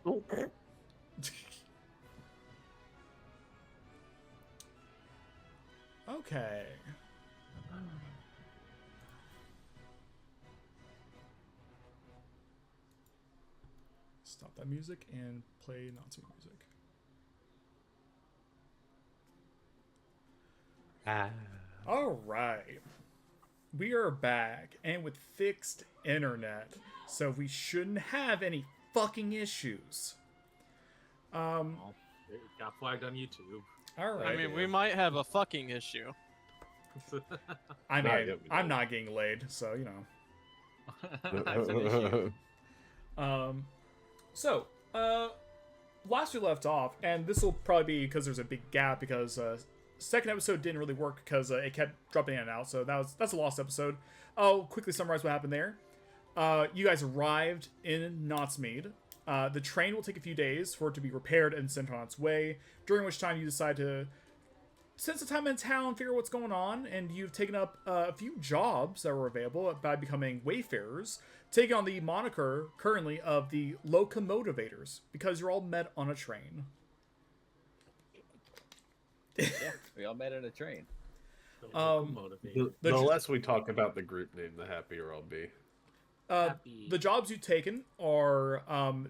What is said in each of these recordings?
Okay. Stop that music and play Nazi music. All right. We are back and with fixed internet, so we shouldn't have any fucking issues. It got flagged on YouTube. All right. I mean, we might have a fucking issue. I mean, I'm not getting laid, so you know. That's an issue. So, last we left off, and this will probably be because there's a big gap because second episode didn't really work because it kept dropping in and out. So that's a lost episode. I'll quickly summarize what happened there. You guys arrived in Knotsmead. The train will take a few days for it to be repaired and sent on its way, during which time you decide to spend some time in town, figure out what's going on, and you've taken up a few jobs that were available by becoming wayfarers, taking on the moniker currently of the locomotivators, because you're all met on a train. Yeah, we all met on a train. Motivated. The less we talk about the group name, the happier I'll be. The jobs you've taken are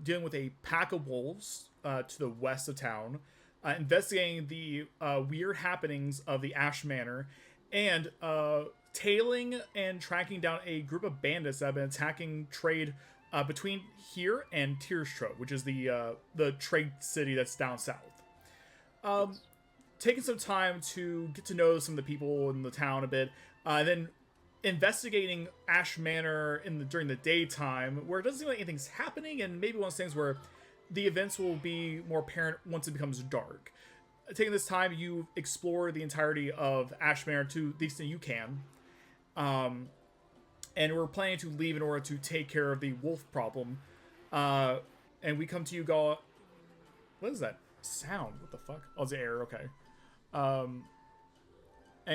dealing with a pack of wolves to the west of town, investigating the weird happenings of the Ash Manor, and tailing and tracking down a group of bandits that have been attacking trade between here and Tierstrode, which is the trade city that's down south. Taking some time to get to know some of the people in the town a bit, and then investigating Ash Manor during the daytime, where it doesn't seem like anything's happening, and maybe one of those things where the events will be more apparent once it becomes dark. Taking this time, you explore the entirety of Ash Manor to the extent you can, and we're planning to leave in order to take care of the wolf problem. And we come to you, go. What is that sound? What the fuck? Oh, it's the air. Okay. And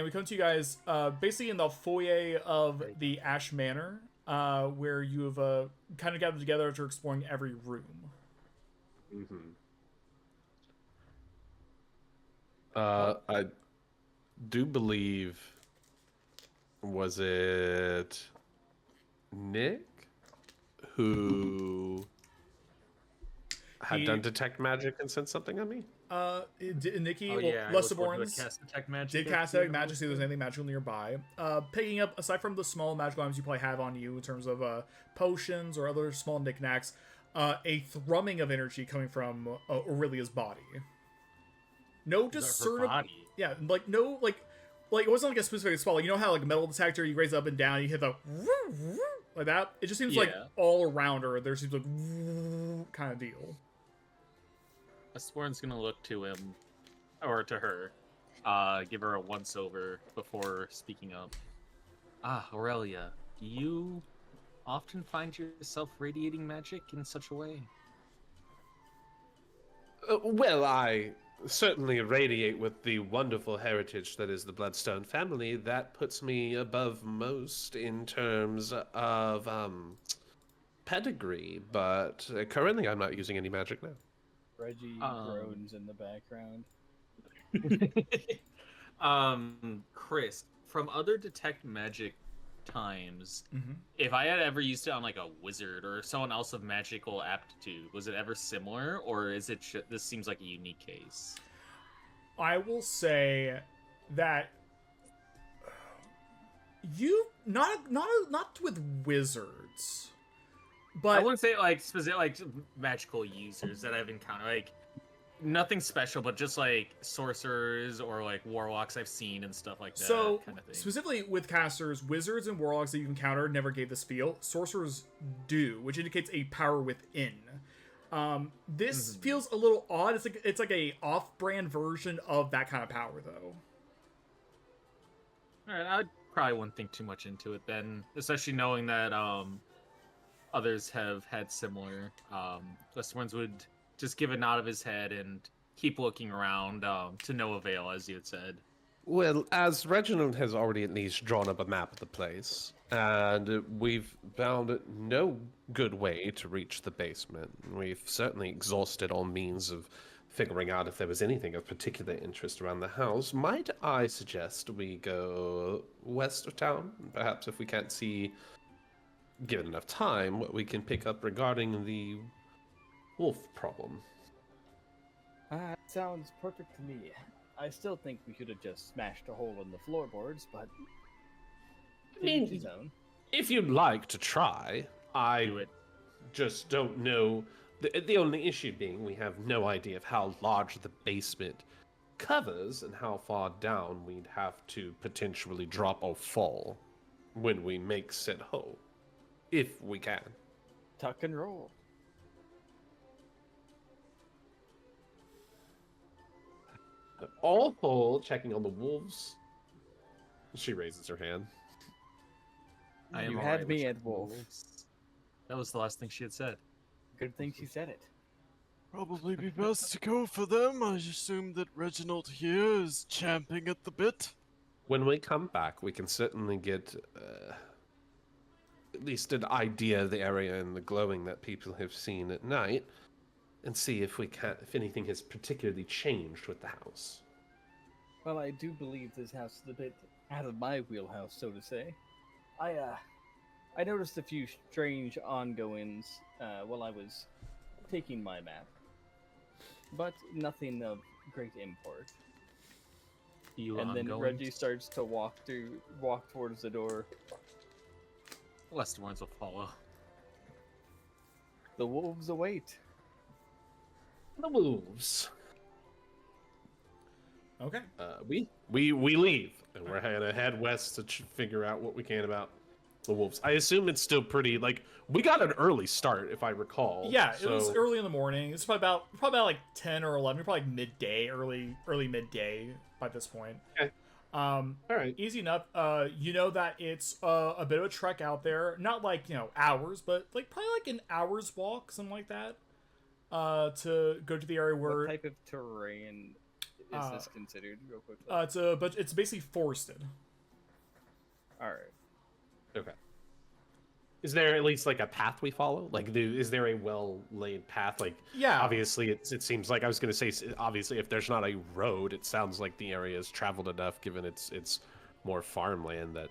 we come to you guys basically in the foyer of the Ash Manor, where you have kind of gathered together after exploring every room. Mm-hmm. I do believe, was it Nick who had done detect magic and sent something on me? Nikki, Lusterborns did cast detect magic, see if there's anything magical nearby. Picking up, aside from the small magical items you probably have on you in terms of potions or other small knickknacks, a thrumming of energy coming from Aurelia's body. No discernible. Yeah, like no, like it wasn't like a specific spell. Like, you know how like a metal detector, you raise it up and down, you hit the like that. It just seems like all around her there seems like kind of deal. Sporn's gonna look to him, or to her, give her a once-over before speaking up. Ah, Aurelia, do you often find yourself radiating magic in such a way? Well, I certainly radiate with the wonderful heritage that is the Bloodstone family. That puts me above most in terms of pedigree, but currently I'm not using any magic now. Reggie groans in the background. Chris, from other detect magic times, if I had ever used it on like a wizard or someone else of magical aptitude, was it ever similar, or is it this seems like a unique case? I will say that you not with wizards. But I wouldn't say like specific like magical users that I've encountered, like nothing special, but just like sorcerers or like warlocks I've seen and stuff like that. So kind of thing. Specifically with casters, wizards and warlocks that you encounter never gave this feel. Sorcerers do, which indicates a power within. This feels a little odd. It's like a off-brand version of that kind of power, though. All right, I probably wouldn't think too much into it then, especially knowing that others have had similar. Westerns would just give a nod of his head and keep looking around to no avail, as you had said. Well, as Reginald has already at least drawn up a map of the place, And we've found no good way to reach the basement. We've certainly exhausted all means of figuring out if there was anything of particular interest around the house. Might I suggest we go west of town? Perhaps if we can't see, given enough time, what we can pick up regarding the wolf problem. Sounds perfect to me. I still think we should have just smashed a hole in the floorboards, but I mean, his own. if you'd like to try, I Do it. just don't know. The only issue being we have no idea of how large the basement covers and how far down we'd have to potentially drop or fall when we make said hole. If we can. Tuck and roll. All whole, checking on the wolves. She raises her hand. I am You all had right me with at wolf. wolves. That was the last thing she had said. Good thing she said it. Probably be best to go for them. I assume that Reginald here is champing at the bit. When we come back, we can certainly get at least an idea of the area and the glowing that people have seen at night, and see if if anything has particularly changed with the house. Well, I do believe this house is a bit out of my wheelhouse, so to say. I noticed a few strange ongoings while I was taking my map, but nothing of great import. You And then ongoing? Reggie starts to walk towards the door. Westerborns will follow. The wolves await. The wolves. Okay. We leave, and we're gonna head west to figure out what we can about the wolves. I assume it's still pretty, like, we got an early start, if I recall. Yeah, it was so- early in the morning. It's probably about like 10 or 11, probably like midday, early midday by this point. Okay. All right. Easy enough. You know that it's a bit of a trek out there. Not like, hours, but like probably like an hour's walk, something like that. To go to the area where What type of terrain is this considered, real quickly? but it's basically forested. Alright. Okay. Is there at least like a path we follow? Like, is there a well-laid path? Like, Yeah. obviously, it seems like I was going to say. Obviously, if there's not a road, it sounds like the area is traveled enough, given it's more farmland that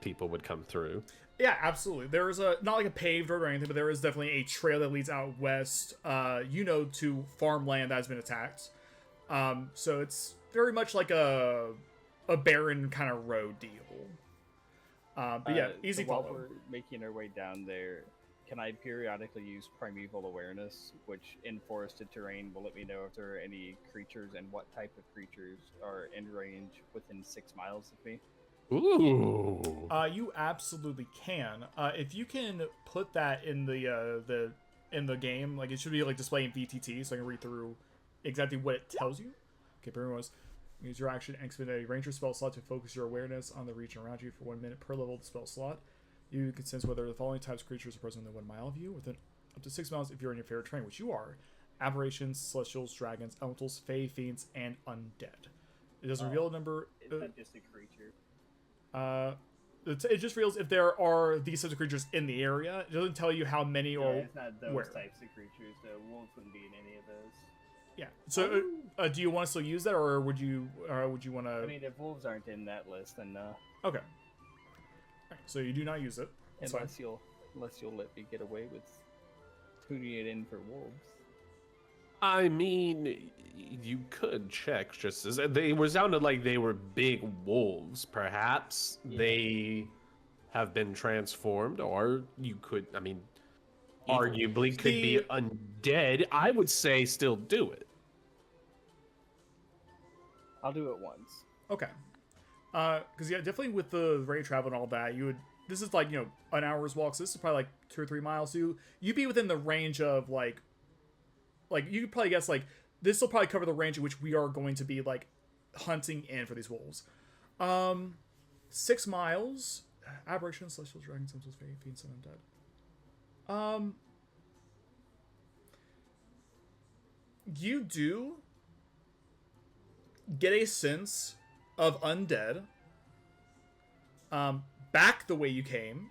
people would come through. Yeah, absolutely. There is not like a paved road or anything, but there is definitely a trail that leads out west. To farmland that has been attacked. So it's very much like a barren kind of road deal. But yeah, easy so while follow. we're making our way down there, can I periodically use primeval awareness, which in forested terrain will let me know if there are any creatures and what type of creatures are in range within 6 miles of me? Ooh. You absolutely can. If you can put that in the game, like it should be like displaying VTT, so I can read through exactly what it tells you. Okay, but everyone was use your action and expend a ranger spell slot to focus your awareness on the region around you for 1 minute per level of the spell slot. You can sense whether the following types of creatures are present within 1 mile of you, within up to 6 miles if you're in your favorite terrain, which you are. Aberrations, celestials, dragons, elementals, fae, fiends, and undead. It doesn't reveal a number. Is that just a creature? It just reveals if there are these types of creatures in the area. It doesn't tell you how many Yeah, or it's not those where. types of creatures. The wolves wouldn't be in any of those. Yeah. So, do you want to still use that, or would you want to? I mean, if wolves aren't in that list, then Okay. Alright, so you do not use it. That's fine. unless you'll let me get away with tuning it in for wolves. I mean, you could check just as they sounded like they were big wolves. Perhaps they have been transformed, or you could. I mean, arguably could be undead. I would say still do it. I'll do it once. Okay. Because yeah, definitely with the rate of travel and all that, you would. This is like an hour's walk. So this is probably like 2 or 3 miles. So you'd be within the range of like you could probably guess like this will probably cover the range in which we are going to be like hunting in for these wolves. 6 miles. Aberrations, celestials, dragons, elementals, fae, fiends, and undead. You do get a sense of undead, back the way you came.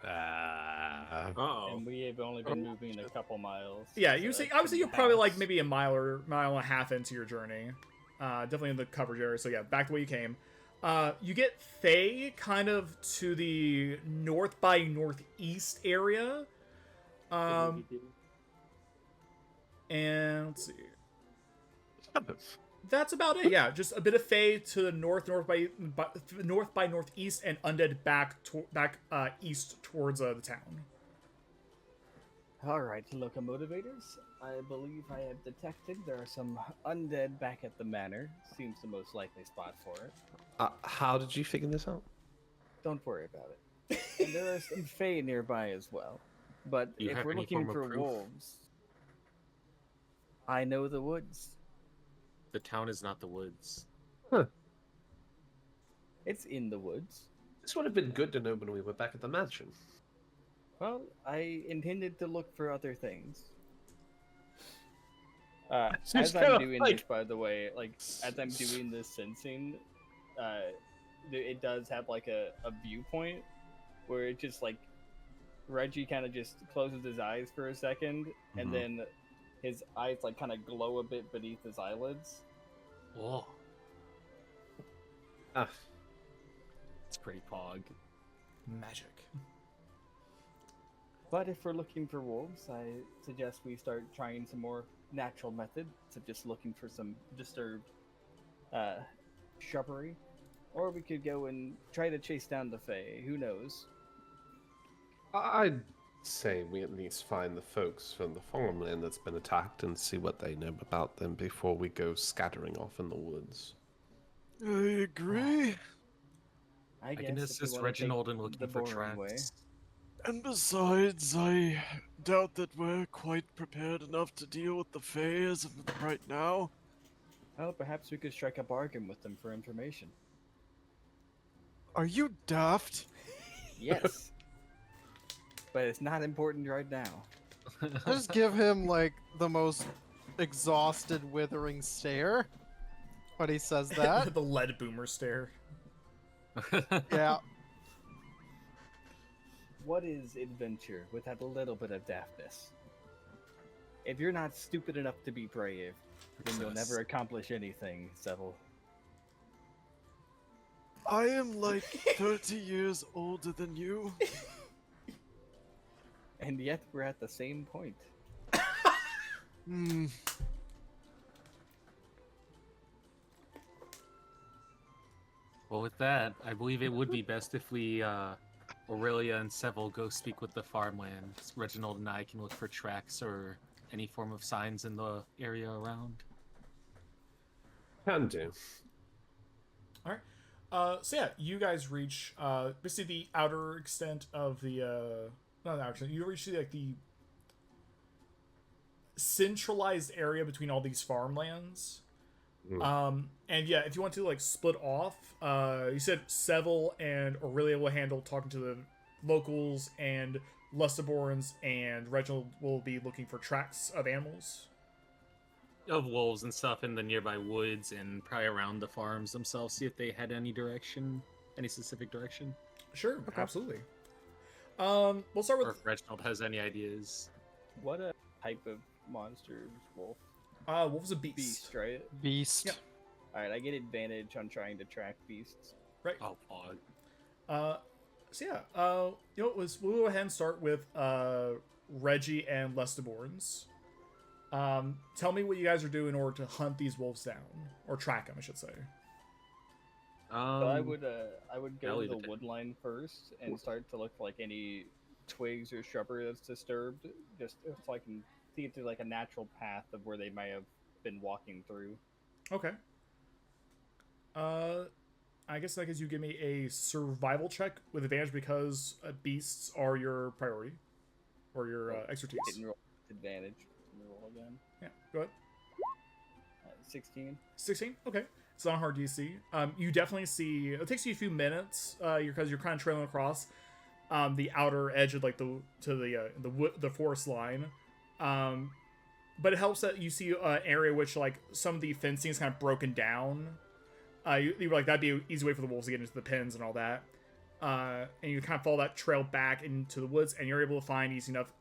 Uh-oh. And we have only been moving a couple miles. Yeah, so you see. that I would say you're shouldn't probably like pass. maybe a mile and a half into your journey. Definitely in the coverage area. So yeah, back the way you came. You get Faye kind of to the north by northeast area. And let's see. That's about it. Yeah, just a bit of Faye to the north by northeast, and undead back east towards the town. All right, locomotivators. I believe I have detected there are some undead back at the manor. Seems the most likely spot for it. How did you figure this out? Don't worry about it. And there are some Fae nearby as well. But Do you if have we're any looking form of for proof? wolves, I know the woods. The town is not the woods. It's in the woods. This would have been good to know when we were back at the mansion. Well, I intended to look for other things. Just As kinda I'm doing like- this, by the way, like as I'm doing this sensing, it does have like a viewpoint where it just like Reggie kind of just closes his eyes for a second, and Mhm. then his eyes like kind of glow a bit beneath his eyelids. Whoa. Ah, It's pretty pog. Magic. But if we're looking for wolves, I suggest we start trying some more natural methods of just looking for some disturbed shrubbery. Or we could go and try to chase down the Fae. Who knows? I'd say we at least find the folks from the farmland that's been attacked and see what they know about them before we go scattering off in the woods. I agree. I guess can if you assist wanna take Reginald in the looking for boring way. tracks. And besides, I doubt that we're quite prepared enough to deal with the Fae as of right now. Well, perhaps we could strike a bargain with them for information. Are you daft? Yes. But it's not important right now. Just give him like the most exhausted, withering stare when he says that. The lead boomer stare. Yeah. What is adventure without a little bit of daftness? If you're not stupid enough to be brave, then you'll Success. never accomplish anything, Seville. I am like 30 years older than you. And yet we're at the same point. Hmm. Well, with that, I believe it would be best if we, Aurelia and Seville go speak with the farmland. Reginald and I can look for tracks or any form of signs in the area around. Can do. All right. So yeah, you guys reach basically the outer extent of the not the outer extent. You reach like the centralized area between all these farmlands. And yeah, if you want to like split off, you said Seville and Aurelia will handle talking to the locals, and Lustaborns and Reginald will be looking for tracks of animals. Of wolves and stuff in the nearby woods and probably around the farms themselves, see if they had any direction, any specific direction. Sure, absolutely. We'll start Or with if Reginald has any ideas. What a type of monster is wolf? wolf's a beast. Beast, right? Beast. Yep. Alright, I get advantage on trying to track beasts. Right. Oh, pog. So yeah, you know what was we'll go ahead and start with Reggie and Lustaborns. Tell me what you guys are doing in order to hunt these wolves down, or track them, I should say. So I Um, would I'll go to leave the it to- wood line first and start to look for like any twigs or shrubbery that's disturbed, just so I can see if there's like a natural path of where they might have been walking through. Okay. I guess you give me a survival check with advantage because beasts are your priority, or your expertise. Didn't roll advantage. Let me roll again. Yeah, go ahead. 16. 16. Okay, it's not a hard DC. You definitely see. It takes you a few minutes. Because you're kind of trailing across the outer edge of like the forest line. But it helps that you see an area which like some of the fencing is kind of broken down. You were like that'd be an easy way for the wolves to get into the pens and all that. and you kind of follow that trail back into the woods, and you're able to find easy enough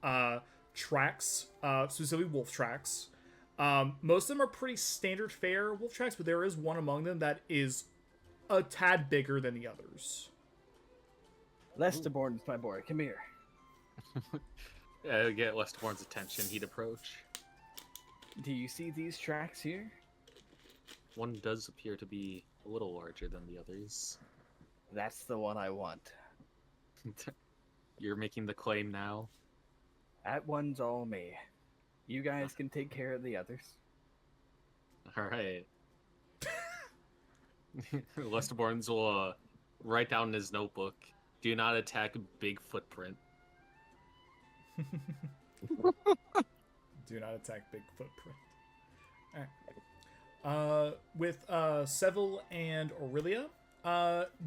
tracks, specifically wolf tracks. Most of them are pretty standard fare wolf tracks, but there is one among them that is a tad bigger than the others. Lesterborn's my boy. Come here. Get Westerborn's attention. He'd approach. Do you see these tracks here? One does appear to be a little larger than the others. That's the one I want. You're making the claim now? That one's all me. You guys can take care of the others. Alright. Lesterborns will write down in his notebook, do not attack big footprint. Do not attack big footprint. Alright. With Seville and Aurelia,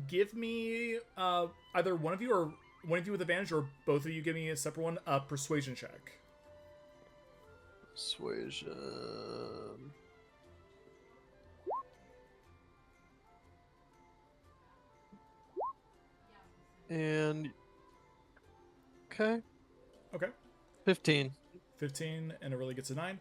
give me either one of you or one of you with advantage, or both of you give me a separate one, a persuasion check. Persuasion. And okay. Okay. 15. 15, and Aurelia gets a 9.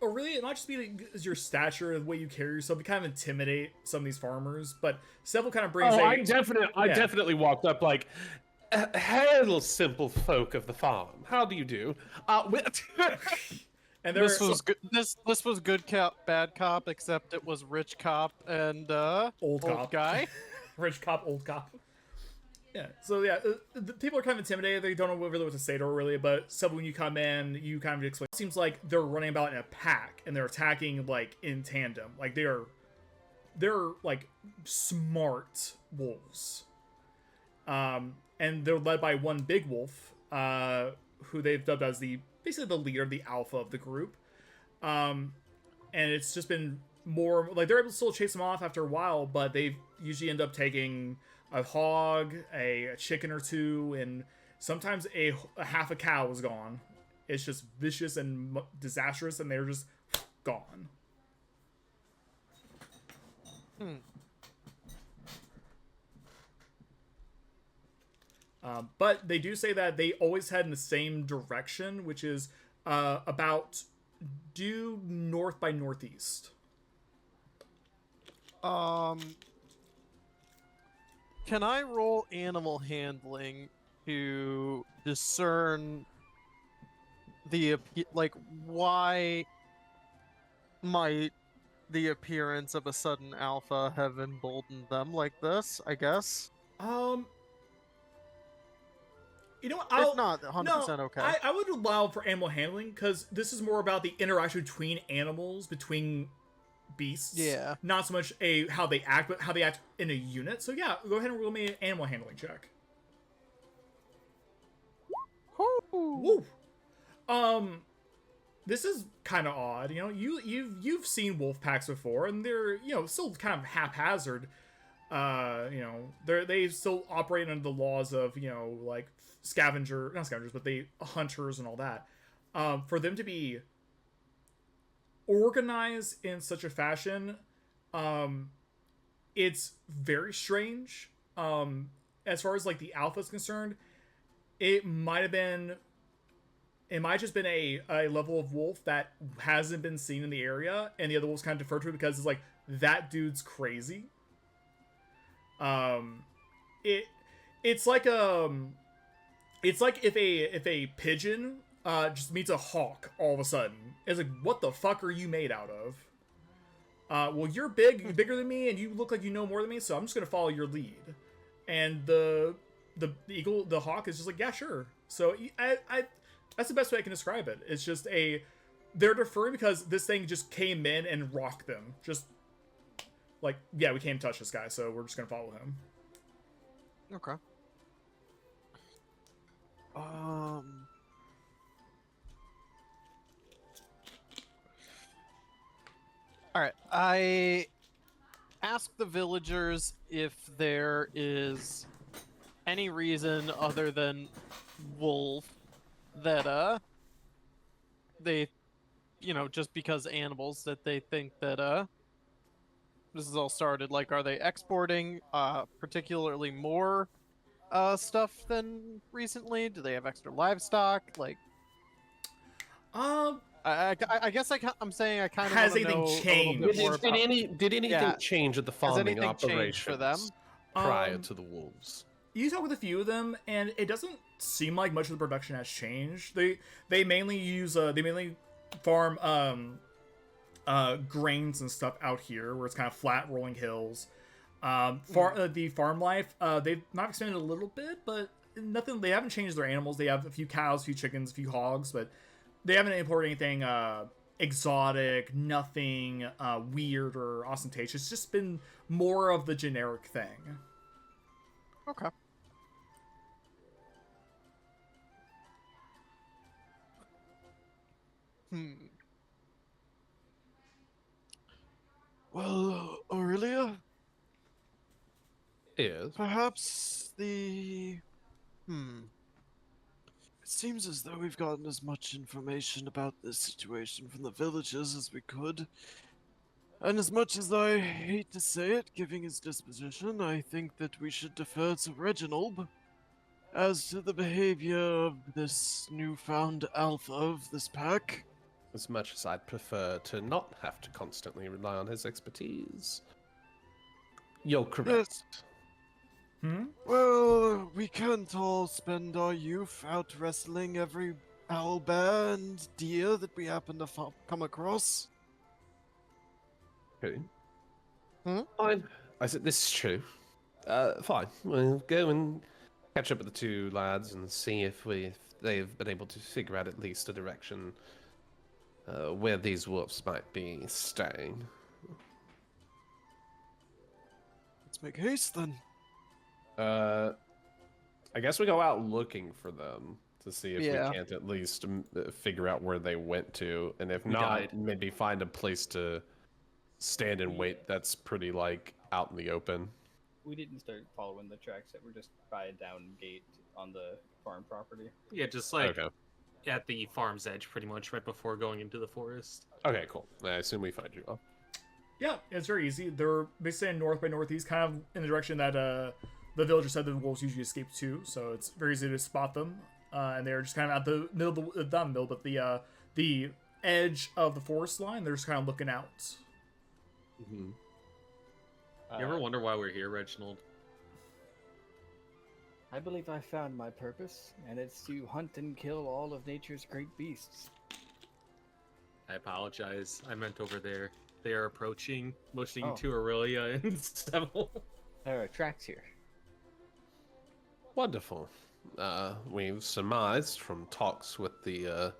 Aurelia, it might just be like, your stature, the way you carry yourself, you kind of intimidate some of these farmers, but Seville kind of brings I definitely walked up like, hail, simple folk of the farm. How do you do? and This was good. This was good cop, bad cop, except it was rich cop and old cop guy. Rich cop, old cop. Yeah, so yeah, the people are kind of intimidated. They don't know really what to say to Aurelia, but so when you come in, you kind of explain. It seems like they're running about in a pack, and they're attacking, like, in tandem. Like, they're like, smart wolves. And they're led by one big wolf, who they've dubbed as basically the leader, the alpha of the group. And it's just been more, like, they're able to still chase them off after a while, but they usually end up taking a hog, a chicken or two, and sometimes a half a cow is gone. It's just vicious and disastrous, and they're just gone. But they do say that they always head in the same direction, which is about due north by northeast. Can I roll animal handling to discern why might the appearance of a sudden alpha have emboldened them like this? I guess. You know what? If not, 100% okay. I would allow for animal handling, because this is more about the interaction between animals, between beasts. Yeah. Not so much how they act, but how they act in a unit. So yeah, go ahead and roll me an animal handling check. Woo. This is kind of odd. You know, you've seen wolf packs before, and they're, you know, still kind of haphazard. You know, they still operate under the laws of, you know, like not scavengers, but they hunters and all that. For them to be organized in such a fashion, it's very strange. As far as like the alpha is concerned, it might just been a level of wolf that hasn't been seen in the area, and the other wolves kind of defer to it because it's like, that dude's crazy. It's like if a pigeon just meets a hawk all of a sudden. It's like, what the fuck are you made out of? Well, you're bigger than me, and you look like you know more than me, so I'm just gonna follow your lead. And the hawk is just like, yeah, sure. So I that's the best way I can describe it. It's just they're deferring because this thing just came in and rocked them. Just like, yeah, we can't touch this guy, so we're just gonna follow him. Okay. Alright, I ask the villagers if there is any reason other than wolf that, they, you know, just because animals, that they think that, this is all started? Like, are they exporting particularly more stuff than recently? Do they have extra livestock? Like, Um, I guess I'm saying I kind of Has want to anything know a little bit changed? more about. Did anything Yeah. change at the Has farming anything changed for them? operations prior Um, to the wolves? You talk with a few of them, and it doesn't seem like much of the production has changed. They mainly use they mainly farm grains and stuff out here, where it's kind of flat, rolling hills. The farm life, they've not expanded a little bit, but nothing. They haven't changed their animals. They have a few cows, a few chickens, a few hogs, but they haven't imported anything exotic, nothing weird or ostentatious. It's just been more of the generic thing. Okay. Well, Aurelia, Is perhaps the... Hmm. It seems as though we've gotten as much information about this situation from the villagers as we could. And as much as I hate to say it, given his disposition, I think that we should defer to Reginald as to the behavior of this newfound alpha of this pack. as much as I'd prefer to not have to constantly rely on his expertise. You're correct. Well, we can't all spend our youth out wrestling every owl bear and deer that we happen to come across. Okay. Hmm? Fine. I said this is true. Fine. We'll go and catch up with the two lads and see if they've been able to figure out at least a direction where these wolves might be staying. Let's make haste then. I guess we go out looking for them to see if Yeah. we can't at least figure out where they went to, and if We not, died. maybe find a place to stand and wait that's pretty like out in the open. We didn't start following the tracks that were just by a down gate on the farm property. Yeah, just like Okay. at the farm's edge, pretty much right before going into the forest. Okay, cool. I assume we find you. Oh. Yeah, it's very easy. They're basically in north by northeast, kind of in the direction that the villager said the wolves usually escape to. So it's very easy to spot them, and they're just kind of at the middle, but the edge of the forest line. They're just kind of looking out. Mm-hmm. You ever wonder why we're here, Reginald? I believe I found my purpose, and it's to hunt and kill all of nature's great beasts. I apologize. I meant over there. They are approaching, motioning Oh. to Aurelia and Stemmel. There are tracks here. Wonderful. We've surmised from talks with the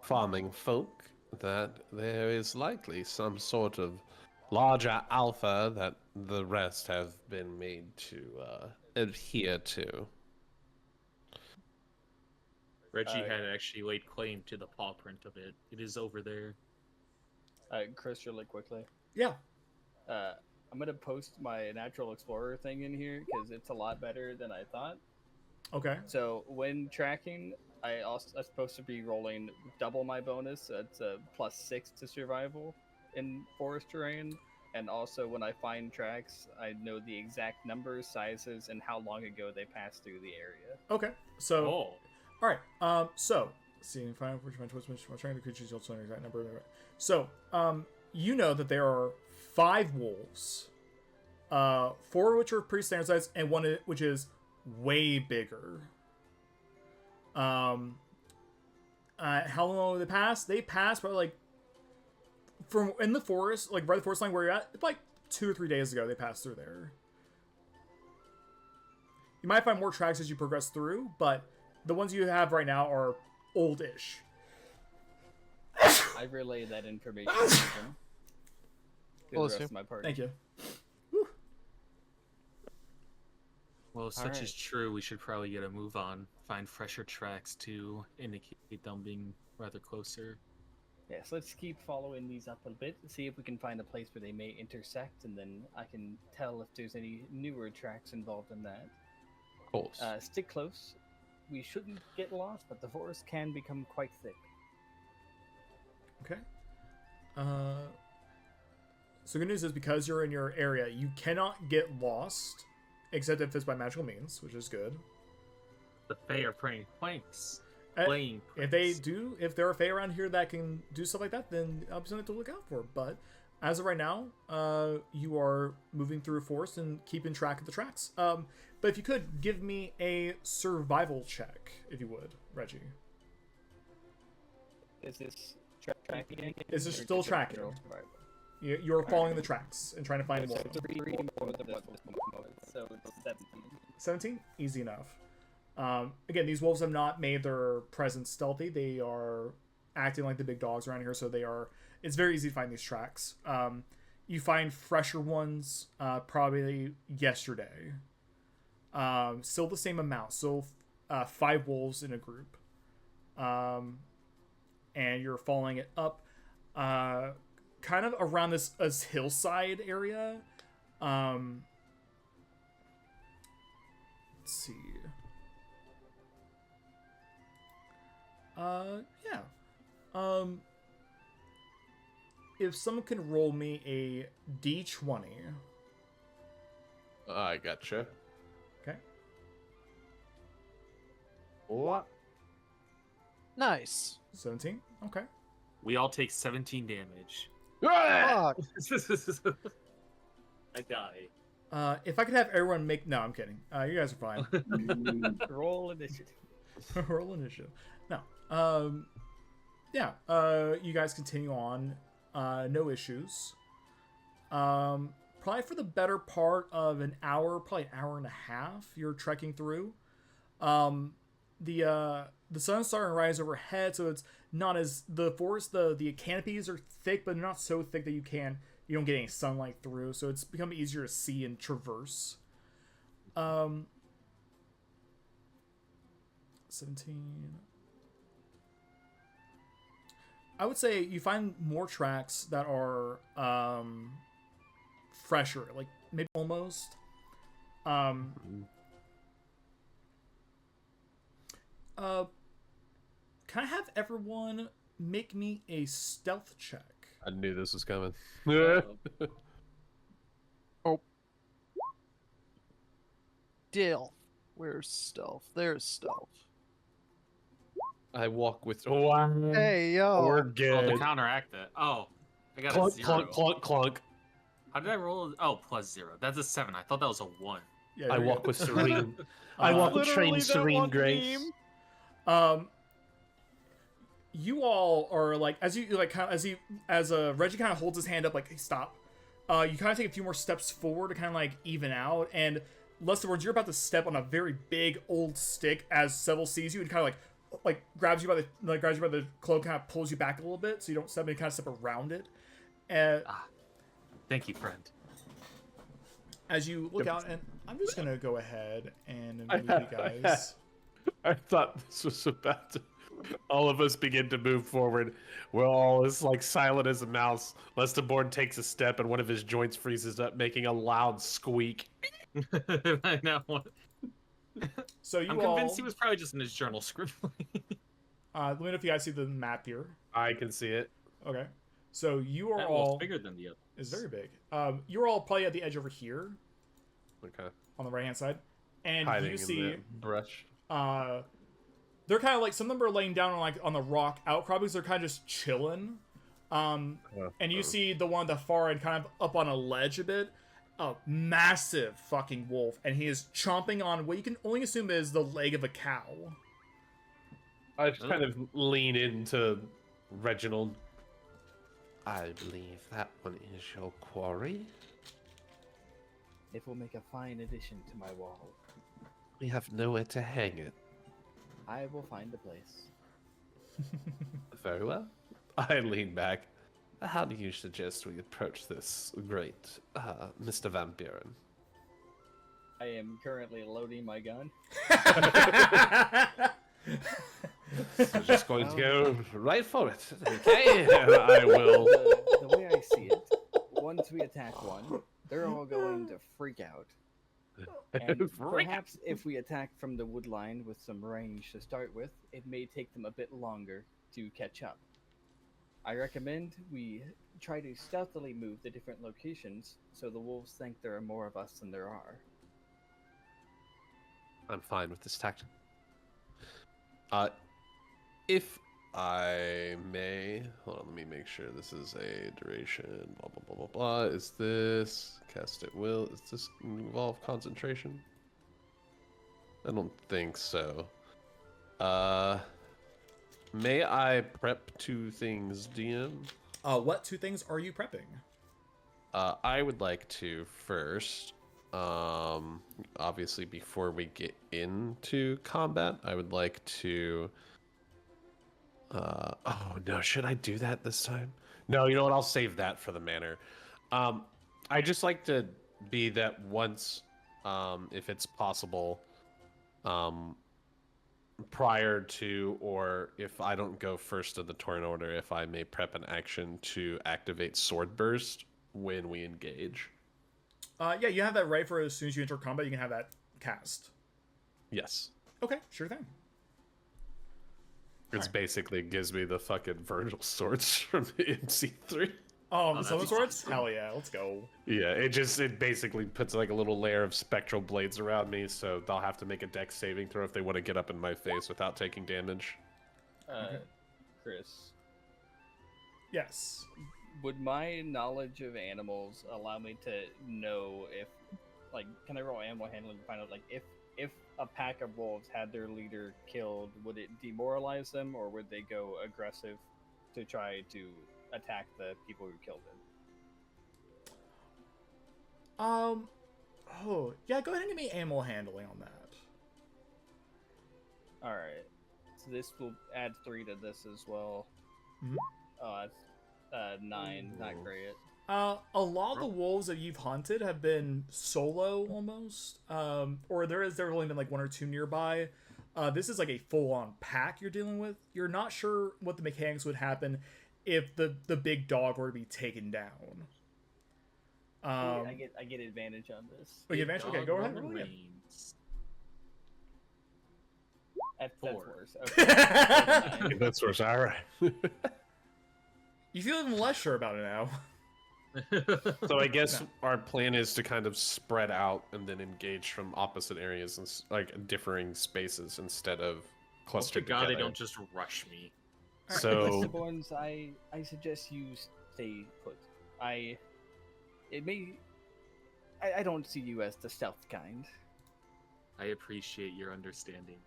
farming folk that there is likely some sort of larger alpha that the rest have been made to adhere to. Reggie had actually laid claim to the paw print of it. It is over there. Chris, really quickly. Yeah. I'm gonna post my natural explorer thing in here because it's a lot better than I thought. Okay. So when tracking, I'm supposed to be rolling double my bonus. So it's a +6 to survival in forest terrain. And also when I find tracks, I know the exact numbers, sizes, and how long ago they passed through the area. Okay. So. Oh. All right. So, seeing five, which one trying to creatures also an exact number. So, you know that there are 5 wolves, 4 of which are pretty standard size, and 1 which is way bigger. How long did they pass? They passed probably like from in the forest, like right the forest line where you're at. It's like 2 or 3 days ago they passed through there. You might find more tracks as you progress through, but the ones you have right now are oldish. I relay that information to them. To the Bless rest you. of my party. Thank you. Well, if such Alright. is true, we should probably get a move on. Find fresher tracks to indicate them being rather closer. Yes, let's keep following these up a bit, see if we can find a place where they may intersect, and then I can tell if there's any newer tracks involved in that. Of course. Stick close. We shouldn't get lost, but the forest can become quite thick. Okay. So good news is because you're in your area, you cannot get lost, except if it's by magical means, which is good. The Fae are playing pranks. If there are Fae around here that can do stuff like that, then I'll be something to look out for. But as of right now, you are moving through a forest and keeping track of the tracks. But if you could, give me a survival check, if you would, Reggie. Is this tracking? Is this still tracking? You're following the tracks and trying to find more. So it's 3 more than what was moment, so it's 17. 17? Easy enough. Again, these wolves have not made their presence stealthy. They are acting like the big dogs around here, so they are. It's very easy to find these tracks. You find fresher ones probably yesterday. Still the same amount. Still 5 wolves in a group. And you're following it up kind of around this hillside area. Let's see. Yeah. If someone can roll me a d20. I gotcha. Okay. What? Nice. 17. Okay. We all take 17 damage. Fuck. I die. If I could have everyone make... No, I'm kidding. You guys are fine. Roll initiative. Roll initiative. No. Yeah. You guys continue on. No issues. Probably for the better part of an hour, probably an hour and a half, you're trekking through. The sun's starting to rise overhead, so it's not as the forest. The canopies are thick, but not so thick that you don't get any sunlight through. So it's become easier to see and traverse. 17. I would say you find more tracks that are fresher, like maybe almost. Can I have everyone make me a stealth check? I knew this was coming. Deal. Where's stealth? There's stealth. I walk with. Oh, Hey, yo. we're Oh, good. to counteract it. Oh, I got a Clunk, 0. clunk, clunk, clunk. How did I roll? Oh, +0. That's a 7. I thought that was a 1. Yeah, I there you walk go. with serene. I walk with Literally trained that serene one grace. meme. You all are like as Reggie kind of holds his hand up like, hey, stop. You kind of take a few more steps forward to kind of like even out, and less words, you're about to step on a very big old stick as Seville sees you and kind of like grabs you by the cloak, kind of pulls you back a little bit so you don't step and kind of step around it. And Thank you, friend. as you look out, and I'm just gonna go ahead and move you guys. I thought this was about to. All of us begin to move forward. We're all as like silent as a mouse. Lesterborn takes a step and one of his joints freezes up, making a loud squeak. I know. So you I'm all. convinced he was probably just in his journal scribbling. Let me know if you guys see the map here. I can see it. Okay. So you are That all wolf's bigger than the other. is very big. You're all probably at the edge over here Okay. on the right hand side, and Hiding you in see the brush. they're kind of like some of them are laying down on the rock outcroppings. They're kind of just chilling. And you see the one at the far end, kind of up on a ledge a bit. A massive fucking wolf, and he is chomping on what you can only assume is the leg of a cow. I just kind of lean into Reginald. I believe that one is your quarry. It will make a fine addition to my wall. We have nowhere to hang it. I will find a place. Very well. I lean back. How do you suggest we approach this great Mr. Van Buren? I am currently loading my gun. So just going to go right for it. Okay, I will. The way I see it, once we attack one, they're all going to freak out. And perhaps if we attack from the wood line with some range to start with, it may take them a bit longer to catch up. I recommend we try to stealthily move to different locations so the wolves think there are more of us than there are. I'm fine with this tactic. If I may, hold on, let me make sure this is a duration, blah, blah, blah, blah, blah. Is this cast at will? Does this involve concentration? I don't think so. May I prep 2 things, DM? What 2 things are you prepping? I would like to first, obviously before we get into combat, I would like to, oh no, should I do that this time? No, you know what, I'll save that for the manor. I just like to be that once, if it's possible, prior to, or if I don't go first in the turn order, if I may prep an action to activate Sword Burst when we engage. Yeah, you have that right for as soon as you enter combat, you can have that cast. Yes. Okay, sure thing. It's basically gives me the fucking Virgil swords from the MC3. Oh, the that'd Summon be Swords? awesome. Hell yeah, let's go. Yeah, it basically puts like a little layer of spectral blades around me, so they'll have to make a dex saving throw if they want to get up in my face without taking damage. Chris, Yes. would my knowledge of animals allow me to know if, like, can I roll animal handling to find out, like, if a pack of wolves had their leader killed, would it demoralize them, or would they go aggressive to try to attack the people who killed him? Oh, yeah, go ahead and give me animal handling on that. Alright. So this will add 3 to this as well. Mhm. Oh, that's 9. Not great. A lot of the wolves that you've hunted have been solo almost, or there have only been like 1 or 2 nearby. This is like a full-on pack you're dealing with. You're not sure what the mechanics would happen if the big dog were to be taken down. I get advantage on this. Oh, you advantage? Okay, go ahead. Roman roll again. Reigns. That's 4. worse. Okay. You That's worse. All right. feel even less sure about it now. So I guess our plan is to kind of spread out and then engage from opposite areas and like differing spaces instead of To clustered God, they together. don't just rush me. So Westerborns, I suggest you stay put. I don't see you as the stealth kind. I appreciate your understanding.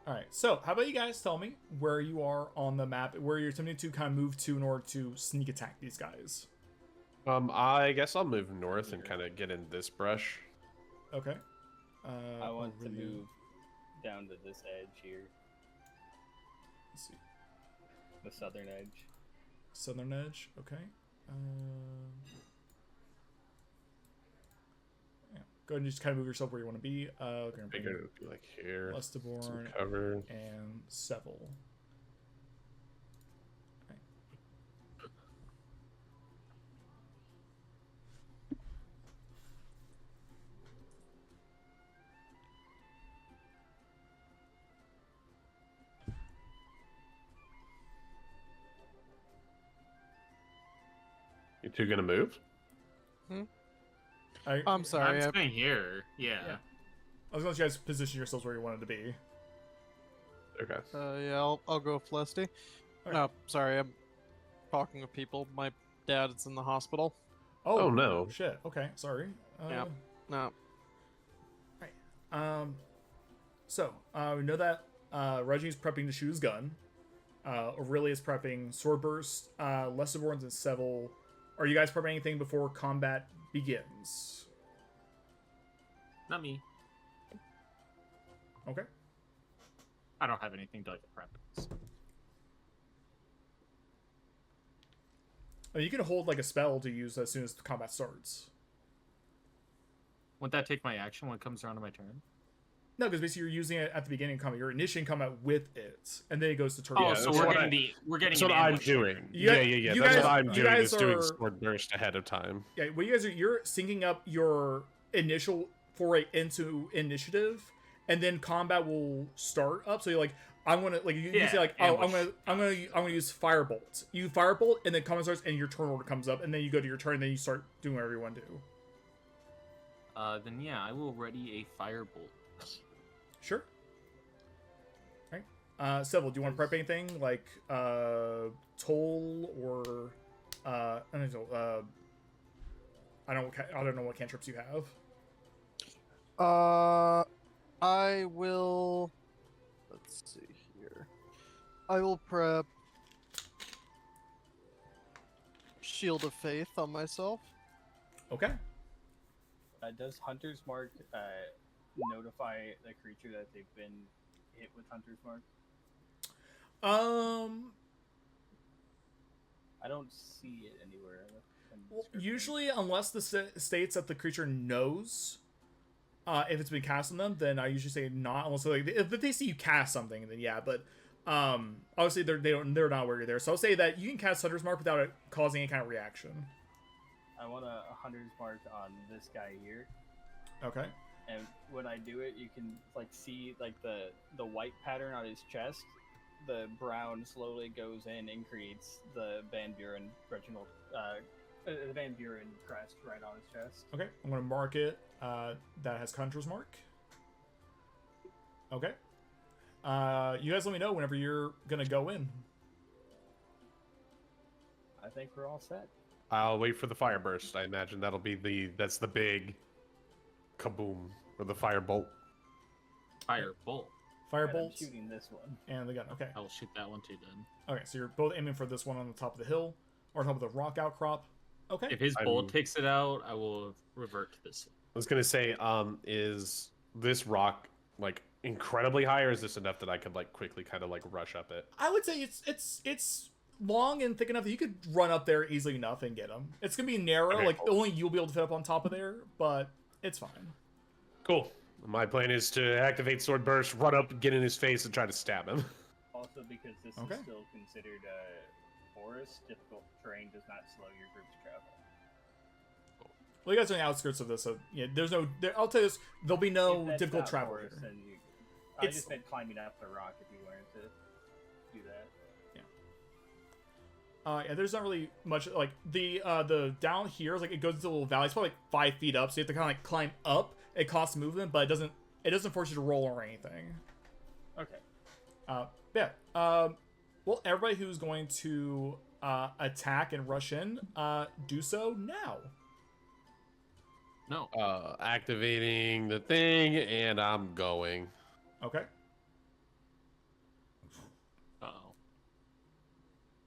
All right, so how about you guys tell me where you are on the map, where you're attempting to kind of move to in order to sneak attack these guys. I guess I'll move north and kind of get in this brush. Okay. I want to really- move down to this edge here, Let's see. the southern edge. Southern edge. Okay. Yeah. Go ahead and just kind of move yourself where you want to be. We're gonna bring Figured it would be like here. Some Lestiborn cover. and Seville. Okay. You two gonna move? I'm sorry. I'm staying here. Yeah. Yeah. I was going to let you guys position yourselves where you wanted to be. Okay. Yeah, I'll go with Lesty. Alright. No, sorry, I'm talking with people. My dad is in the hospital. Oh, no. Shit. Okay. Sorry. Yeah. No. So, we know that Reggie's prepping to shoot his gun. Aurelia is prepping sword burst. Lestiborns and Seville. Are you guys prepping anything before combat begins? Not me. Okay. I don't have anything to like prep. You can hold like a spell to use as soon as the combat starts. Wouldn't that take my action when it comes around to my turn? No, because basically you're using it at the beginning of combat. You're initiating combat with it, and then it goes to turn. Oh, Yeah, so that's we're what getting That's what an I'm ambush. doing. You guys- Yeah. you That's guys- what I'm you doing guys is doing are- sword burst ahead of time. Yeah, what you guys are, you're syncing up your initial foray into initiative, and then combat will start up. So you're like, I'm gonna like you Yeah, say like, oh, ambush. I'm gonna use firebolt. You firebolt, and then combat starts, and your turn order comes up, and then you go to your turn, and then you start doing whatever you want to do. Then yeah, I will ready a firebolt. Sure. Right. Seville, do you want to prep anything like toll or I don't know. I don't know what cantrips you have. I will. Let's see here. I will prep Shield of Faith on myself. Okay. Does Hunter's Mark notify the creature that they've been hit with Hunter's Mark? I don't see it anywhere. In the Well, description. usually, unless the states that the creature knows, if it's been cast on them, then I usually say not. Unless like if they see you cast something, then yeah. But obviously they're not aware you're there. So I'll say that you can cast Hunter's Mark without it causing any kind of reaction. I want a Hunter's Mark on this guy here, Okay. and when I do it, you can like see like the white pattern on his chest. The brown slowly goes in and creates the Van Buren Reginald, the Van Buren crest right on his chest. Okay. I'm gonna mark it. That has Hunter's Mark. Okay. You guys let me know whenever you're gonna go in. I think we're all set. I'll wait for the fire burst. I imagine that'll be that's the big kaboom or the firebolt. Firebolt. And I'm Firebolt shooting this one. and the gun. Okay. I will shoot that one too then. Okay. So you're both aiming for this one on the top of the hill or top of the rock outcrop. Okay. If his I'm- bullet takes it out, I will revert to this one. I was gonna say, is this rock like incredibly high, or is this enough that I could like quickly kind of like rush up it? I would say it's long and thick enough that you could run up there easily enough and get him. It's gonna be narrow, Okay, like cool. only you'll be able to fit up on top of there, but it's fine. Cool. My plan is to activate Sword Burst, run up, get in his face, and try to stab him. Also, because this Okay. is still considered forest, difficult terrain does not slow your group's travel. Well, you guys are on the outskirts of this, so yeah, there's no. I'll tell you this: there'll be no If that's difficult not travel forest, here. then I It's- just meant climbing up the rock if you wanted to do that. Yeah, there's not really much like the down here is like it goes into a little valley. It's probably like 5 feet up, so you have to kind of like climb up. It costs movement, but it doesn't force you to roll or anything. Okay. Yeah. Well, everybody who's going to attack and rush in, do so now. No. Activating the thing, and I'm going. Okay. Uh-oh.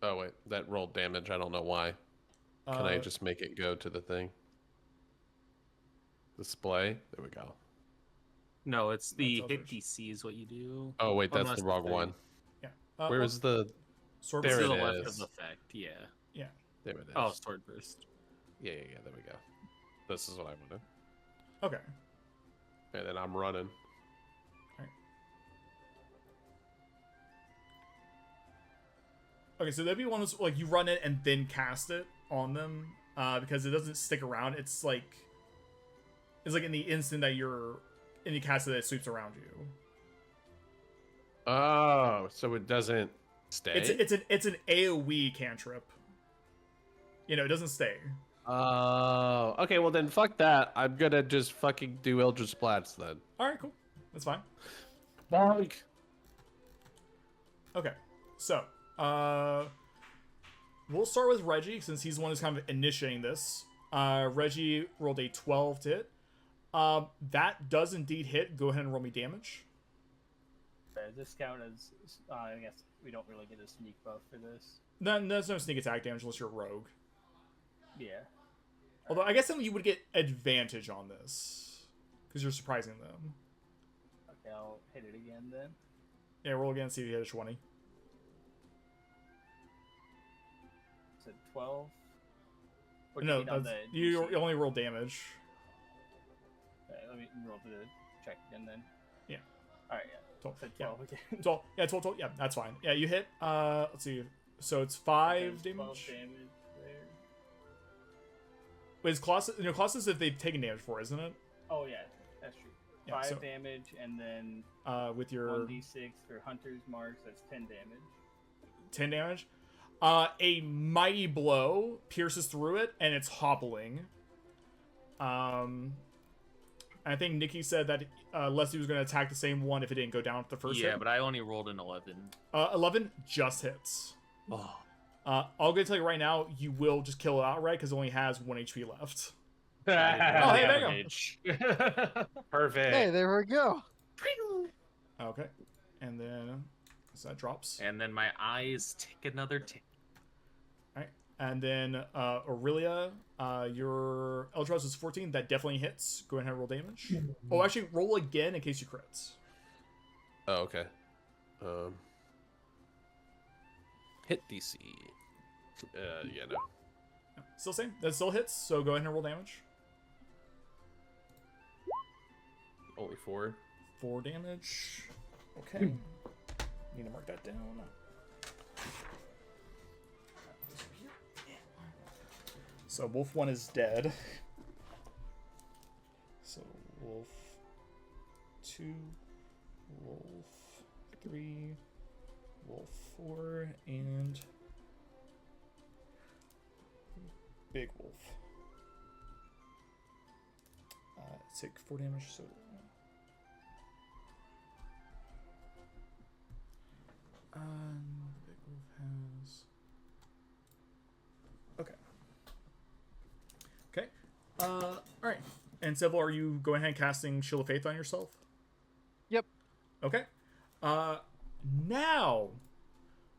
Oh wait, that rolled damage. I don't know why. Can I just make it go to the thing? Display. There we go. No, it's the That's hit eldritch. DC is what you do. Oh wait, that's Unless the wrong thing. one. Yeah. Where is the? sword? there To it the left is. of the effect, yeah. There it is. Oh, sword burst. Yeah. There we go. This is what I wanted. Okay. And then I'm running. Okay, so that'd be one of those like you run it and then cast it on them, because it doesn't stick around. It's like in the instant that you're and you cast it, it sweeps around you. Oh, so it doesn't stay. It's an AOE cantrip. You know, it doesn't stay. Oh, okay. Well then, fuck that. I'm gonna just fucking do Eldritch Splats then. All right, cool. That's fine. Bonk. Okay, so we'll start with Reggie since he's the one who's kind of initiating this. Reggie rolled a 12 to hit. That does indeed hit. Go ahead and roll me damage. Does this count as? I guess we don't really get a sneak buff for this. No, there's no sneak attack damage unless you're a rogue. Yeah. Although I guess then you would get advantage on this because you're surprising them. Okay, I'll hit it again then. Yeah, roll again. See if you hit a 20. Is it 12? What do No, you need on that's, the you DC? only roll damage. Okay, let me roll the check again then. Yeah. All right, yeah. 12. So Yeah. 12 again. 12. Yeah, 12, 12. Yeah, that's fine. Yeah, you hit. Let's see. So it's 5 Okay, 12 damage. damage there. Wait, is Colossus? You know, Colossus if they've taken damage for, isn't it? Oh yeah, that's true. Yeah, 5 so, damage, and then with your 1d6 for Hunter's Marks, that's 10 damage. 10 damage. A mighty blow pierces through it, and it's hobbling. I think Nikki said that Leslie was going to attack the same one if it didn't go down at the first hit. Yeah, but I only rolled an 11. 11 just hits. Oh. I'll go tell you right now, you will just kill it outright because it only has 1 HP left. Oh, hey, there you go. Perfect. Hey, there we go. Okay. And then, so that drops. And then my eyes take another tick. Alright. And then, Aurelia, your Eldritch is 14. That definitely hits. Go ahead and roll damage. Oh, actually, roll again in case you crits. Oh, okay. Hit DC. Yeah, no. Still same. That still hits, so go ahead and roll damage. Only 4. 4 damage. Okay. Need to mark that down. So Wolf 1 is dead. So Wolf 2, Wolf 3, Wolf 4, and Big Wolf. Take 4 damage, so... Big Wolf has... Okay. Okay. Alright. And Sybil, are you going ahead and casting Shield of Faith on yourself? Yep. Okay. Now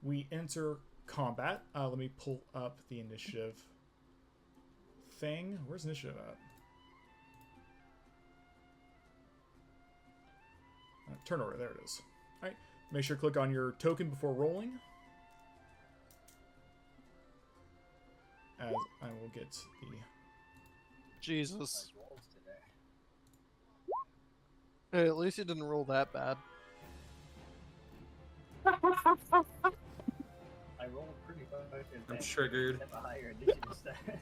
we enter combat. Let me pull up the initiative thing. Where's initiative at? Turn order. There it is. All right. Make sure to click on your token before rolling. As I will get the... Jesus. Hey, at least you didn't roll that bad. I rolled pretty fucking I'm triggered. have a higher initiative stat.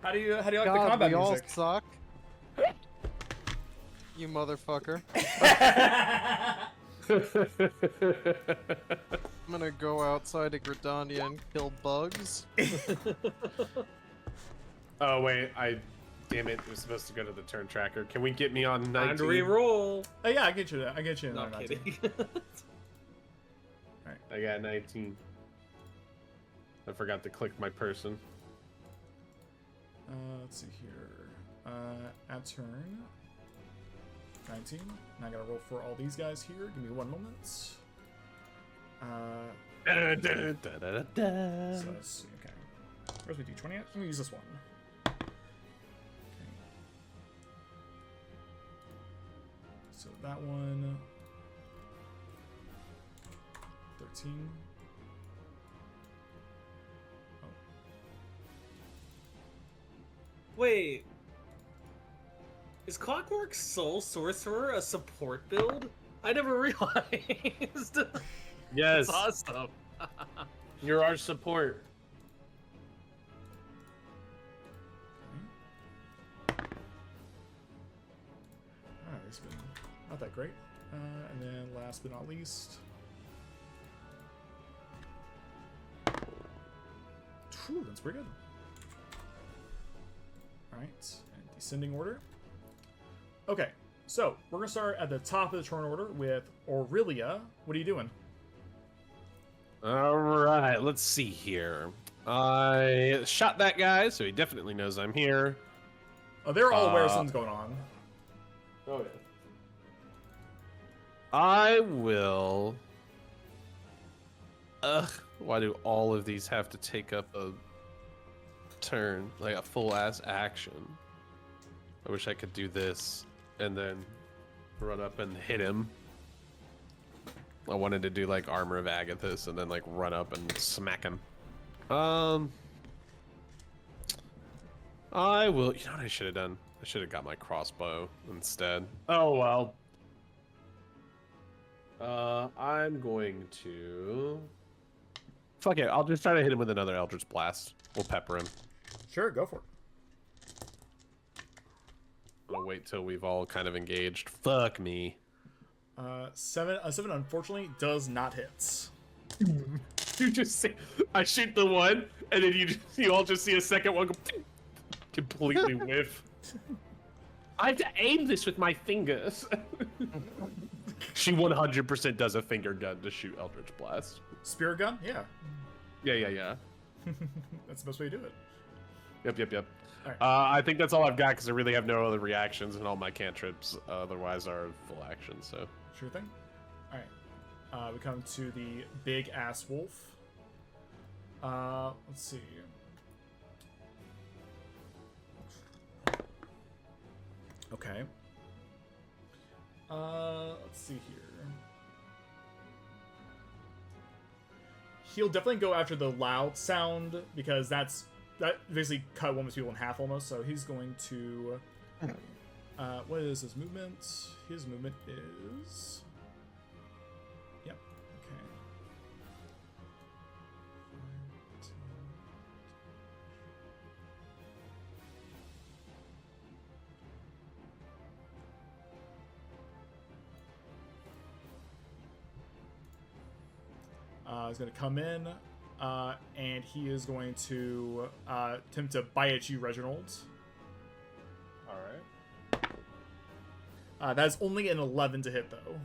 How do you like the God, combat we all music? suck. You motherfucker. I'm gonna go outside of Gridania and kill bugs. Oh, wait. Damn it. It was supposed to go to the turn tracker. Can we get me on 19? Time to re-roll. Oh yeah, I get you. I get you. Not kidding. I got 19. I forgot to click my person. Let's see here. At turn 19. Now I gotta roll for all these guys here. Give me 1 moment. So let's see. Okay. Where's my d20 at? I'm gonna use this one. Okay. So that one. 13. Oh. Wait. Is Clockwork Soul Sorcerer a support build? I never realized. Yes. That's awesome. You're our support. Alright, it's been not that great. And then last but not least. Whew, that's pretty good. Alright, and descending order. Okay, so we're gonna start at the top of the turn order with Aurelia. What are you doing? All right, let's see here. I shot that guy, so he definitely knows I'm here. Oh, they're all aware something's going on. Oh, yeah. I will... why do all of these have to take up a turn, like a full-ass action? I wish I could do this and then run up and hit him. I wanted to do like Armor of Agathis and then like run up and smack him. I will. You know what I should have done? I should have got my crossbow instead. Oh well. I'm going to. Fuck it. I'll just try to hit him with another Eldritch Blast. We'll pepper him. Sure, go for it. gonna wait till we've all kind of engaged. Fuck me. 7 unfortunately does not hit. You just see, I shoot the one, and then you all just see a second one go completely whiff. I have to aim this with my fingers. She 100% does a finger gun to shoot Eldritch Blast. Spirit gun? Yeah. Yeah. That's the best way to do it. Yep. Alright. I think that's all I've got because I really have no other reactions, and all my cantrips otherwise are full action. So Sure thing. Alright. We come to the big ass wolf. Let's see. Okay. Let's see here. He'll definitely go after the loud sound because that basically cut one of his people in half almost. So he's going to. What is his movement? His movement is. Yep. Okay. 5, 10. He's going to come in, and he is going to attempt to bite at you, Reginald. Alright. That is only an 11 to hit, though.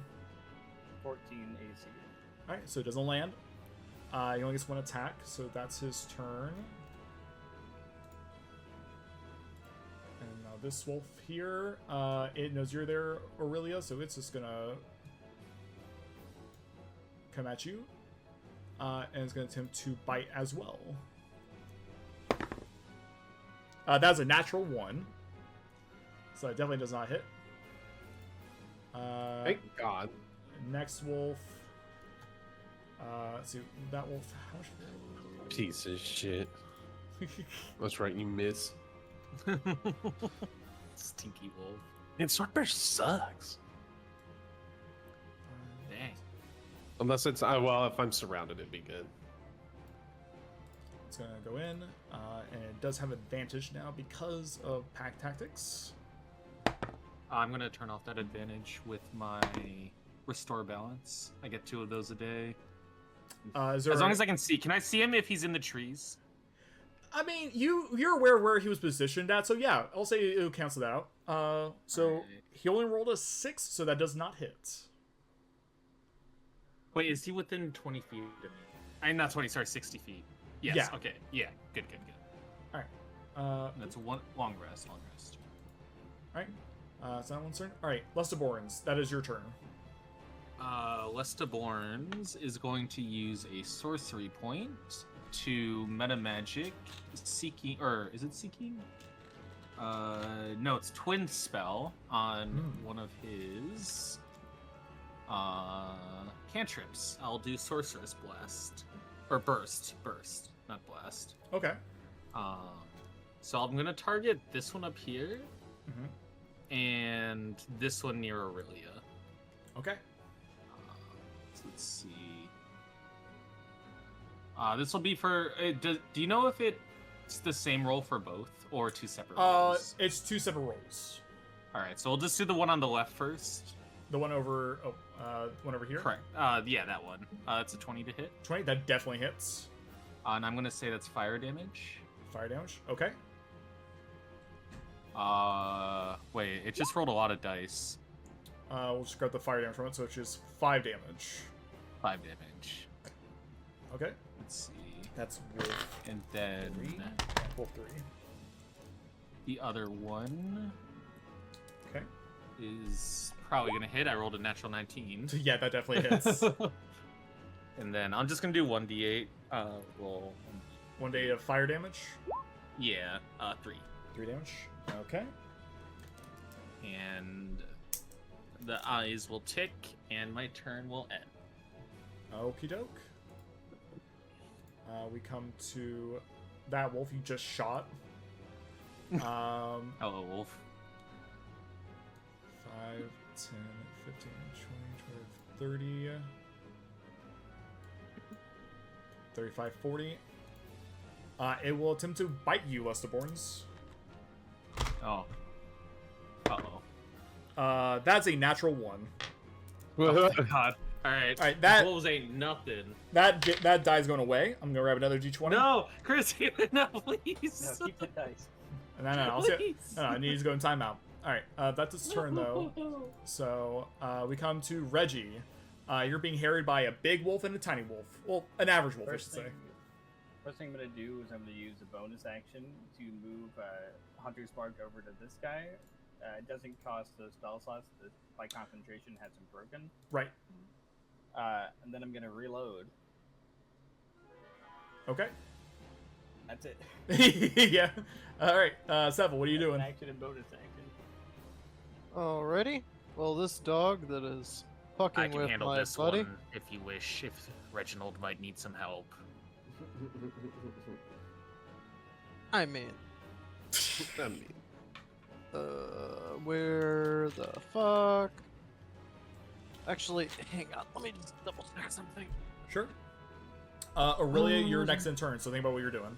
14 AC. Alright, so it doesn't land. He only gets one attack, so that's his turn. And now this wolf here, it knows you're there, Aurelia, so it's just going to come at you. And it's going to attempt to bite as well. That's a natural 1. So it definitely does not hit. thank God. Next wolf. Let's see, that wolf. How much? Piece of shit. That's right, you miss. Stinky wolf. And Swordbear sucks. Dang. Unless it's well, if I'm surrounded, it'd be good. It's gonna go in, and it does have advantage now because of pack tactics. I'm gonna turn off that advantage with my restore balance. I get 2 of those a day. Is there As long as I can see. Can I see him if he's in the trees? I mean, you're aware where he was positioned at, so yeah, I'll say it'll cancel that out. So Alright. he only rolled a 6, so that does not hit. Wait, is he within 20 feet of me? I'm not 20, sorry, 60 feet. Yes, Yeah. okay. Yeah, good. That's a long rest. Alright. Is that one's turn? Alright, Lustaborns, that is your turn. Lestaborns is going to use a sorcery point to meta magic seeking, or is it seeking? No, it's twin spell on one of his cantrips. I'll do sorceress blast or burst, not blast. Okay. So I'm gonna target this one up here Mm-hmm. and this one near Aurelia. Okay. So let's see. This will be for. Do you know if it's the same roll for both or 2 separate rolls? It's 2 separate rolls. All right, so we'll just do the one on the left first. The one over, one over here. Correct. Yeah, that one. It's a 20 to hit. 20. That definitely hits. And I'm gonna say that's fire damage. Fire damage. Okay. Wait, it just rolled a lot of dice. We'll just grab the fire damage from it, so it's just 5 damage. 5 damage. Okay. Let's see. That's wolf And then 3. Wolf 3. the other one Okay. is probably gonna hit. I rolled a natural 19. So yeah, that definitely hits. And then I'm just gonna do 1d8. Roll. 1 day of fire damage. Yeah, 3. 3 damage. Okay. And the eyes will tick, and my turn will end. Okie doke. We come to that wolf you just shot. Hello, wolf. 5, 10, 15, 20, 30, 35, 40. It will attempt to bite you, Lustaborns. Oh. Uh-oh. That's a natural 1. Oh my god. Alright. All right, that- Wolves ain't nothing. That die's going away. I'm gonna grab another d20. No! Chris, no, please! No, keep the dice. No, I'll see. Please. No, I need to go in timeout. All right, that's its turn though. So we come to Reggie. You're being harried by a big wolf and a tiny wolf. Well, an average wolf, I should say. First thing I'm gonna do is I'm gonna use a bonus action to move Hunter's Mark over to this guy. It doesn't cost the spell slots. My concentration hasn't broken. Right. And then I'm gonna reload. Okay. That's it. Yeah. All right, Seville, what are you doing? Action and bonus action. Alrighty. Well, this dog that is I fucking can with handle my this buddy. one if you wish, if Reginald might need some help. I mean, where the fuck? Actually, hang on. Let me just double check something. Sure. Aurelia, you're next in turn, so think about what you're doing.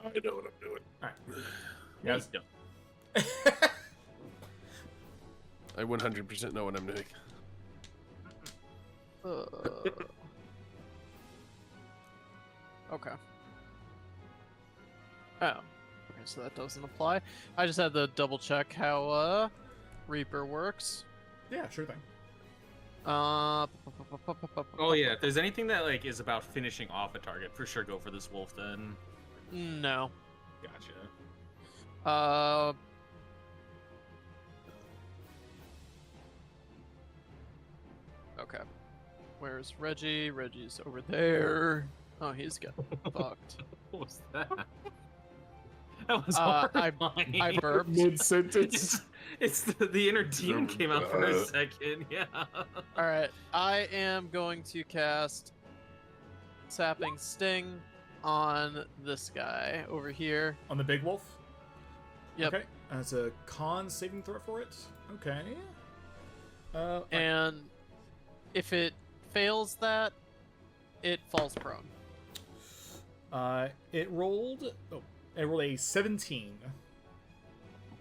I know what I'm doing. All right. Yes. No. I 100% know what I'm doing. Okay. Oh. Okay, so that doesn't apply. I just had to double check how Reaper works. Yeah, sure thing. Oh yeah, if there's anything that like is about finishing off a target, for sure go for this wolf then. No. Gotcha. Okay. Where's Reggie? Reggie's over there. Oh, he's got fucked. What was that? That was I horrifying. burped. Mid-sentence. It's the inner demon came out for a second. Yeah. All right, I am going to cast Sapping Sting on this guy over here. On the big wolf? Yep. Okay. That's a con saving throw for it. Okay. And if it fails that, it falls prone. It rolled a 17.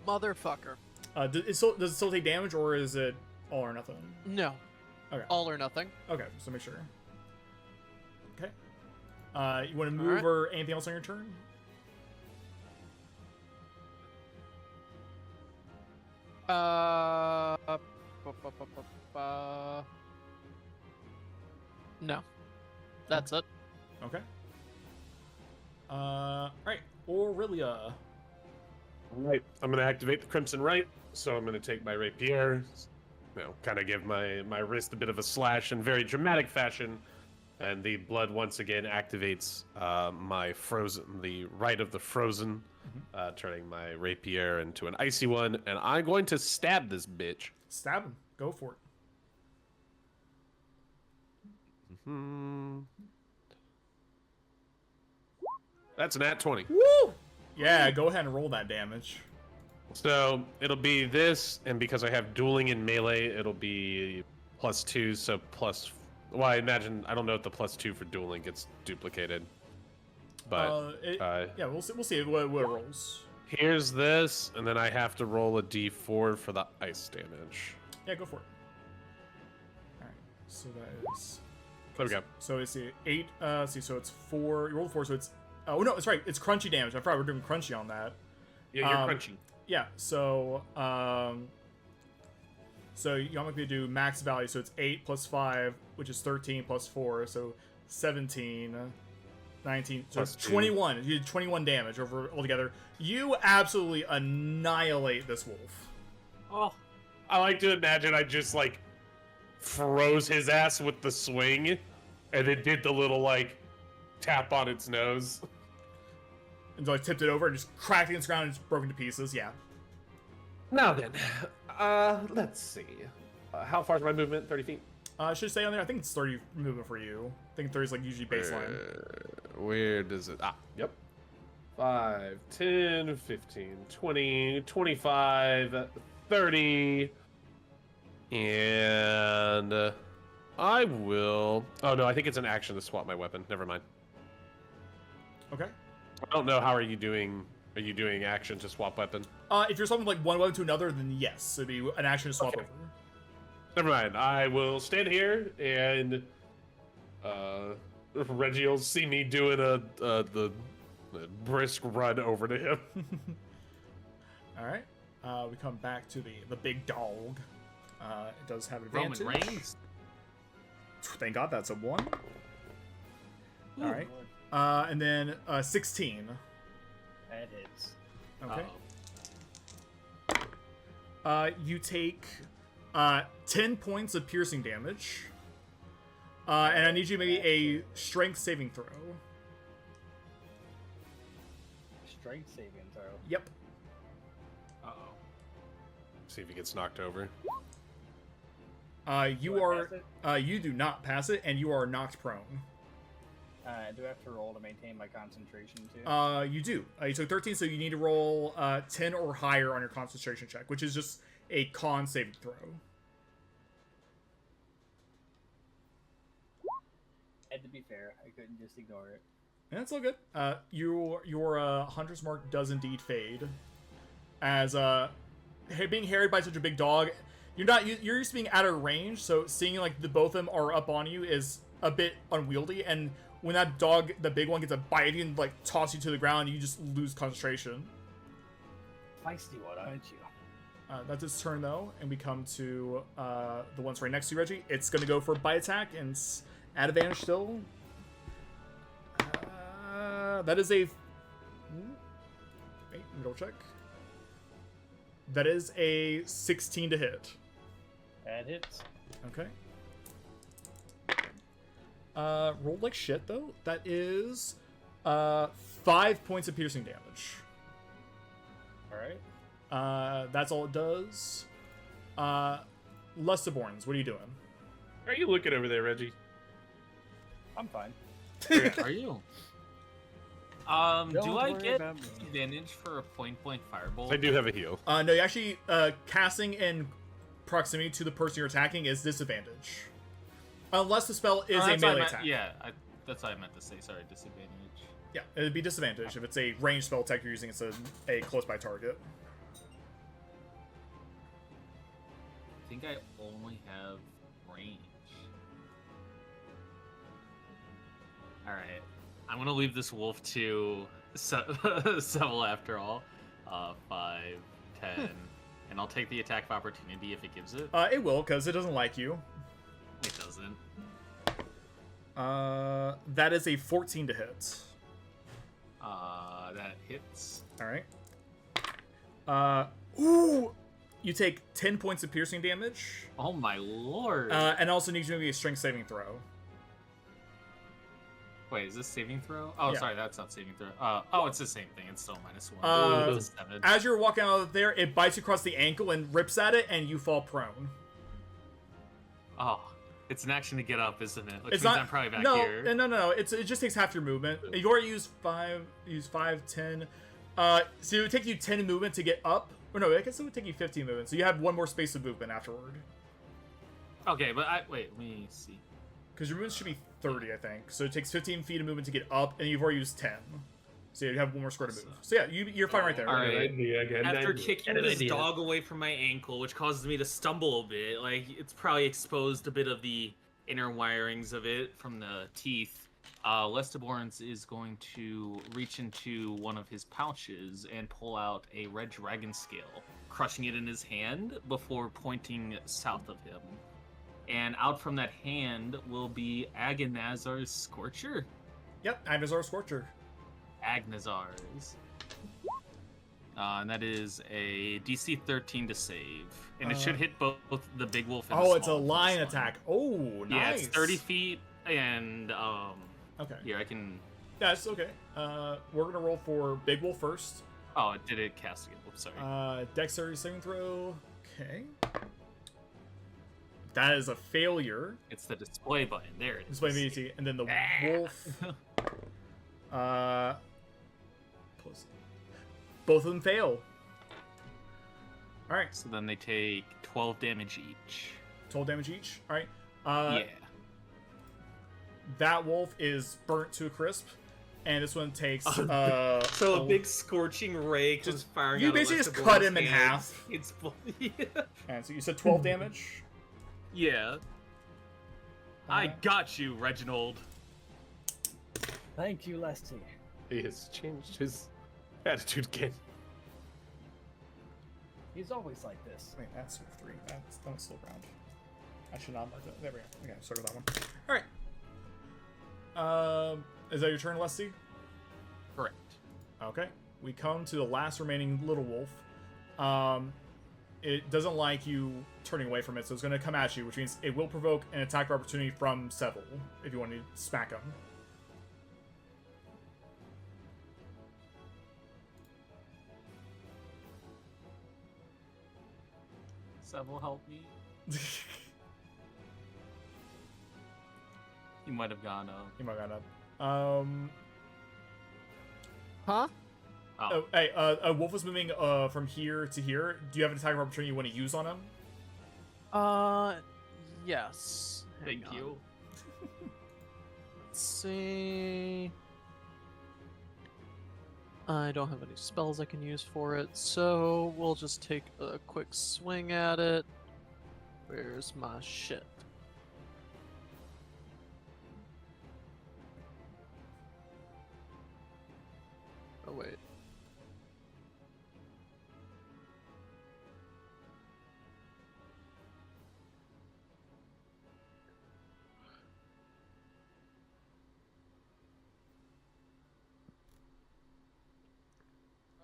Motherfucker. Does it still take damage, or is it all or nothing? No. Okay. All or nothing. Okay, so make sure. Okay. You want to move Alright. or anything else on your turn? No. That's it. Okay. Alright. Aurelia. Right, I'm gonna activate the Crimson Right, so I'm gonna take my rapier, kind of give my wrist a bit of a slash in very dramatic fashion, and the blood once again activates the right of the frozen, turning my rapier into an icy one, and I'm going to stab this bitch. Stab him. Go for it. That's an at 20. Woo! Yeah, go ahead and roll that damage. So it'll be this, and because I have dueling in melee, it'll be +2, so plus. Well, I imagine I don't know if the +2 for dueling gets duplicated, but yeah, we'll see what it rolls. here's this, and then I have to roll a d4 for the ice damage. Yeah, go for it. All right, so that is. There we go. So it's 8. So it's 4. You rolled 4, so it's. Oh no, it's right. It's crunchy damage. I forgot we're doing crunchy on that. Yeah, you're crunchy. Yeah. So so you want me to do max value. So it's 8 plus 5, which is 13 plus 4, so 17, 19. So Plus it's 2. 21. You did 21 damage over altogether. You absolutely annihilate this wolf. Oh. I like to imagine I just like froze his ass with the swing, and then did the little like tap on its nose. And so I tipped it over and just cracked it against the ground and just broke into pieces. Yeah. Now then, let's see. How far is my movement? 30 feet? Should say on there. I think it's 30 movement for you. I think 30 is like usually baseline. Where does it? Yep. 5, 10, 15, 20, 25, 30. And I will. Oh no, I think it's an action to swap my weapon. Never mind. Okay. I don't know. How are you doing Are you doing action to swap weapon? If you're swapping like one weapon to another, then yes, it'd be an action to swap Okay. over. Never mind. I will stand here and Reggie will see me doing the brisk run over to him. All right. We come back to the big dog. It does have advantage. Roman Reigns. Thank God that's a 1. Ooh, All right. Lord. And then 16. That hits. Okay. Uh-oh. You take 10 points of piercing damage. And I need you to make a strength saving throw. Strength saving throw. Yep. Uh-oh. See if he gets knocked over. You Do I are pass it? you do not pass it, and you are knocked prone. Do I have to roll to maintain my concentration too? You do. You took 13, so you need to roll 10 or higher on your concentration check, which is just a con saving throw. Had to be fair. I couldn't just ignore it. And that's all good. Your hunter's mark does indeed fade, as being harried by such a big dog. You're used to being out of range, so seeing like the both of them are up on you is a bit unwieldy. And when that dog, the big one, gets a bite you and like toss you to the ground, you just lose concentration. Feisty one, aren't you? That's its turn though, and we come to the ones right next to you, Reggie. It's gonna go for a bite attack and at advantage still. That is a. Wait, double check. That is a 16 to hit. That hits. Okay. Rolled like shit though. That is 5 points of piercing damage. Alright. That's all it does. Lustaborns, what are you doing? Are you looking over there, Reggie? I'm fine. Are you? Don't Do I worry get about me. advantage for a point-blank firebolt? I do have a heal. No, you actually casting in proximity to the person you're attacking is disadvantage. Unless the spell is a that's what I melee meant- attack. Yeah, that's what I meant to say. Sorry, disadvantage. Yeah, it'd be disadvantage if it's a ranged spell attack you're using. It's a close by target. I think I only have range. Alright. I'm gonna leave this wolf to Seville after all. 5, 10. And I'll take the attack of opportunity if it gives it. It will, because it doesn't like you. It doesn't. That is a 14 to hit. That hits. Alright. Ooh! You take 10 points of piercing damage. Oh my lord. And also need you to make a strength saving throw. Wait, is this saving throw? Oh, Yeah. sorry, that's not saving throw. Oh, it's the same thing. It's still -1. It's a 7. As you're walking out of there, it bites you across the ankle and rips at it, and you fall prone. Oh, it's an action to get up, isn't it? Which It's means not. I'm probably back no, here. no. It just takes half your movement. You already used 5, 10. So it would take you 10 movement to get up. Or no, I guess it would take you 15 movement. So you have one more space of movement afterward. Okay, but wait, let me see. Because your movement should be 30, I think. So it takes 15 feet of movement to get up, and you've already used 10. So you have one more square to move. So yeah, you're fine right there. All right. After After kicking this dog away from my ankle, which causes me to stumble a bit, like it's probably exposed a bit of the inner wirings of it from the teeth. Lestaborns is going to reach into one of his pouches and pull out a red dragon scale, crushing it in his hand before pointing south of him. And out from that hand will be Agnazar's Scorcher. Yep, Agnazar Scorcher. Agnazar's. And that is a DC 13 to save. And it should hit both the big wolf and the Oh, it's a small wolf lion this one. attack. Oh, nice. Yeah, it's 30 feet, and Okay. here I can. That's okay. We're gonna roll for Big Wolf first. Oh, it did it cast again. Oops, sorry. Dexterity saving throw. Okay. That is a failure. It's the display button. There it is. Display immediately, and then the wolf. Close. Both of them fail. All right. So then they take 12 damage each. 12 damage each. All right. Yeah. That wolf is burnt to a crisp. and this one takes So a big scorching ray just firing. You out of basically just Lester cut Boyle's him in hands. half. It's And so you said 12 damage. Yeah. I got you, Reginald. Thank you, Lesty. He has changed his attitude again. He's always like this. Wait, that's 3. That's still around. I should not mark that. There we go. Okay, start with that one. All right. Is that your turn, Leslie? Correct. Okay. We come to the last remaining little wolf. It doesn't like you turning away from it, so it's going to come at you, which means it will provoke an attack of opportunity from Seville if you want to smack him. Seville, help me. He might have gone up. He might have gone up. Huh? Oh. Hey, a wolf is moving from here to here. Do you have an attack of opportunity you want to use on him? Yes. Hang Thank on. you. Let's see. I don't have any spells I can use for it, so we'll just take a quick swing at it. Where's my shit? Oh, wait.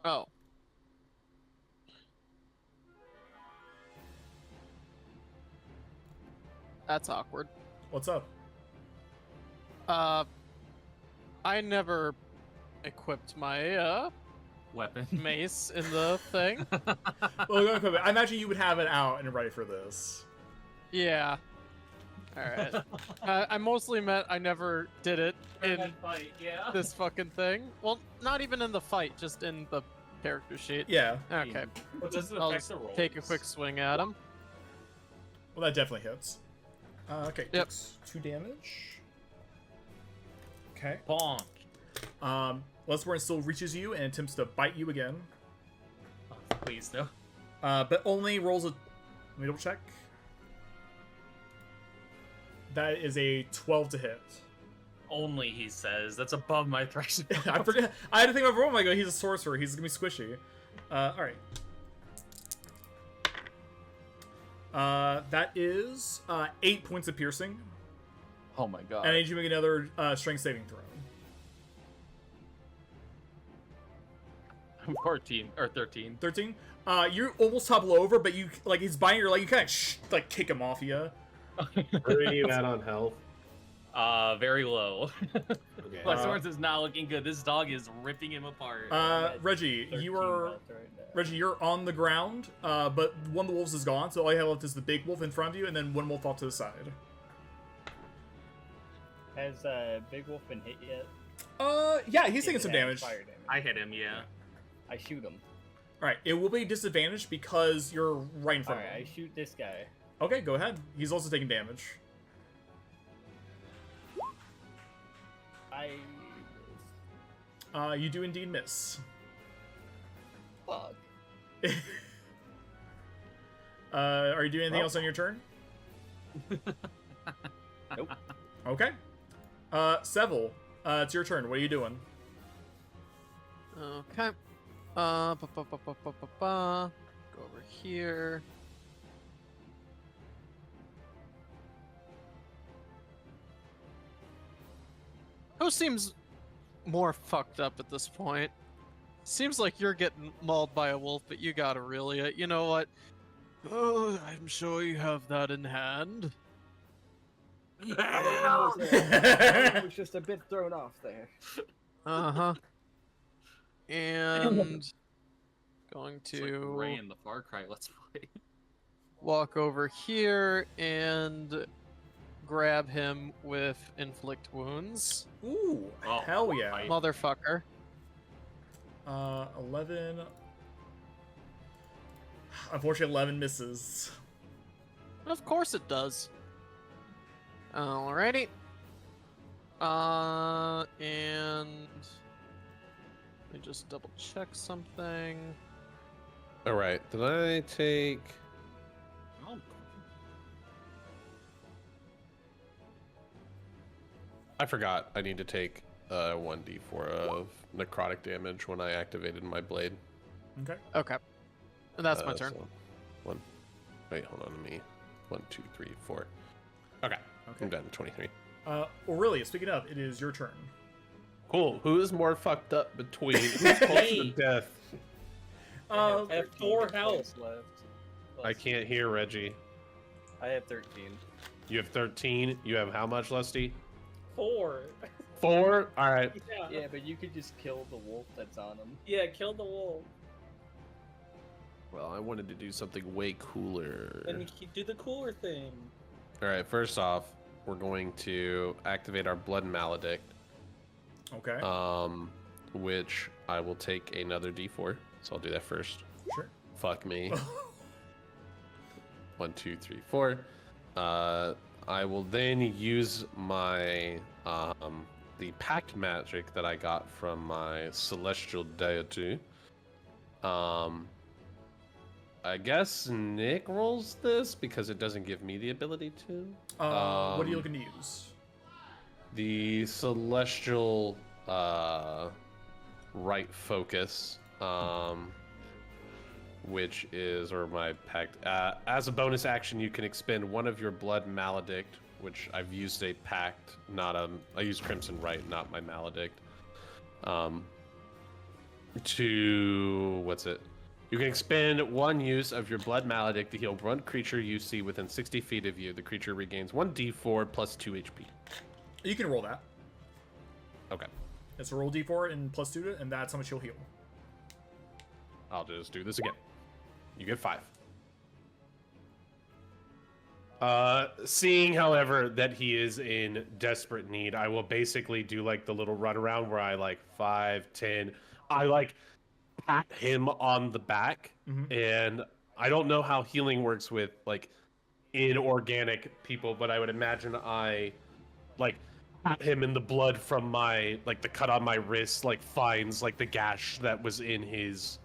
Oh. That's awkward. What's up? I never equipped my Weapon. mace in the thing. Well, I imagine you would have it out and ready for this. Yeah. Alright. I mostly meant I never did it in fight, yeah. this fucking thing. Well, not even in the fight, just in the character sheet. Yeah. Okay. Well, does it I'll affect just the rolls? take a quick swing at him. Well, that definitely hits. Okay. Yep. Takes 2 damage. Okay. Bonk. Lustborn still reaches you and attempts to bite you again. Oh, please, no. But only rolls a... Let me double check. That is a 12 to hit. Only, he says. That's above my threshold. I forget. I had to think about roll. I go, he's a sorcerer. He's gonna be squishy. Alright. That is 8 points of piercing. Oh my god. And I need you to make another strength saving throw. I'm 14 or 13. 13. You almost topple over, but you like he's biting your leg. You kind of kick him off you. Where are you at on health? Very low. Okay. My swords is not looking good. This dog is ripping him apart. Reggie, 13 you are left right now. Reggie. You're on the ground, but one of the wolves is gone. So all you have left is the big wolf in front of you, and then one wolf off to the side. Has Big Wolf been hit yet? Yeah, he's taking If some it has damage. fire damage. I hit him, yeah. I shoot him. All right, it will be disadvantaged because you're right in front Alright, of I him. shoot this guy. Okay, go ahead. He's also taking damage. I You do indeed miss. fuck. Are you doing anything Well. else on your turn? Nope. Okay. Seville, it's your turn. What are you doing? Okay. Go over here. Who seems more fucked up at this point? Seems like you're getting mauled by a wolf, but you got Aurelia. You know what? Oh, I'm sure you have that in hand. I was just a bit thrown off there. Uh-huh. And going It's like to Ray in the Far Cry Let's Play. walk over here and grab him with inflict wounds. Ooh, Oh, hell yeah. my- Motherfucker. 11. Unfortunately, 11 misses. Of course it does. Alrighty. And me just double check something. All right. Did I take? Oh, I forgot. I need to take 1d4 of necrotic damage when I activated my blade. Okay. Okay. And that's my turn. So one. Wait, hold on to me. 1, 2, 3, 4. Okay. I'm done. 23. Aurelia, speaking of, it is your turn. Cool. Who is more fucked up between? Who's closer to death? I have 4 health. left. I can't hear Reggie. I have 13. You have 13. You have how much, Lusty? 4. 4. All right. Yeah. Yeah, but you could just kill the wolf that's on him. Yeah, kill the wolf. Well, I wanted to do something way cooler. And you do the cooler thing. All right. First off, we're going to activate our blood maledict. Okay. Which I will take another d4. So I'll do that first. Sure. Fuck me. 1, 2, 3, 4. I will then use my the pact magic that I got from my celestial deity. I guess Nick rolls this because it doesn't give me the ability to. What are you looking to use? The celestial right focus, which is, or my pact. As a bonus action, you can expend one of your blood maledict, which I've used a pact, not I used Crimson Right, not my maledict. To what's it? You can expend one use of your blood maledict to heal one creature you see within 60 feet of you. The creature regains 1d4 plus 2 HP. You can roll that. Okay. It's a roll d4 and plus 2, and that's how much you'll heal. I'll just do this again. You get 5. Seeing, however, that he is in desperate need, I will basically do like the little run around where I like 5, 10. I like pat him on the back, and I don't know how healing works with like inorganic people, but I would imagine I like pat him in the blood from my like the cut on my wrist like finds like the gash that was in his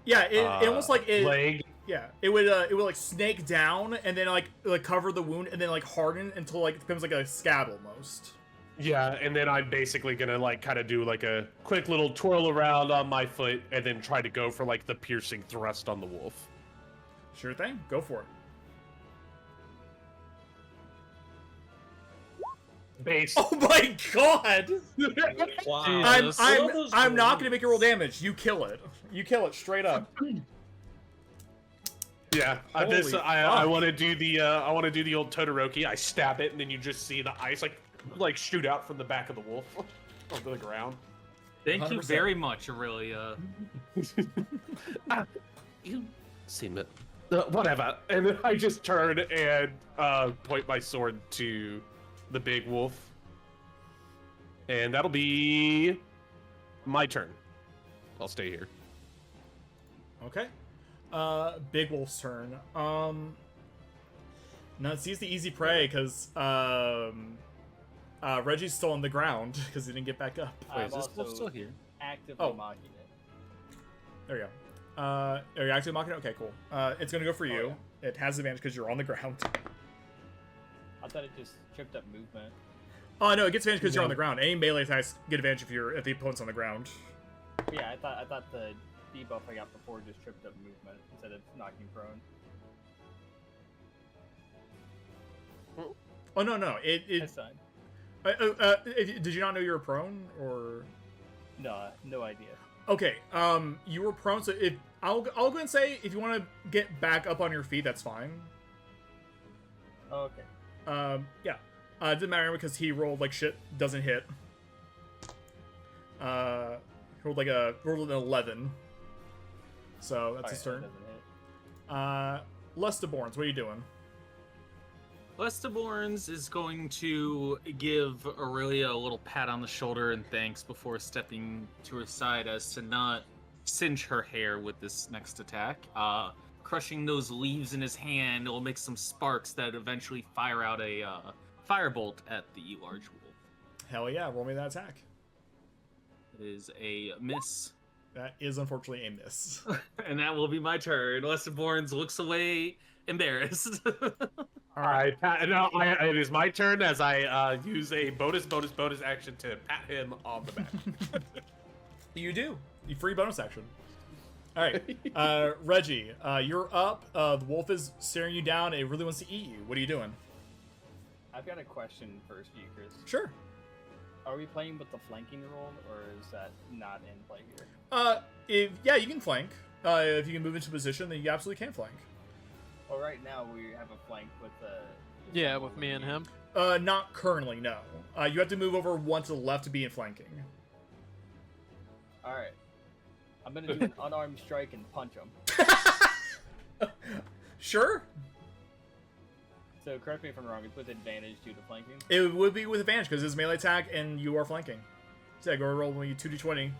it almost like it, leg. Yeah, it would like snake down and then like cover the wound and then like harden until like it becomes like a scab almost. Yeah, and then I'm basically gonna like kind of do like a quick little twirl around on my foot and then try to go for like the piercing thrust on the wolf. Sure thing, go for it. Base. Oh my god! Wow. I'm not gonna make you roll damage. You kill it. You kill it straight up. Yeah, I Holy want to do the old Todoroki. I stab it, and then you just see the ice like shoot out from the back of the wolf onto the ground. Thank you 100%. very much, Aurelia. You seem it. Whatever. And then I just turn and point my sword to the big wolf, and that'll be my turn. I'll stay here. Okay. Big Wolf's turn. No, it seems the easy prey because Reggie's still on the ground because he didn't get back up. Wait, I'm is this also wolf still here? actively Oh. mocking it. There you go. Are you actually mocking it? Okay, cool. It's gonna go for you. Yeah. It has advantage because you're on the ground. I thought it just tripped up movement. Oh no, it gets advantage because you're on the ground. Any melee attacks get advantage if the opponent's on the ground. Yeah, I thought the debuff I got before just tripped up movement instead of knocking prone. Oh no, it. That's fine. Did you not know you were prone or? No idea. Okay, you were prone, so if I'll go ahead and say if you want to get back up on your feet, that's fine. Oh, okay. Yeah. It didn't matter because he rolled like shit, doesn't hit. Rolled an 11. So that's his turn. Lustaborns, what are you doing? Lustaborns is going to give Aurelia a little pat on the shoulder and thanks before stepping to her side as to not singe her hair with this next attack. Crushing those leaves in his hand will make some sparks that eventually fire out a firebolt at the large wolf. Hell yeah, roll me that attack. It is a miss. That is unfortunately a miss. And that will be my turn. Westerborns looks away, embarrassed. All right. It is my turn as I use a bonus action to pat him on the back. You do. You free bonus action. All right. Reggie, you're up. The wolf is staring you down. It really wants to eat you. What are you doing? I've got a question first for you, Chris. Sure. Are we playing with the flanking roll, or is that not in play here? Yeah, you can flank. If you can move into position, then you absolutely can flank. Well, right now we have a flank with Yeah, with me and him. Not currently, no. You have to move over one to the left to be in flanking. All right. I'm gonna do an unarmed strike and punch him. Sure. So correct me if I'm wrong. It's with advantage due to flanking. It would be with advantage because it's melee attack and you are flanking. So yeah, go roll me 2d20.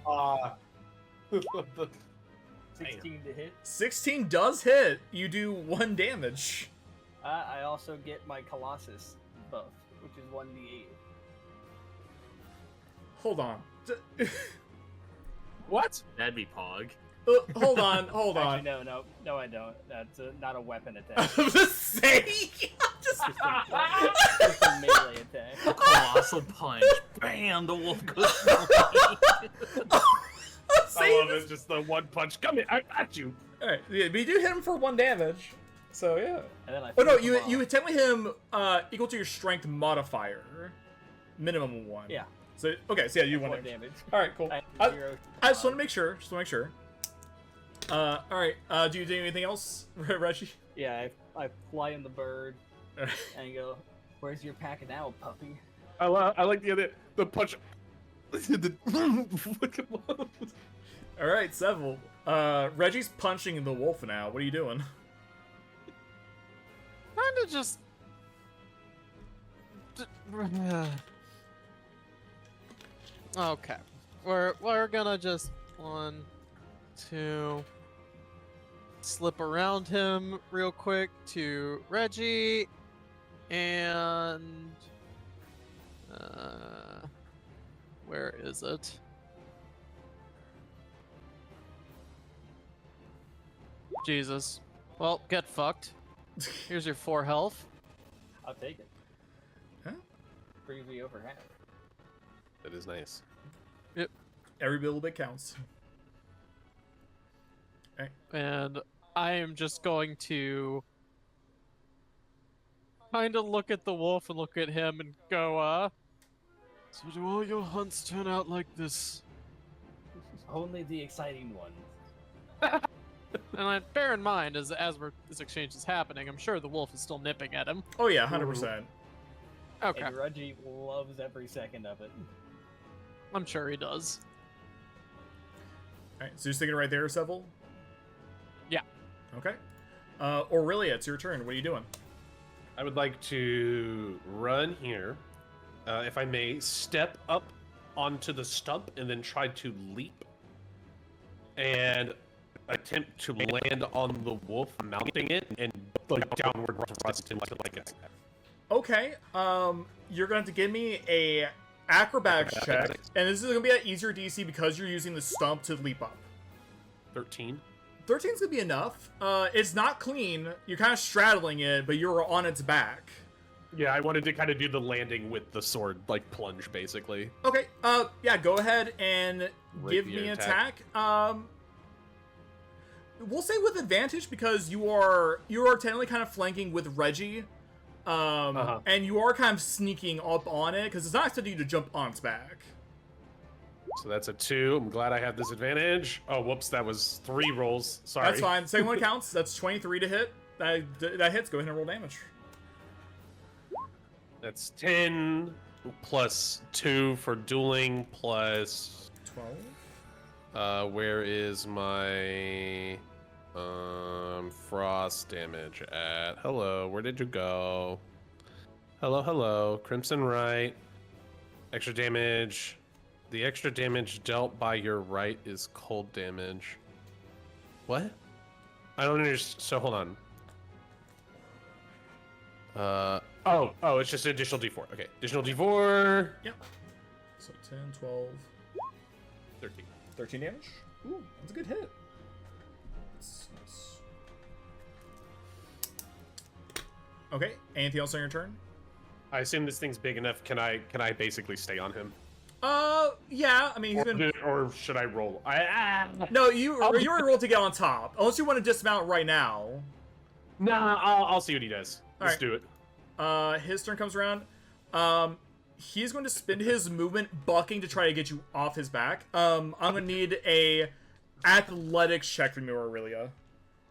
16 to hit. 16 does hit. You do 1 damage. I also get my Colossus buff, which is 1d8. Hold on. What? That'd be Pog. Hold on. Actually, no, I don't. That's not a weapon attack. I was gonna say. Just a melee attack. Colossal punch. Bam! The wolf goes flying. I love it. Just the one punch. Come here. I got you. All right. Yeah, but you do hit him for 1 damage. So yeah. And then I Oh no, finish him you off. technically hit him equal to your strength modifier, minimum of 1. Yeah. So okay, so yeah, you More won it. damage. All right, cool. I I have 0 just want to make sure. All right. Do you do anything else, Reggie? Yeah, I fly in the bird All right. and go, "Where's your pack now, puppy?" I like the punch. All right, Seville. Reggie's punching the wolf now. What are you doing? Kinda just. Okay. We're gonna just 1, 2. Slip around him real quick to Reggie, and where is it? Jesus. Well, get fucked. Here's your 4 health. I'll take it. Huh? Brings me over half. That is nice. Every little bit counts. And I am just going to kind of look at the wolf and look at him and go, So do all your hunts turn out like this? Only the exciting ones. and bear in mind, as this exchange is happening, I'm sure the wolf is still nipping at him. Oh yeah, 100%. Okay, And Reggie loves every second of it. I'm sure he does. All right, so you're sticking right there, Seville? Yeah. Okay. Aurelia, it's your turn. What are you doing? I would like to run here, if I may, step up onto the stump and then try to leap and attempt to land on the wolf, mounting it and like downward thrust into like a. Okay. You're going to have to give me a acrobatics check, and this is going to be an easier DC because you're using the stump to leap up. 13. 13's gonna be enough. It's not clean. You're kind of straddling it, but you're on its back. Yeah, I wanted to kind of do the landing with the sword, like plunge, basically. Okay. Yeah. Go ahead and give me Rapier an attack. We'll say with advantage because you are technically kind of flanking with Reggie, and you are kind of sneaking up on it because it's not expecting you to jump on its back. So that's a 2. I'm glad I have this advantage. Oh, whoops, that was 3 rolls. Sorry. That's fine. Second one counts. That's 23 to hit. That hits. Go ahead and roll damage. That's 10 plus 2 for dueling plus 12. where is my frost damage at? Hello, where did you go? Hello, Crimson right. Extra damage. The extra damage dealt by your right is cold damage. What? I don't understand. So hold on. Oh, it's just an additional d4. Okay, additional d4. Yep. So 10, 12, 13. 13 damage. Ooh, that's a good hit. That's nice. Okay, anything else on your turn? I assume this thing's big enough. Can I basically stay on him? Yeah. I mean, he's been. Or should I roll? No, you already rolled to get on top. Unless you want to dismount right now. Nah, I'll see what he does. Let's do it. His turn comes around. He's going to spend his movement bucking to try to get you off his back. I'm gonna need a athletics check from you, Aurelia.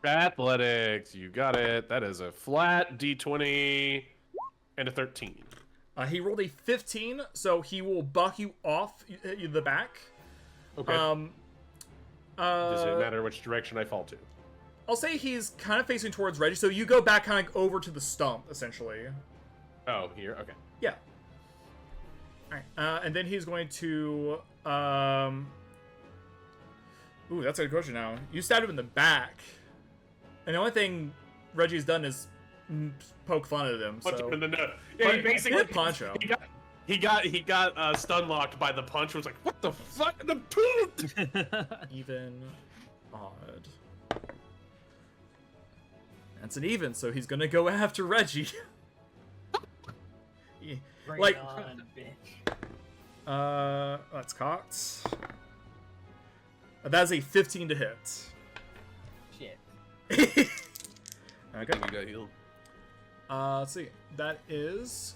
Athletics, you got it. That is a flat D20 and a 13. He rolled a 15, so he will buck you off the back. Okay. Does it matter which direction I fall to? I'll say he's kind of facing towards Reggie, so you go back kind of over to the stump, essentially. Oh, here? Okay. Yeah. Alright, and then he's going to, Ooh, that's a good question now. You stabbed him in the back. And the only thing Reggie's done is poke fun at him, so... Punch him in the nose. Yeah, he basically... Hit Poncho. He got stun locked by the punch. Was like, what the fuck? Even, odd. That's an even, so he's gonna go after Reggie. Bring like, it on, bitch. that's cocked. That's a 15 to hit. Shit. Okay. We got healed. Let's see. That is,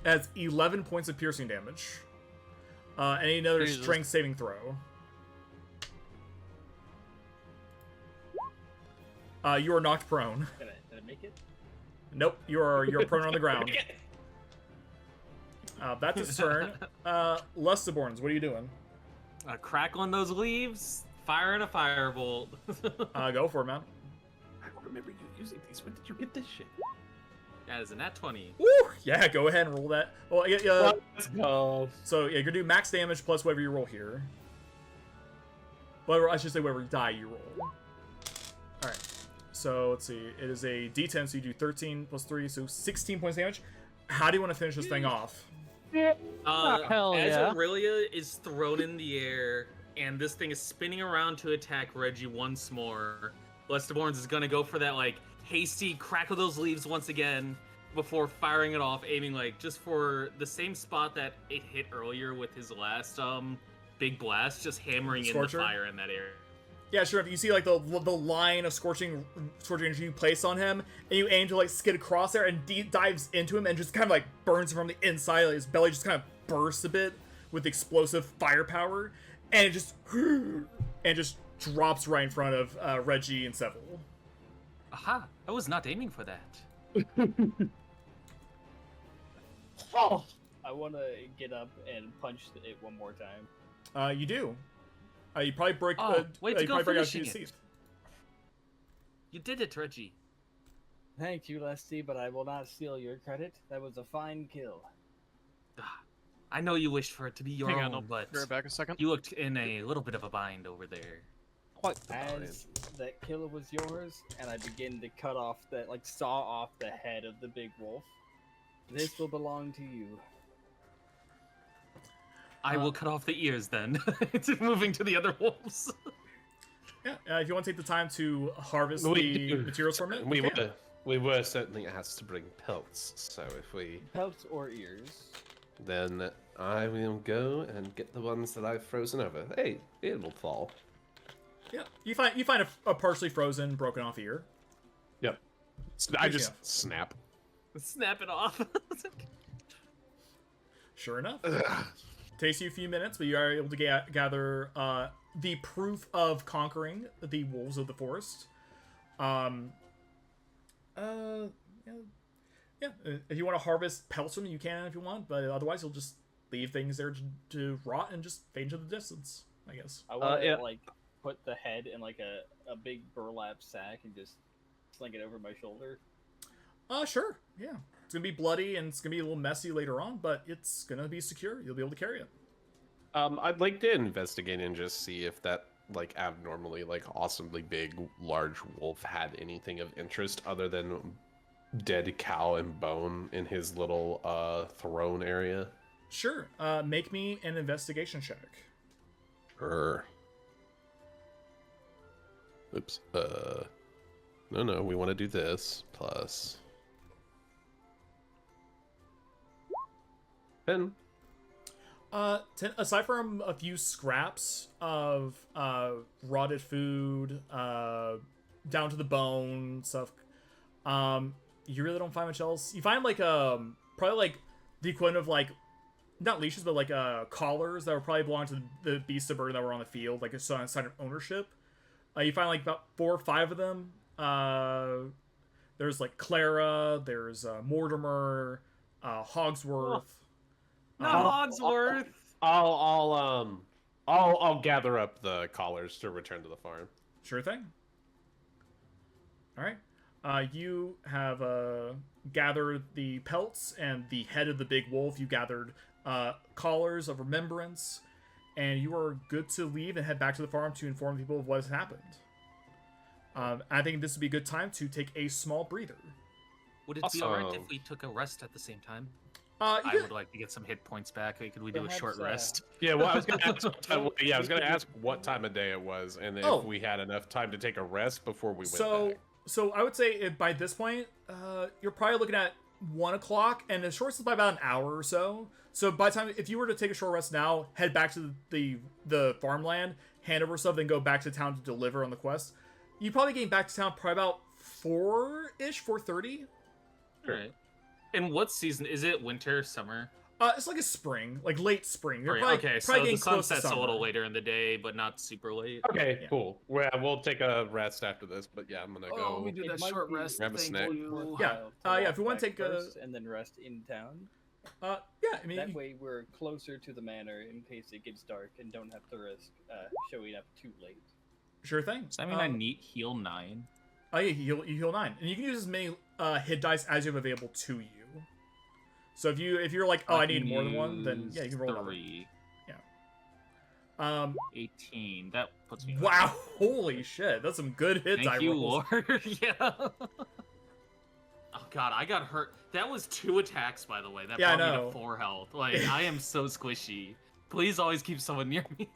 that's 11 points of piercing damage. And another Jesus. strength saving throw. You are knocked prone. Did I make it? Nope, you're prone on the ground. That's his turn. Lustiborns, what are you doing? Crackling those leaves, firing a firebolt. Go for it, man. I don't remember you using these. When did you get this shit? That is a nat 20. Woo! Yeah, go ahead and roll that. Well, Let's go. so yeah, you're gonna do max damage plus whatever you roll here. Whatever, I should say whatever die you roll. Alright. So let's see. It is a D10, so you do 13 plus 3, so 16 points damage. How do you want to finish this thing off? Hell as yeah. Aurelia is thrown in the air, and this thing is spinning around to attack Reggie once more, Lustiborns is gonna go for that, like, hasty crackle those leaves once again before firing it off, aiming, like, just for the same spot that it hit earlier with his last, big blast, just hammering in the Scorcher? fire in that area. Yeah, sure. If you see like the line of scorching energy you place on him, and you aim to like skid across there and dives into him and just kind of like burns him from the inside, like his belly just kind of bursts a bit with explosive firepower, and it just drops right in front of Reggie and Seville. Aha! I was not aiming for that. Oh! I want to get up and punch it one more time. You do. You probably break. Wait to you go probably break out finishing his it. teeth. You did it, Reggie. Thank you, Lesty, but I will not steal your credit. That was a fine kill. I know you wished for it to be your Hang own, on, I'll but be right back a second. you looked in a little bit of a bind over there. What? As that kill was yours, and I begin to cut off that, like, saw off the head of the big wolf, this will belong to you. I will cut off the ears then. It's moving to the other wolves. Yeah. If you want to take the time to harvest We the do. materials from it, We you can. we were certainly asked to bring pelts, so if we Pelts or ears. then I will go and get the ones that I've frozen over. Hey, it will fall. Yeah. You find a partially frozen, broken off ear. Yep. I Easy just enough. snap. Snap it off. Sure enough. Takes you a few minutes, but you are able to gather the proof of conquering the wolves of the forest. Yeah. If you want to harvest pelts from them, you can if you want, but otherwise you'll just leave things there to rot and just fade into the distance, I guess. I want to, yeah. like, put the head in, like, a big burlap sack and just sling it over my shoulder. Sure. Yeah. It's gonna be bloody and it's gonna be a little messy later on, but it's gonna be secure. You'll be able to carry it. I'd like to investigate and just see if that like abnormally like awesomely big large wolf had anything of interest other than dead cow and bone in his little throne area. Sure. Make me an investigation check. Oops. No, we want to do this plus 10. 10, aside from a few scraps of rotted food, down to the bone stuff, you really don't find much else. You find like probably like the equivalent of like not leashes, but like collars that were probably belong to the beasts of burden that were on the field, like a sign of ownership. You find like about 4 or 5 of them. There's like Clara, there's Mortimer, Hogsworth. Not Hogsworth. I'll gather up the collars to return to the farm. Sure thing. All right. You have gathered the pelts and the head of the big wolf. You gathered collars of remembrance, and you are good to leave and head back to the farm to inform people of what has happened. I think this would be a good time to take a small breather. Would it be alright if we took a rest at the same time? I would like to get some hit points back. Could we do a short rest? Yeah, well, I was gonna ask. I was gonna ask what time of day it was, and if we had enough time to take a rest before we went back. So I would say by this point, you're probably looking at 1 o'clock, and the short rest is by about an hour or so. So by the time, if you were to take a short rest now, head back to the farmland, hand over stuff, then go back to town to deliver on the quest. You probably getting back to town probably about 4-ish, 4:30. Right. And what season is it? Winter, summer? It's like a spring, like late spring. You're Right, probably so getting the sun close to sets a summer. little later in the day, but not super late. Okay, Yeah. cool. Well, we'll take a rest after this, but yeah, I'm gonna go. we do It that might short be rest. grab a Thank snack. you. Yeah, if we want to take a first and then rest in town. yeah, I mean, That way we're closer to the manor in case it gets dark and don't have to risk showing up too late. sure thing. Does that mean I need heal 9? Oh yeah, you heal 9, and you can use as many hit dice as you have available to you. So if you're like, I need more than one, then yeah, you can roll 3. Yeah. 18. That puts me. Wow, holy shit, that's some good hit die Thank you, rolls. Lord. Yeah. Oh god, I got hurt. That was 2 attacks, by the way. That Yeah, I brought me know. to 4 health. Like, I am so squishy. Please always keep someone near me.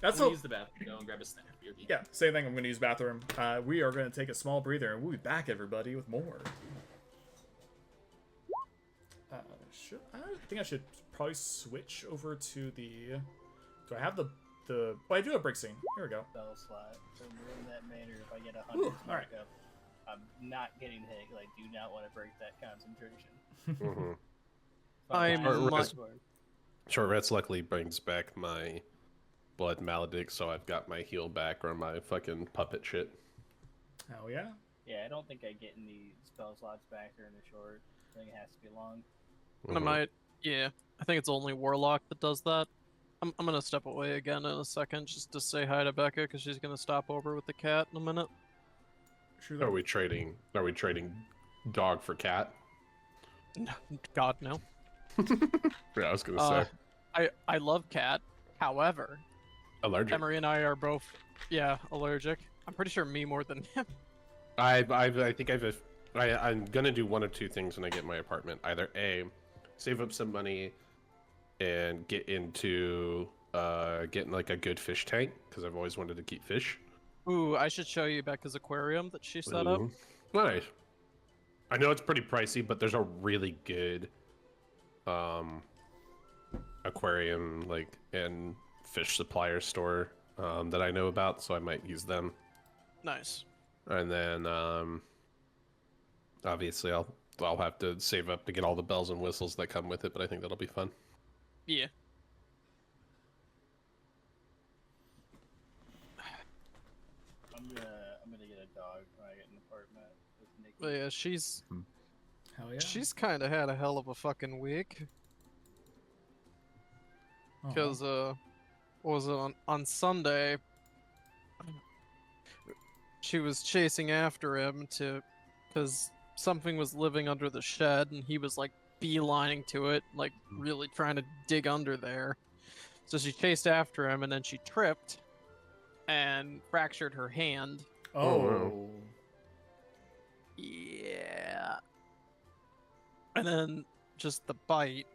That's I'm gonna a use the bathroom. Go and grab a snack. BRB. yeah, same thing. I'm gonna use bathroom. We are gonna take a small breather, and we'll be back, everybody, with more. I think I should probably switch over to the. Do I have the? Oh, I do have break scene. Here we go. Spell slot. So we're in that manor. If I get 100 Ooh, alright. markup, I'm not getting hit. I do not want to break that concentration. Mm-hmm. I'm Short much. rest. Short rest luckily brings back my blood maledict, so I've got my heal back or my fucking puppet shit. Hell yeah. Yeah, I don't think I get any spell slots back during the short. I think it has to be long. I might. Yeah, I think it's only Warlock that does that. I'm gonna step away again in a second just to say hi to Becca because she's gonna stop over with the cat in a minute. Sure. Are we trading? Are we trading dog for cat? No, God no. Yeah, I was gonna say I love cat. However, allergic. Emery and I are both allergic. I'm pretty sure me more than him. I think I'm gonna do one of two things when I get my apartment. Either A, save up some money and get into getting like a good fish tank because I've always wanted to keep fish. Ooh, I should show you Becca's aquarium that she set up. Ooh. Nice. I know it's pretty pricey, but there's a really good aquarium like and fish supplier store that I know about, so I might use them. Nice. And then obviously I'll have to save up to get all the bells and whistles that come with it, but I think that'll be fun. Yeah. I'm gonna get a dog when I get an apartment with Nikki. But yeah, she's Hell yeah. she's kind of had a hell of a fucking week. Aw. Because what was it on Sunday? She was chasing after him because something was living under the shed, and he was like beelining to it, like really trying to dig under there. So she chased after him, and then she tripped and fractured her hand. Oh. Yeah. And then just the bite.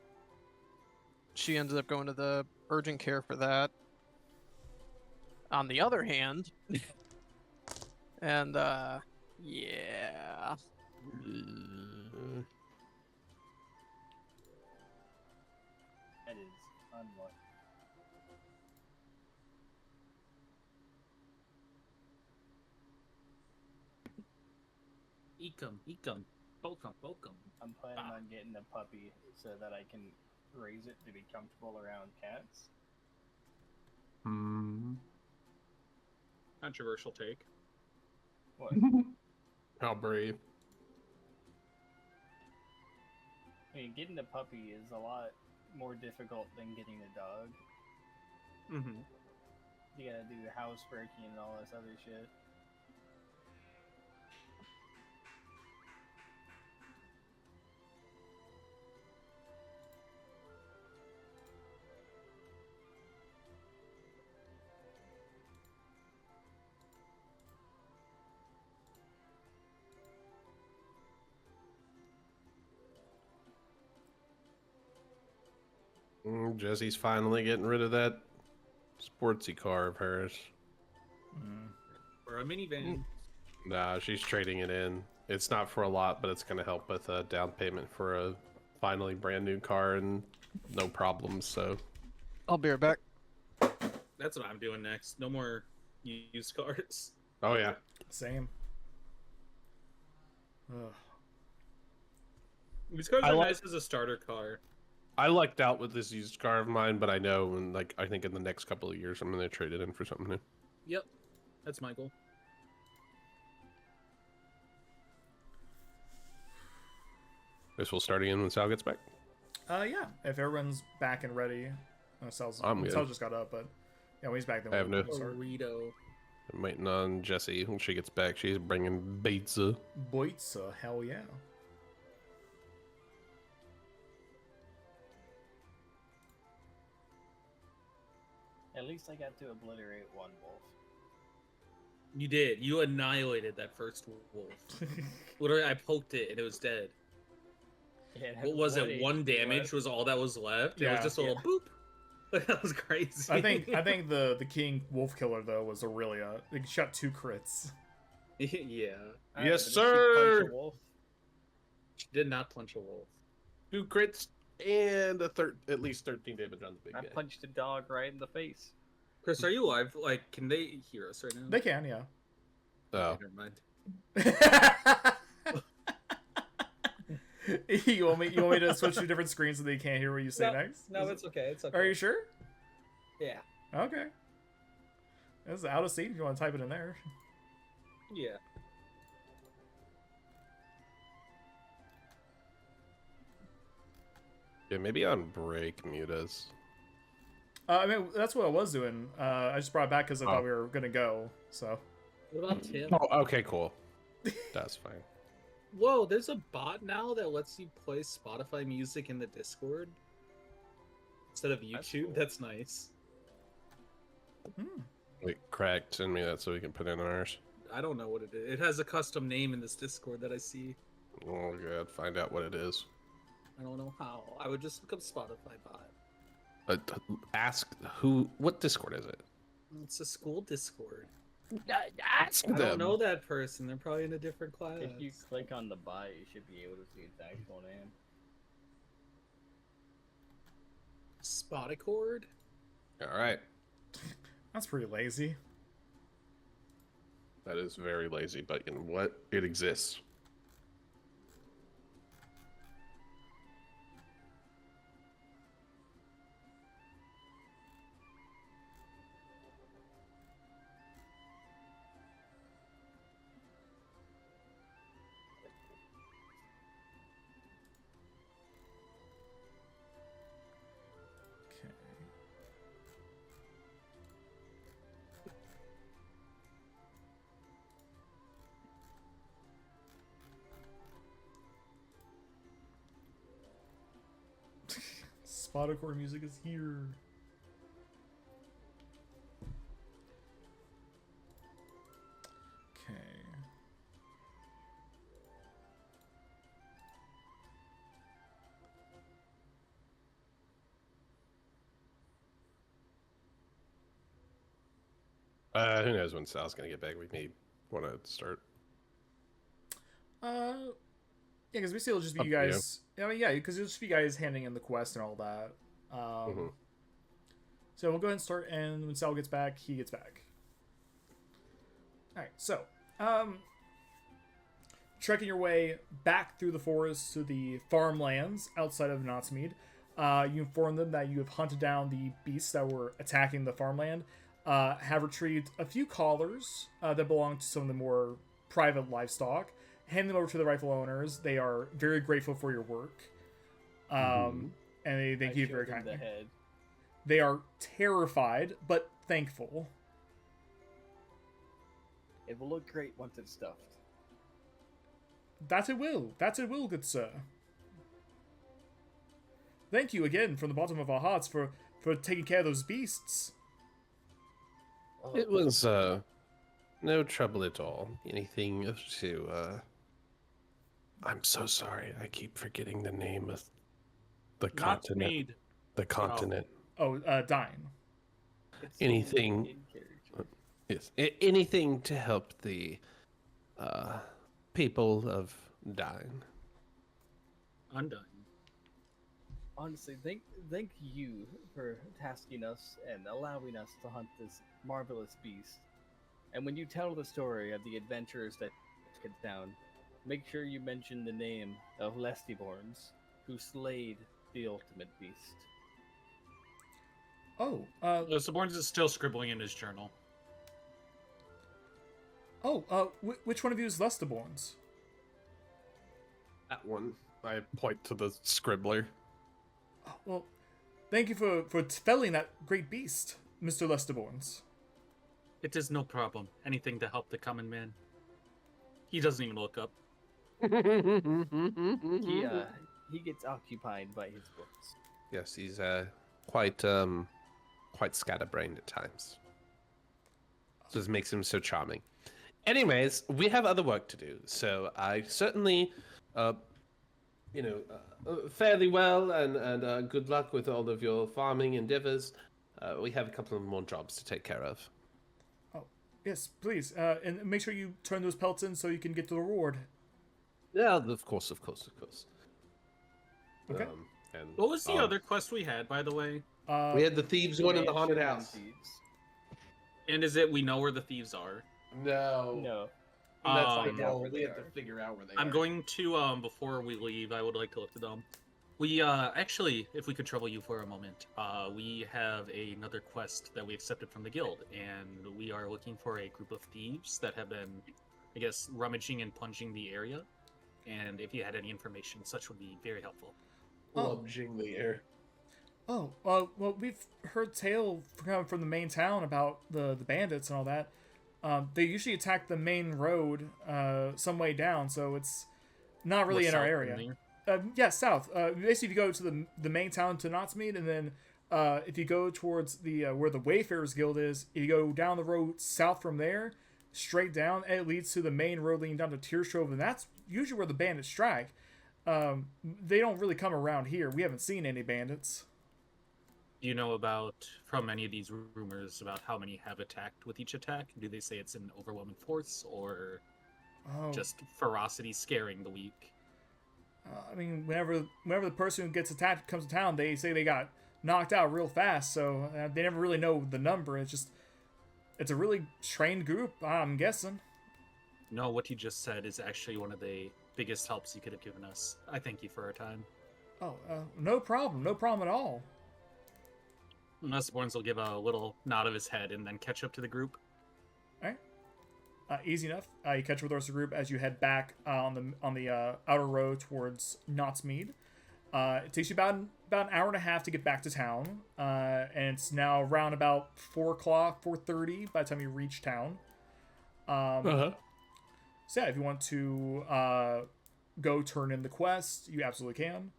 she ended up going to the urgent care for that. On the other hand, and yeah. That is unlucky. Ekum. Welcome. I'm planning on getting a puppy so that I can raise it to be comfortable around cats. Controversial take. What? How brave. I mean, getting a puppy is a lot more difficult than getting a dog. Mm-hmm. You gotta do housebreaking and all this other shit. Jesse's finally getting rid of that sportsy car of hers. Or a minivan. Nah, she's trading it in. It's not for a lot, but it's going to help with a down payment for a finally brand new car and no problems, so... I'll be right back. That's what I'm doing next. No more used cars. Oh, yeah. Same. Ugh. Used cars are nice as a starter car. I lucked out with this used car of mine, but I know, and like, I think in the next couple of years, I'm going to trade it in for something new. Yep. That's my goal. Guess we'll start again when Sal gets back. Yeah. If everyone's back and ready, Sal's good. Sal just got up, but yeah, when he's back, then I have we'll no- start. Burrito. I'm waiting on Jessie. When she gets back, she's bringing pizza. Boitza, hell yeah. At least I got to obliterate one wolf. You did. You annihilated that first wolf. Literally, I poked it and it was dead. Yeah, What was it? 1 damage was all that was left. It was Yeah. just a little boop. That was crazy. I think the king wolf killer though was Aurelia. He shot 2 crits. Yeah. Alright, Yes, but did she sir! punch a wolf? She did not punch a wolf. 2 crits and at least 13 damage on the big I guy. punched a dog right in the face. Chris, are you live? Like, can they hear us right now? They can, yeah. Oh. Okay, never mind. you want me to switch to different screens so they can't hear what you say next? No, it's okay. It's okay. Are you sure? Yeah. Okay. It's out of sync if you want to type it in there. Yeah. Yeah, maybe on break, mute us. I mean, that's what I was doing. I just brought it back because I thought we were going to go, so. What about Tim? Oh, okay, cool. That's fine. Whoa, there's a bot now that lets you play Spotify music in the Discord instead of YouTube. That's nice. Wait, Crack, send me that so we can put in ours. I don't know what it is. It has a custom name in this Discord that I see. Oh, God, find out what it is. I don't know how. I would just look up Spotify bot. Ask what Discord is it? It's a school Discord. Ask I them. don't know that person. They're probably in a different class. If you click on the bot, you should be able to see its actual name. Spoticord? All right. That's pretty lazy. That is very lazy, but you know what? It exists. Okay. Spoticore music is here. Okay. Who knows when Sal's gonna get back? We may want to start. Yeah, because basically it'll just be Up you to you. guys. I mean, yeah, because it'll just be you guys handing in the quest and all that. Mhm. So we'll go ahead and start, and when Sal gets back, he gets back. All right, so trekking your way back through the forest to the farmlands outside of Knotsmead, you inform them that you have hunted down the beasts that were attacking the farmland, have retrieved a few collars that belong to some of the more private livestock, hand them over to the rightful owners. They are very grateful for your work, and they thank you very kindly. The head. They are terrified, but thankful. It will look great once it's stuffed. That it will. That it will, good sir. Thank you again from the bottom of our hearts for taking care of those beasts. It was no trouble at all. Anything to I'm so sorry. I keep forgetting the name of the continent. Knotsmead. The continent. Oh, Dine. It's Anything- in character. Yes. Anything to help the people of Dine. Undone. Honestly, thank you for tasking us and allowing us to hunt this marvelous beast. And when you tell the story of the adventurers that took it down, make sure you mention the name of Lestiborns, who slayed the ultimate beast. Oh, Saborns is still scribbling in his journal. which one of you is Lestiborns? That one. I point to the scribbler. Oh, well, thank you for felling that great beast, Mr. Lestiborns. It is no problem. Anything to help the common man. He doesn't even look up. He gets occupied by his books. Yes, he's quite scatterbrained at times. Just makes him so charming. Anyways, we have other work to do, so I certainly, fairly well, and good luck with all of your farming endeavors. We have a couple of more jobs to take care of. Oh, yes, please. And make sure you turn those pelts in so you can get the reward. Yeah, of course. Okay. And What was the other quest we had, by the way? we had the thieves one in the haunted Mansion house. and thieves. And is it we know where the thieves are? No. No. That's Um, the goal. where We they have to are. figure out where they I'm are. going to, before we leave, I would like to look to them. We, actually, if we could trouble you for a moment, we have another quest that we accepted from the guild, and we are looking for a group of thieves that have been, I guess, rummaging and punching the area. And if you had any information, such would be very helpful. Plunging the air. Oh, well, we've heard tale from the main town about the bandits and all that. They usually attack the main road some way down, so it's not really in our area. Yeah, south. Basically, if you go to the main town to Knotsmead, and then if you go towards the where the Wayfarers Guild is, if you go down the road south from there, straight down, it leads to the main road leading down to Tearstrove, and that's usually where the bandits strike. They don't really come around here. We haven't seen any bandits. Do you know about, from any of these rumors, about how many have attacked with each attack? Do they say it's an overwhelming force, or just ferocity scaring the weak? I mean, whenever the person who gets attacked comes to town, they say they got knocked out real fast, so they never really know the number. It's a really trained group, I'm guessing. No, what you just said is actually one of the biggest helps you could have given us. I thank you for our time. Oh, no problem at all. Nesborns will give a little nod of his head and then catch up to the group. Easy enough. You catch up with the rest of the group as you head back on the outer road towards Knotsmead. It takes you about an hour and a half to get back to town, and it's now around about 4:30 by the time you reach town. So yeah, if you want to go turn in the quest, you absolutely can.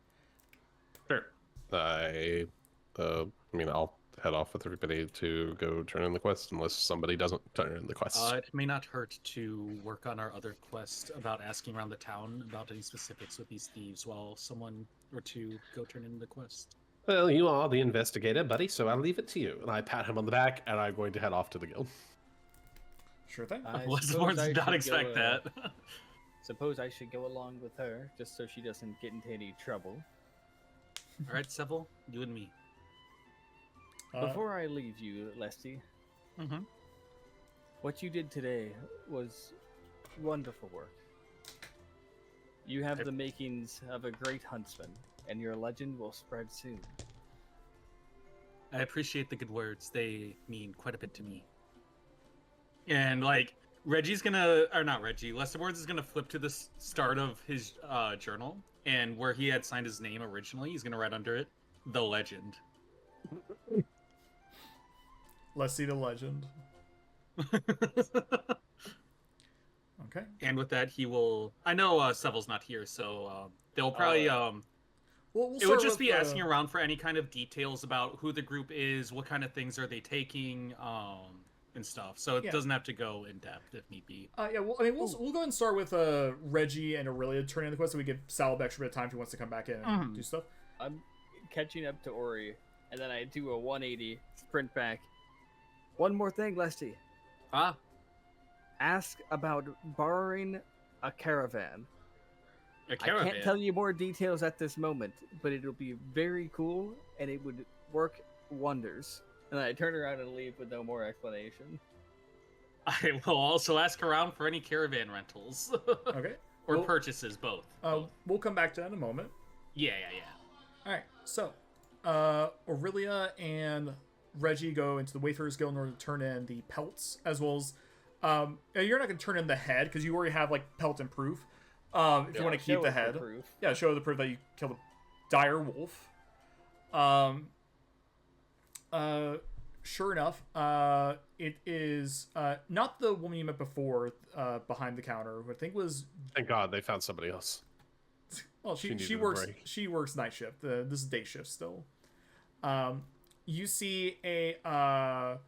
Sure. I'll head off with everybody to go turn in the quest, unless somebody doesn't turn in the quest. It may not hurt to work on our other quest about asking around the town about any specifics with these thieves while someone or two go turn in the quest. Well, you are the investigator, buddy, so I'll leave it to you. And I pat him on the back, and I'm going to head off to the guild. Sure thing. Westmoreland did not expect that. Suppose I should go along with her, just so she doesn't get into any trouble. All right, Seville, you and me. Before I leave you, Lesty, what you did today was wonderful work. You have the makings of a great huntsman, and your legend will spread soon. I appreciate the good words. They mean quite a bit to me. And, like, Reggie's gonna, or not Reggie, Lesterborn is gonna flip to the start of his journal, and where he had signed his name originally, he's gonna write under it, The Legend. Let's see the legend. Okay. And with that, he will, I know Seville's not here, so they'll probably, we'll it would just be asking around for any kind of details about who the group is, what kind of things are they taking, and stuff. So it doesn't have to go in depth if need be. Yeah, well, I mean, we'll go ahead and start with Reggie and Aurelia turning in the quest, so we give Sal a extra bit of time if he wants to come back in and do stuff. I'm catching up to Ori, and then I do a 180 sprint back. One more thing, Lesty. Ask about borrowing a caravan. A caravan? I can't tell you more details at this moment, but it'll be very cool, and it would work wonders. And I turn around and leave with no more explanation. I will also ask around for any caravan rentals. Okay. Or purchases, both. We'll come back to that in a moment. Yeah. All right, so Aurelia and Reggie go into the Wayfarers Guild in order to turn in the pelts, as well as you're not going to turn in the head because you already have like pelt and proof. If you want to keep the head, show the proof that you killed a dire wolf. Sure enough, it is not the woman you met before behind the counter, who I think was. Thank God they found somebody else. Well, she works night shift. This is day shift still. You see a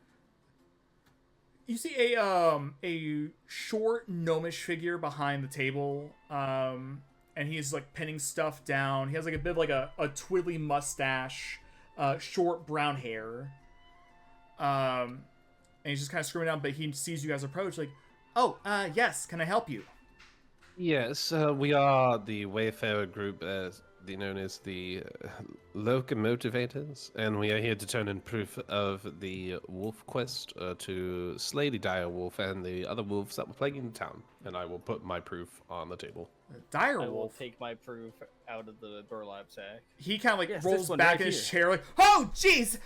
short gnomish figure behind the table, and he's like pinning stuff down. He has like a bit of like a twiddly mustache, short brown hair, and he's just kind of screwing down. But he sees you guys approach, like, "Oh, yes, can I help you?" Yes, we are the Wayfarer group, known as the Locomotivators, and we are here to turn in proof of the wolf quest to slay the dire wolf and the other wolves that were plaguing the town. And I will put my proof on the table. Dire wolf. I will wolf. take my proof out of the burlap sack. He kind of like rolls back in his chair, like, "Oh, jeez,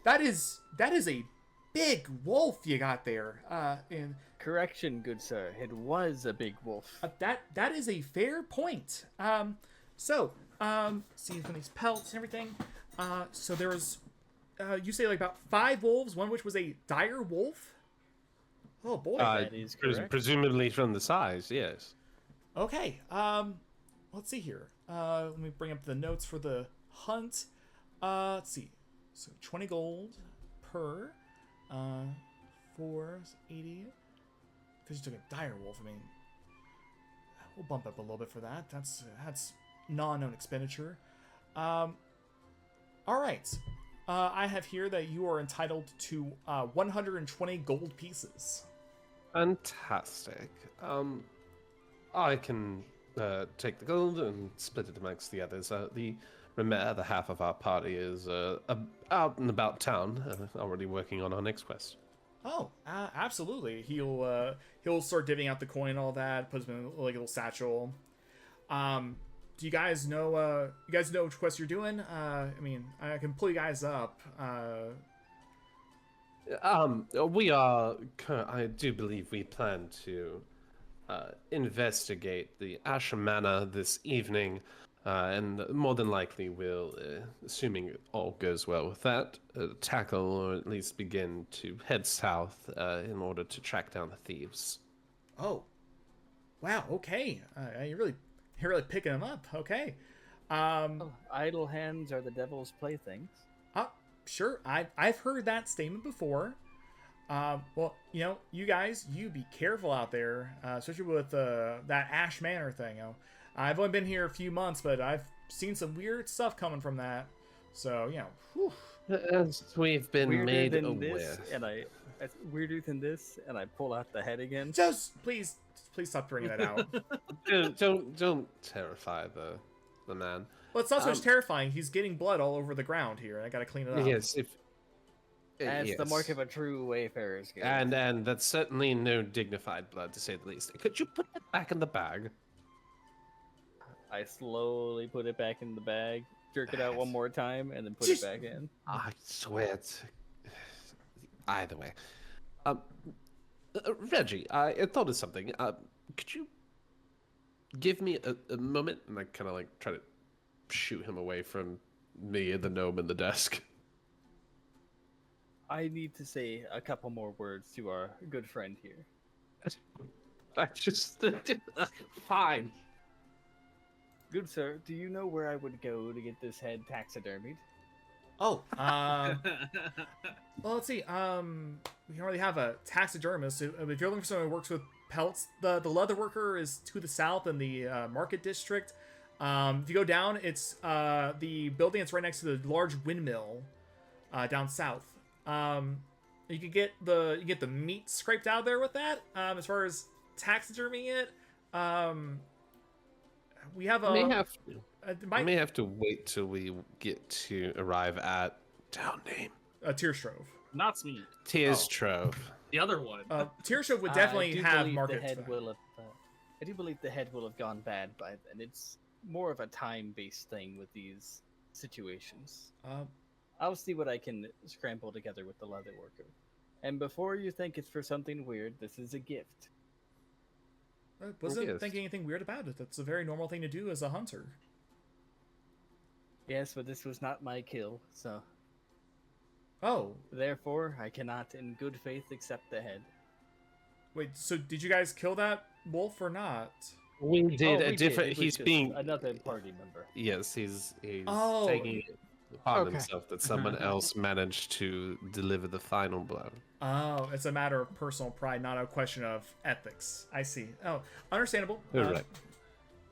that is a big wolf you got there." And correction, good sir, it was a big wolf. That is a fair point. See from these pelts and everything. So there was, you say like about 5 wolves, one of which was a dire wolf. Oh boy, that is correct. Presumably from the size, yes. Okay. Let's see here. Let me bring up the notes for the hunt. Let's see. So 20 gold per. 480. Because you took a dire wolf. I mean, we'll bump up a little bit for that. That's non-known expenditure. All right. I have here that you are entitled to 120 gold pieces. Fantastic. I can take the gold and split it amongst the others. The other half of our party is out and about town, already working on our next quest. Oh, absolutely. He'll start divvying out the coin and all that, puts him in like a little satchel. Do you guys know which quest you're doing? I mean, I can pull you guys up. We are. I do believe we plan to investigate the Asher Manor this evening, and more than likely we'll, assuming all goes well with that, tackle or at least begin to head south in order to track down the thieves. Oh, wow. Okay, you're really picking them up. Okay. Idle hands are the devil's playthings. Sure. I've heard that statement before. Well, you guys, you be careful out there, especially with that Ash Manor thing. I've only been here a few months, but I've seen some weird stuff coming from that. So, whew. As we've been Weirder made than aware. this, and I It's weirder than this, and I pull out the head again. Just please stop bringing that out. Don't terrify the man. Well, it's not so much terrifying. He's getting blood all over the ground here, and I gotta clean it up. Yes, As the mark yes. of a true wayfarer's guild. And that's certainly no dignified blood, to say the least. Could you put it back in the bag? I slowly put it back in the bag, jerk it out one more time, and then put it back in. I swear it's... Either way. Reggie, I thought of something. Could you give me a moment? And I kind of like try to shoot him away from me and the gnome in the desk. I need to say a couple more words to our good friend here. I just... Fine. Good sir, do you know where I would go to get this head taxidermied? Oh, well, let's see. We don't really have a taxidermist. So if you're looking for someone who works with pelts, the leather worker is to the south in the market district. If you go down, it's the building that's right next to the large windmill down south. You can get the meat scraped out of there with that. As far as taxiderming it, we have a. May have to wait till we get to arrive at town name. Tear Strove. Not Smeed. Tears Trove. The other one. Tear Strove would definitely have market. I do believe the head will have gone bad by then. It's more of a time-based thing with these situations. I'll see what I can scramble together with the leather worker. And before you think it's for something weird, this is a gift. I wasn't thinking anything weird about it. That's a very normal thing to do as a hunter. Yes, but this was not my kill, so... Oh. Therefore, I cannot in good faith accept the head. Wait, so did you guys kill that wolf or not? We did we a different... Did. He's being... Another party member. Yes, he's taking it upon himself that someone else managed to deliver the final blow. Oh, it's a matter of personal pride, not a question of ethics. I see. Oh, understandable. Right.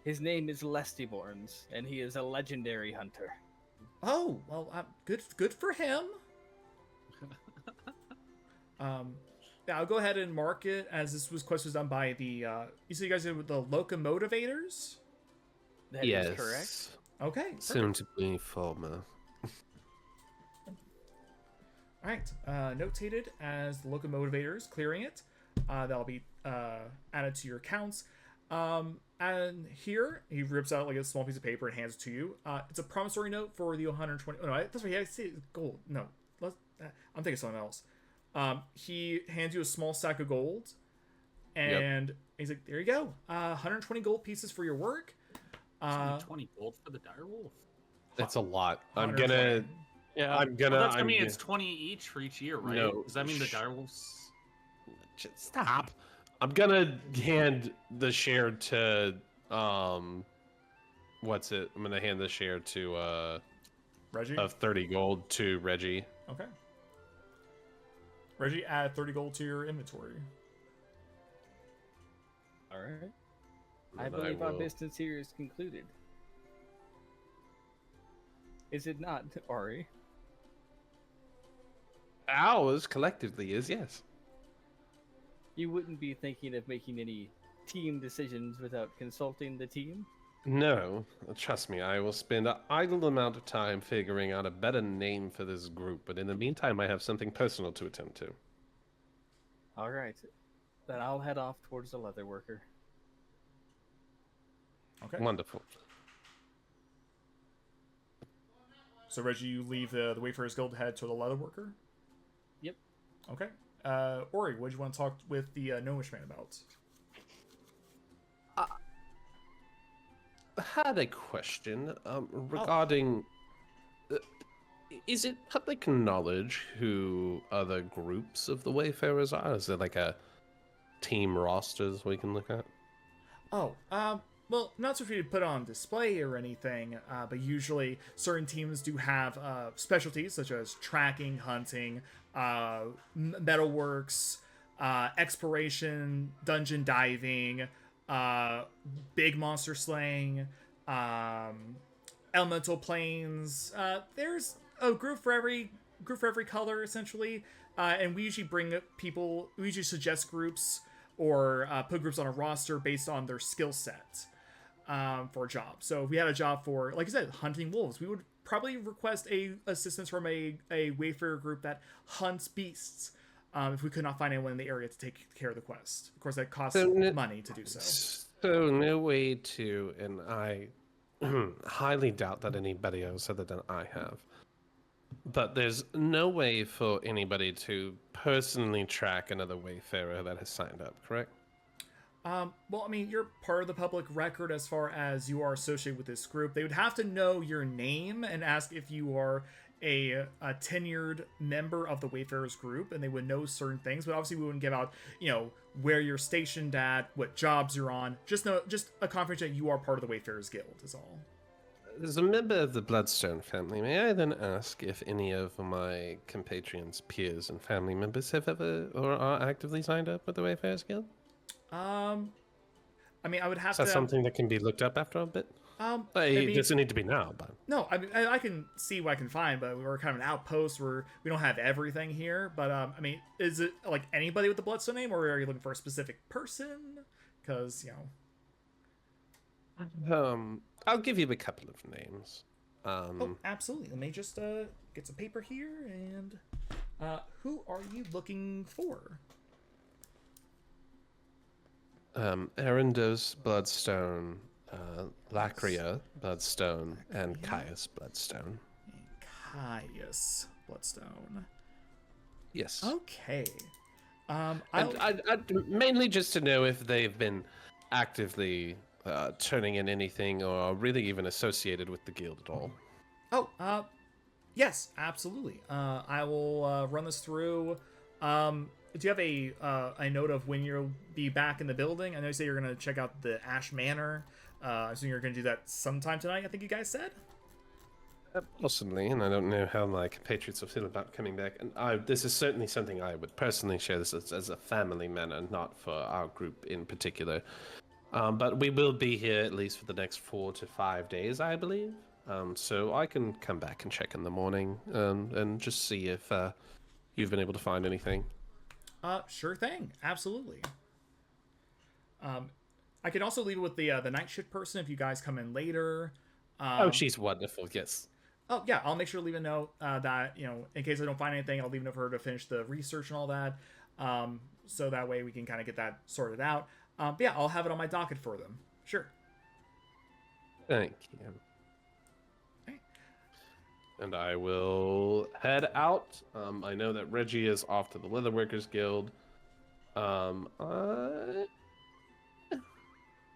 His name is Lestiborns, and he is a legendary hunter. Oh, well, good for him. Yeah, I'll go ahead and mark it as this quest was done by the. You said you guys did with the locomotivators. That is correct. Okay. Soon to be former. All right. Notated as the locomotivators, clearing it. That'll be added to your accounts. And here he rips out like a small piece of paper and hands it to you. It's a promissory note for the 120. Oh no, that's right. I see gold. No, I'm thinking of something else. He hands you a small sack of gold, and he's like, "There you go. 120 gold pieces for your work. 20 gold for the direwolf. That's a lot. I'm 120. gonna. Yeah, I'm gonna. Well, that's gonna mean it's 20 each for each year, right? No, Does that mean the direwolves? Just stop. I'm gonna hand the share to what's it? I'm gonna hand the share to Reggie of 30 gold to Reggie. Okay. Reggie, add 30 gold to your inventory. All right. I believe our business here is concluded. Is it not, Ari? Ours collectively is, yes. You wouldn't be thinking of making any team decisions without consulting the team? No, trust me, I will spend an idle amount of time figuring out a better name for this group, but in the meantime, I have something personal to attend to. All right. Then I'll head off towards the leather worker. Okay. Wonderful. So Reggie, you leave the Wayfarers Guild to head to the leather worker? Yep. Okay. Ori, what do you want to talk with the gnomish man about? I had a question regarding... is it public knowledge who other groups of the Wayfarers are? Is there like a team rosters we can look at? Oh, well, not so for you to put on display or anything, but usually certain teams do have specialties such as tracking, hunting, metalworks, exploration, dungeon diving, big monster slaying, elemental planes. There's a group for every group for every color, essentially. And we usually we usually suggest groups or put groups on a roster based on their skill set for a job. So if we had a job for, like I said, hunting wolves, we would probably request assistance from a wayfarer group that hunts beasts. If we could not find anyone in the area to take care of the quest. Of course, that costs money to do so. So no way to, and I highly doubt that anybody else other than I have. But there's no way for anybody to personally track another wayfarer that has signed up, correct? Well, I mean, you're part of the public record as far as you are associated with this group. They would have to know your name and ask if you are a tenured member of the Wayfarers group, and they would know certain things. But obviously, we wouldn't give out, where you're stationed at, what jobs you're on. Just a confirmation that you are part of the Wayfarers Guild is all. As a member of the Bloodstone family, may I then ask if any of my compatriots, peers, and family members have ever or are actively signed up with the Wayfarers Guild? I mean, I would have Is that to. something that can be looked up after a bit? It doesn't need to be now, but No, I mean, I can see what I can find, but we're kind of an outpost where we don't have everything here. But I mean, is it like anybody with the Bloodstone name, or are you looking for a specific person? Because I'll give you a couple of names. Oh, absolutely. Let me just get some paper here. And who are you looking for? Arendos Bloodstone, Lacria Bloodstone, and Caius Bloodstone. Caius Bloodstone. Yes. Okay. I'd mainly just to know if they've been actively turning in anything or are really even associated with the guild at all. Oh, yes, absolutely. I will run this through. Do you have a note of when you'll be back in the building? I know you say you're going to check out the Ash Manor. I assume you're going to do that sometime tonight, I think you guys said? Possibly, and I don't know how my compatriots will feel about coming back. And this is certainly something I would personally share this as a family matter, not for our group in particular. But we will be here at least for the next 4 to 5 days, I believe. So I can come back and check in the morning and just see if you've been able to find anything. Sure thing. Absolutely. I can also leave it with the night shift person if you guys come in later. She's wonderful. Yes. Oh yeah, I'll make sure to leave a note that in case I don't find anything, I'll leave a note for her to finish the research and all that. So that way we can kind of get that sorted out. But yeah, I'll have it on my docket for them. Sure. Thank you. Okay. And I will head out. I know that Reggie is off to the Leatherworkers Guild.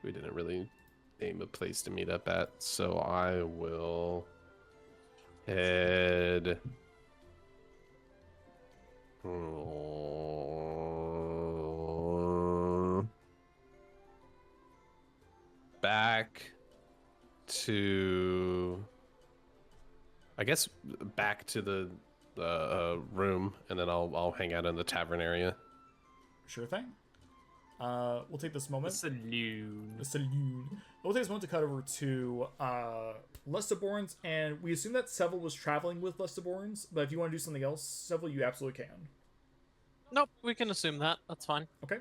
We didn't really name a place to meet up at, so I will head back to, I guess, back to the room, and then I'll hang out in the tavern area. Sure thing. We'll take this moment. The saloon. We'll take this moment to cut over to Lustaborns, and we assume that Seville was traveling with Lustaborns, but if you want to do something else, Seville, you absolutely can. Nope, we can assume that. That's fine. Okay.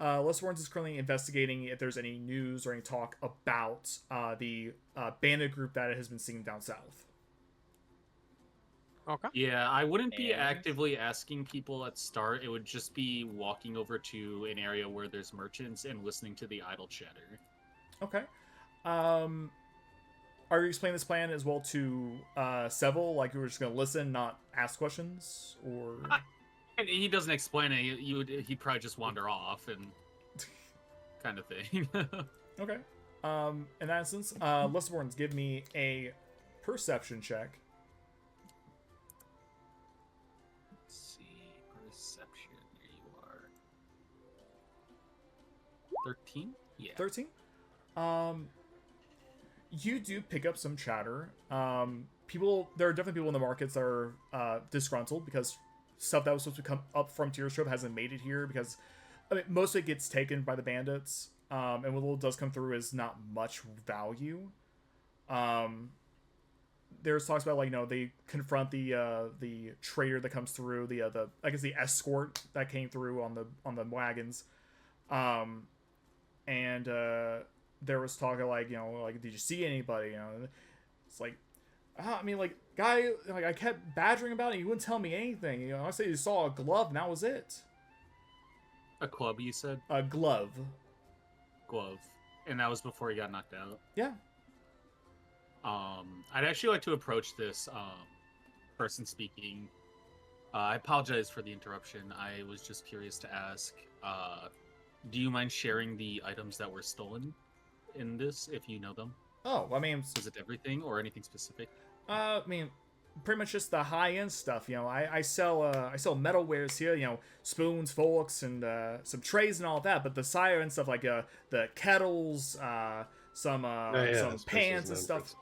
Lustaborns is currently investigating if there's any news or any talk about the bandit group that it has been seen down south. Okay. Yeah, I wouldn't be actively asking people at start. It would just be walking over to an area where there's merchants and listening to the idle chatter. Okay. Are you explaining this plan as well to Seville? Like you were just going to listen, not ask questions? Or He doesn't explain it. He'd probably just wander off and kind of thing. Okay. In that instance, Lustaborns, give me a perception check. Let's see. Perception. There you are. 13? Yeah. 13? You do pick up some chatter. There are definitely people in the markets that are disgruntled because stuff that was supposed to come up from Tears Trove hasn't made it here because most of it gets taken by the bandits. And what little does come through is not much value. there's talks about like they confront the trader that comes through the I guess the escort that came through on the wagons, and there was talk of like like did you see anybody? It's like I mean like guy like I kept badgering about it. He wouldn't tell me anything. I said he saw a glove and that was it. A club, you said? A glove. Glove. And that was before he got knocked out? Yeah. I'd actually like to approach this person speaking. I apologize for the interruption. I was just curious to ask, do you mind sharing the items that were stolen in this, if you know them? Oh, I mean... Is it everything or anything specific? I mean, pretty much just the high-end stuff. I sell metalwares here. Spoons, forks, and some trays and all that. But the higher-end stuff like the kettles, some pans and stuff.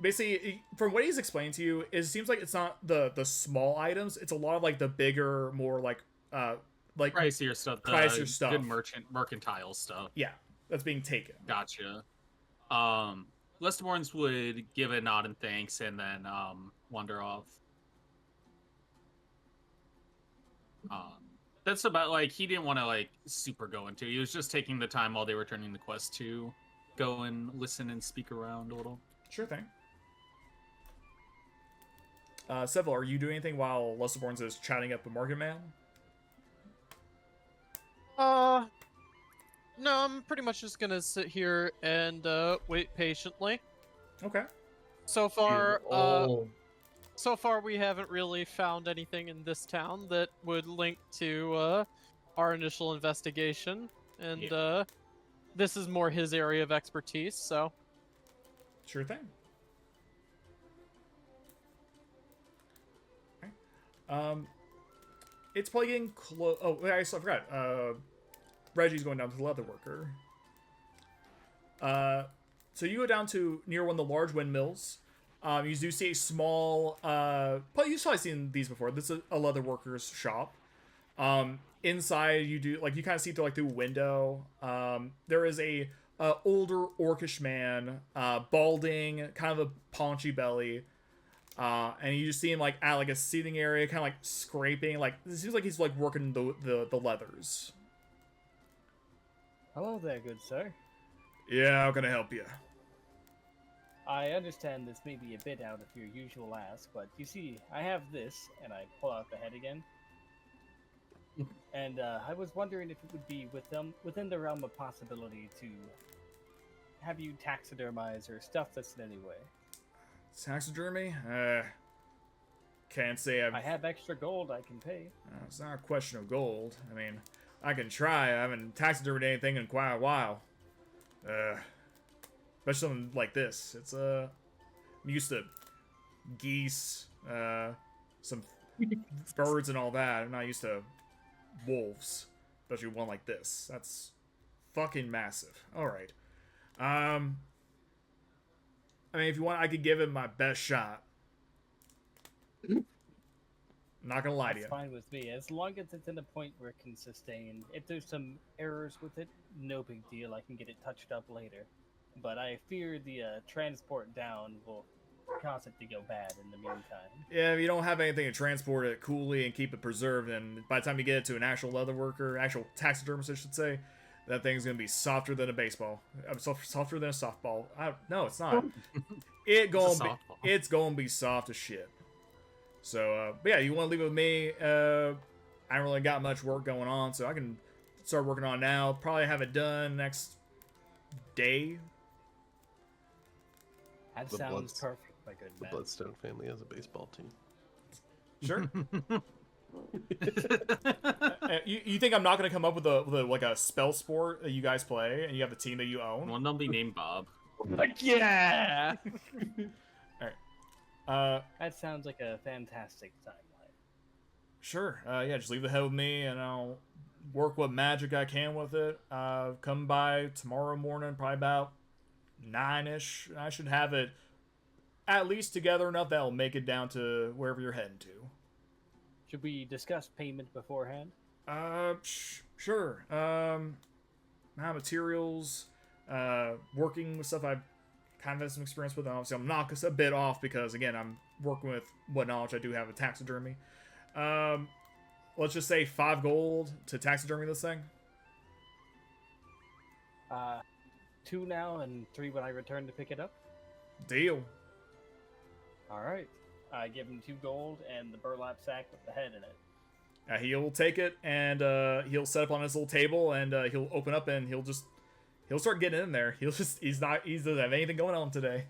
Basically, from what he's explained to you, it seems like it's not the small items. It's a lot of like the bigger, more like pricier stuff. Good mercantile stuff. Yeah, that's being taken. Gotcha. Lesterborns would give a nod and thanks, and then wander off. That's about like he didn't want to like super go into. He was just taking the time while they were turning the quest to go and listen and speak around a little. Sure thing. Seville, are you doing anything while Lesterborns is chatting up the market man? No, I'm pretty much just gonna sit here and wait patiently. Okay. So far, we haven't really found anything in this town that would link to our initial investigation, and this is more his area of expertise. So. Sure thing. Okay. It's probably getting close. Oh, I forgot. Reggie's going down to the leather worker. So you go down to near one of the large windmills. You do see a small. But you've probably seen these before. This is a leather worker's shop. Inside, you do you kind of see through like the window. There is a older orcish man, balding, kind of a paunchy belly. And you just see him like at like a seating area, kind of like scraping. Like it seems like he's like working the leathers. Hello there, good sir. Yeah, how can I help you? I understand this may be a bit out of your usual ask, but you see, I have this, and I pull out the head again. And I was wondering if it would be within the realm of possibility to have you taxidermize or stuff this in any way. Taxidermy? Can't say I have extra gold I can pay. It's not a question of gold. I mean, I can try. I haven't taxidermied anything in quite a while. Especially something like this. It's I'm used to geese, some birds and all that. I'm not used to wolves, especially one like this. That's fucking massive. All right. I mean, if you want, I could give it my best shot. I'm not gonna lie to you. That's fine with me, as long as it's in a point where it can sustain. If there's some errors with it, no big deal. I can get it touched up later. But I fear the transport down will cause it to go bad in the meantime. Yeah, if you don't have anything to transport it coolly and keep it preserved, and by the time you get it to an actual leather worker, actual taxidermist, I should say, that thing's gonna be softer than a baseball. Softer than a softball. No, it's not. It's gonna be soft as shit. So, but yeah, you want to leave it with me? I don't really got much work going on, so I can start working on it now. Probably have it done next day. That sounds perfect, my good man. The Bloodstone family has a baseball team. Sure. You think I'm not gonna come up with a spell sport that you guys play and you have the team that you own? One, they'll be named Bob. Like, yeah. All right. That sounds like a fantastic timeline. Sure. Yeah, just leave the head with me, and I'll work what magic I can with it. Come by tomorrow morning, probably about 9-ish. I should have it at least together enough that'll make it down to wherever you're heading to. Should we discuss payment beforehand? Sure. My materials, working with stuff I kind of have some experience with it. Obviously, I'm knock us a bit off because, again, I'm working with what knowledge I do have with taxidermy. Let's just say 5 gold to taxidermy this thing. 2 now and 3 when I return to pick it up. Deal. All right. I give him 2 gold and the burlap sack with the head in it. He'll take it and he'll set up on his little table and he'll open up and he'll start getting in there. He doesn't have anything going on today.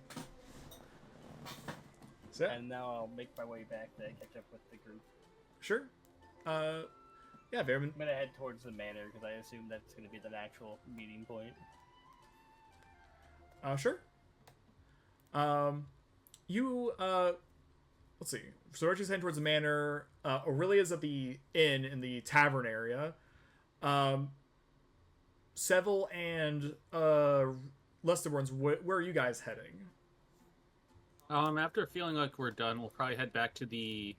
So, And now I'll make my way back to catch up with the group. sure. Yeah, Vermin. I'm gonna head towards the manor because I assume that's gonna be the natural meeting point. Sure. Let's see. So Archie's heading towards the manor. Aurelia's at the inn in the tavern area. Seville and Lesterborn's, where are you guys heading? After feeling like we're done, we'll probably head back to the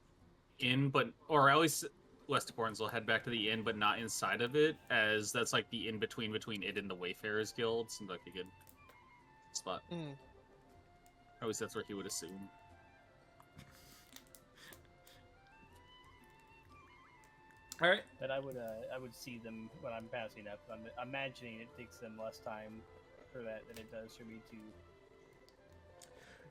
inn, or at least Westerborn's will head back to the inn, but not inside of it, as that's like the in-between between it and the Wayfarers Guild. Seems like a good spot. At least that's where he would assume. All right. But I would see them when I'm passing up. I'm imagining it takes them less time for that than it does for me to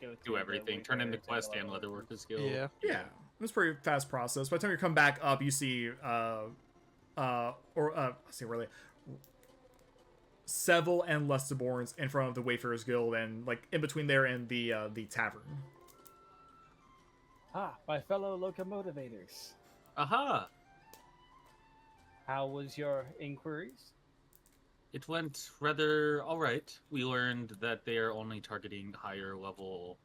go through Do everything. Turn into quest and Leatherworkers Guild. Yeah. It's a pretty fast process. By the time you come back up, you see Seville and Lesterborn's in front of the Wayfarers Guild, and like in between there and the tavern. My fellow locomotivators. Aha! How was your inquiries? It went rather alright. We learned that they are only targeting higher level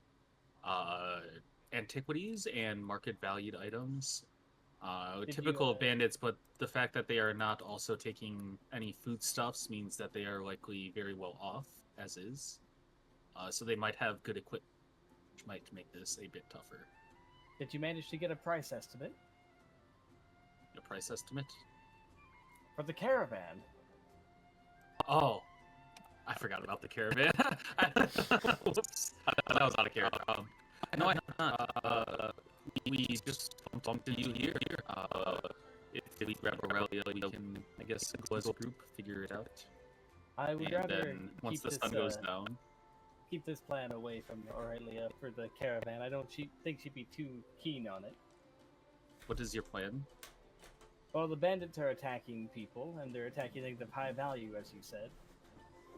antiquities and market valued items. Typical of bandits, but the fact that they are not also taking any foodstuffs means that they are likely very well off, as is. So they might have good equipment, which might make this a bit tougher. Did you manage to get a price estimate? A price estimate? For the caravan? Oh, I forgot about the caravan. Whoops. That was out of character. No, I not. We just bumped into you here. If we grab Aurelia, we can, I guess, go as a group, figure it out. I would And rather then once keep the sun goes down, keep this plan away from Aurelia for the caravan. I don't think she'd be too keen on it. what is your plan? Well, the bandits are attacking people, and they're attacking things of high value, as you said.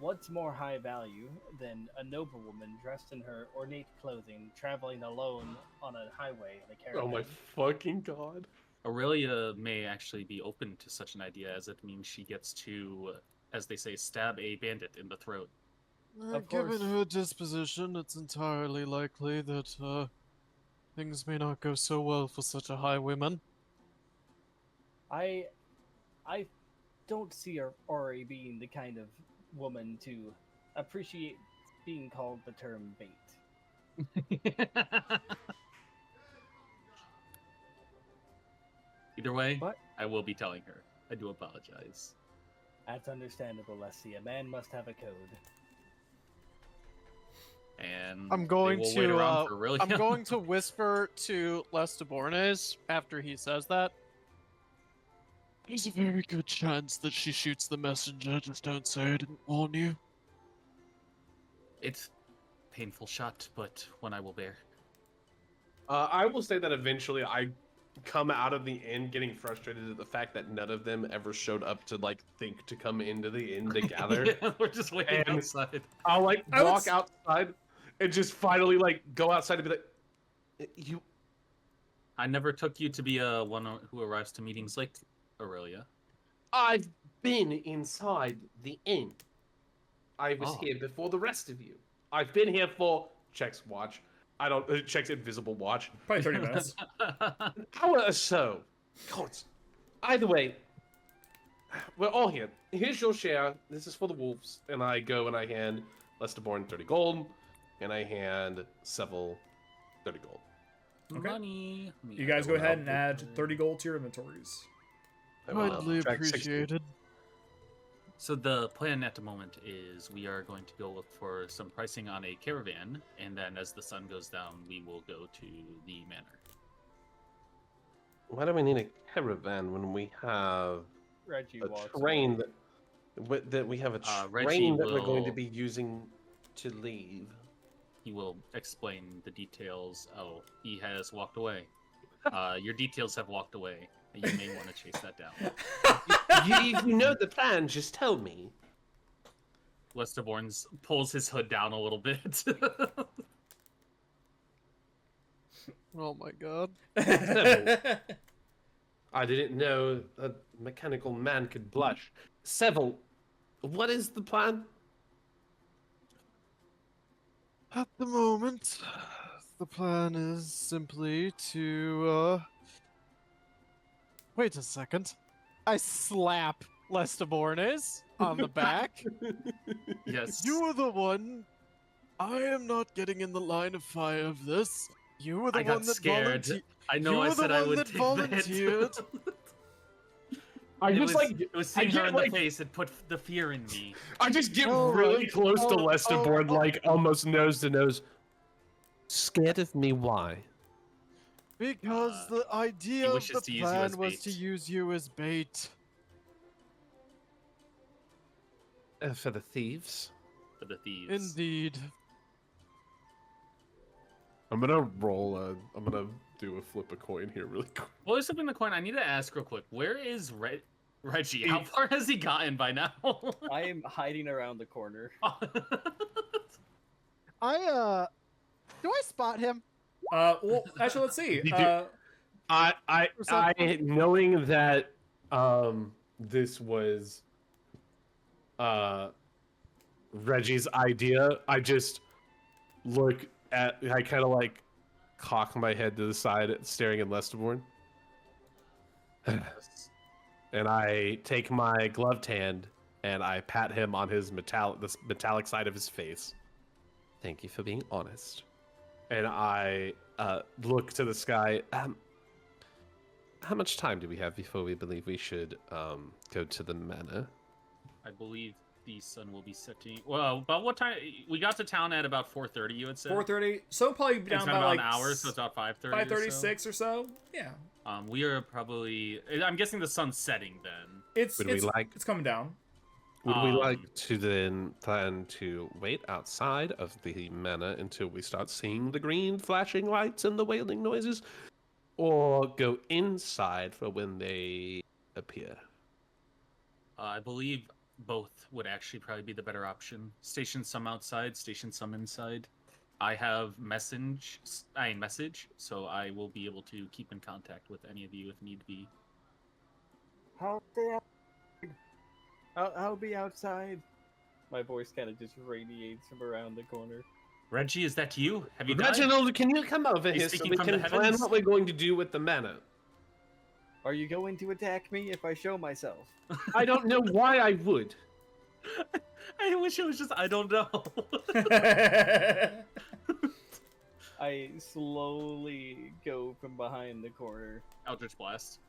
What's more high value than a noblewoman dressed in her ornate clothing, traveling alone on a highway in a caravan? Oh my fucking god. Aurelia may actually be open to such an idea, as it means she gets to, as they say, stab a bandit in the throat. Of Given course. her disposition, it's entirely likely that things may not go so well for such a highwayman. I don't see Ori being the kind of woman to appreciate being called the term bait. Either way, What? I will be telling her. I do apologize. That's understandable, Leslie. A man must have a code. And I'm going they will wait to around for Aurelia. I'm going to whisper to Lestibornes after he says that. There's a very good chance that she shoots the messenger. Just don't say I didn't warn you. It's a painful shot, but one I will bear. I will say that eventually I come out of the inn getting frustrated at the fact that none of them ever showed up to like think to come into the inn to gather. Yeah, we're just waiting And- outside. I'll like I would walk outside and just finally like go outside and be like, you. I never took you to be one who arrives to meetings like Aurelia. I've been inside the inn. I was Oh. here before the rest of you. I've been here for checks watch. I don't checks invisible watch. Probably 30 minutes. An hour or so. God. Either way, we're all here. Here's your share. This is for the wolves. And I go and I hand Lesterborn 30 gold. And I hand Seville 30 gold. Okay. Money. You guys go ahead and add 30 gold to your inventories. I will Kindly track 60. appreciated. So the plan at the moment is we are going to go look for some pricing on a caravan, and then as the sun goes down, we will go to the manor. Why do we need a caravan when we have Reggie a walks train away. that we have a Reggie train that we're going to will- be using to leave? He will explain the details. Oh, he has walked away. Your details have walked away. You may want to chase that down. If you know the plan, just tell me. Westerborn pulls his hood down a little bit. Oh my god. I didn't know a mechanical man could blush. Seville, what is the plan? At the moment, the plan is simply to, Wait a second. I slap Lestabornes on the back. Yes. You were the one. I am not getting in the line of fire of this. You were the I one got that scared. volunteered. I know You I were the said I one would that take volunteered. that. I It just was, like it was seeing I her get, in the like- face and put the fear in me. I just get Oh, really right. close to Oh, Lesterborn, oh, like almost nose to nose. Scared of me? Why? Because the idea of wishes the to use you as plan was to bait. use you as bait. For the thieves. For the thieves. Indeed. I'm gonna roll a. I'm gonna do a flip a coin here really quick. Well, there's something in the coin. I need to ask real quick. Where is Reggie? How far has he gotten by now? I am hiding around the corner. Do I spot him? Well, actually, let's see. You do- I knowing that this was Reggie's idea, I just look at. I kind of like cock my head to the side, staring at Lesterborn. And I take my gloved hand and I pat him on his metallic side of his face. Thank you for being honest. And I look to the sky. How much time do we have before we believe we should go to the manor? I believe the sun will be setting. Well, about what time? We got to town at about 4:30. You would say 4:30. So probably be It's down been by about like an hour, so it's about 5:30. 5:36 or so. Yeah. We are probably. I'm guessing the sun's setting then. It's Would we like- it's coming down. Would we like to then plan to wait outside of the manor until we start seeing the green flashing lights and the wailing noises? Or go inside for when they appear? I believe both would actually probably be the better option. Station some outside, station some inside. I have message, so I will be able to keep in contact with any of you if need be. I'll be outside. My voice kind of just radiates from around the corner. Reggie, is that you? Have you died? Reginald, can you come over He's here so speaking we from can the plan heavens? what we're going to do with the manor? Are you going to attack me if I show myself? I don't know why I would. I wish it was just I don't know. I slowly go from behind the corner. Eldritch Blast.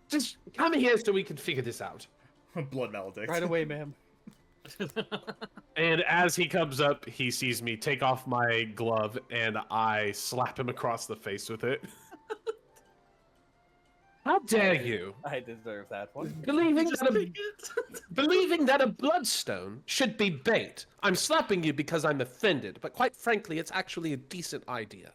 Just come here so we can figure this out. Blood maledict. Right away, ma'am. And as he comes up, he sees me take off my glove, and I slap him across the face with it. How dare you! I deserve that one. Believing Just that, take it. believing that a bloodstone should be bait. I'm slapping you because I'm offended, but quite frankly, it's actually a decent idea.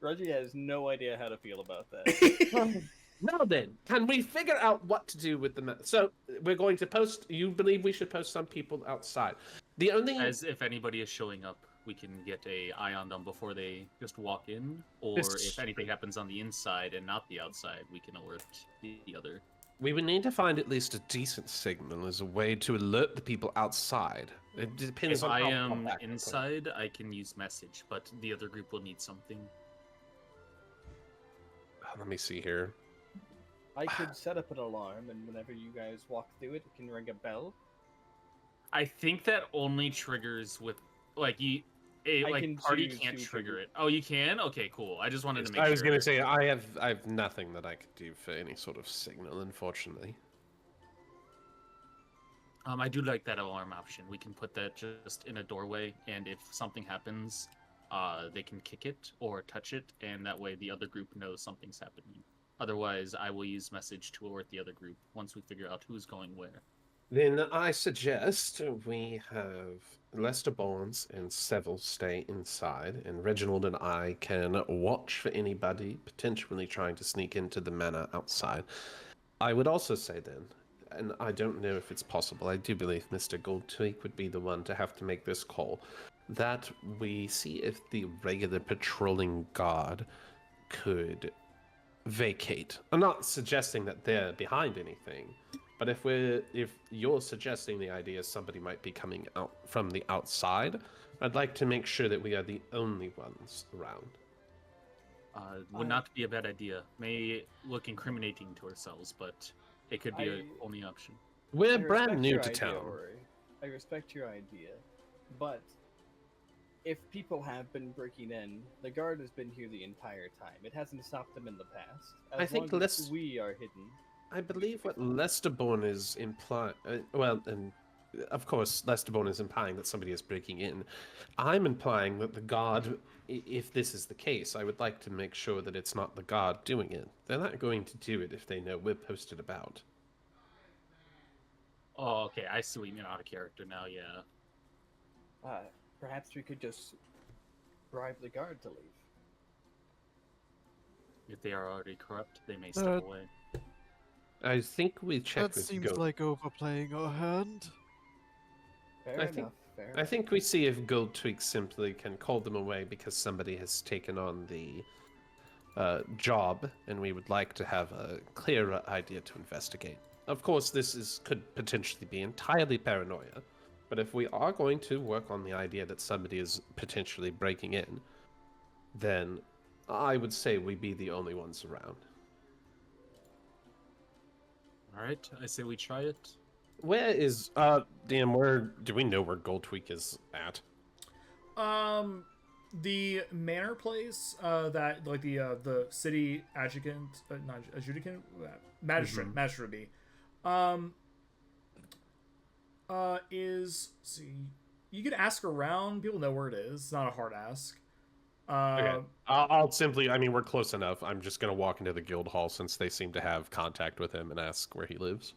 Reggie has no idea how to feel about that. Now then, can we figure out what to do with the So we're going to post. You believe we should post some people outside? The only As if anybody is showing up, we can get a eye on them before they just walk in, or This- if anything happens on the inside and not the outside, we can alert the other. we would need to find at least a decent signal as a way to alert the people outside. It depends If on I how am compact- inside, I can use message, but the other group will need something. Let me see here. I could set up an alarm, and whenever you guys walk through it, it can ring a bell. I think that only triggers with like like can party choose can't to trigger it. Oh, you can? Okay, cool. I just wanted to make I sure. was gonna say I have nothing that I could do for any sort of signal, unfortunately. I do like that alarm option. We can put that just in a doorway, and if something happens, they can kick it or touch it, and that way the other group knows something's happening. Otherwise, I will use message to alert the other group once we figure out who's going where. Then I suggest we have Lester Barnes and Seville stay inside, and Reginald and I can watch for anybody potentially trying to sneak into the manor outside. I would also say then, and I don't know if it's possible, I do believe Mr. Goldtweak would be the one to have to make this call, that we see if the regular patrolling guard could vacate. I'm not suggesting that they're behind anything, but if you're suggesting the idea somebody might be coming out from the outside, I'd like to make sure that we are the only ones around. Would not be a bad idea. May look incriminating to ourselves, but it could be a only option. We're I brand respect new your to idea, town. Ori. I respect your idea, but if people have been breaking in, the guard has been here the entire time. It hasn't stopped them in the past. I think long as we are hidden. I believe what Lesterborn is implying, and of course Lesterborn is implying that somebody is breaking in. I'm implying that the guard, if this is the case, I would like to make sure that it's not the guard doing it. They're not going to do it if they know we're posted about. Oh, okay. I see what you mean out of character now, yeah. Perhaps we could just bribe the guard to leave. If they are already corrupt, they may step away. I think we checked That with seems like overplaying our hand. Fair enough. Fair I think we see if Goldtweak simply can call them away because somebody has taken on the job, and we would like to have a clearer idea to investigate. Of course, could potentially be entirely paranoia, but if we are going to work on the idea that somebody is potentially breaking in, then I would say we be the only ones around. All right, I say we try it. Where is Dan? Where do we know where Goldtweak is at? The manor place, that like the city adjudicant, not adjudicant, magistrate, magistrate be, is see, you could ask around. People know where it is. It's not a hard ask. Okay. I'll simply, I mean, we're close enough. I'm just going to walk into the guild hall since they seem to have contact with him and ask where he lives.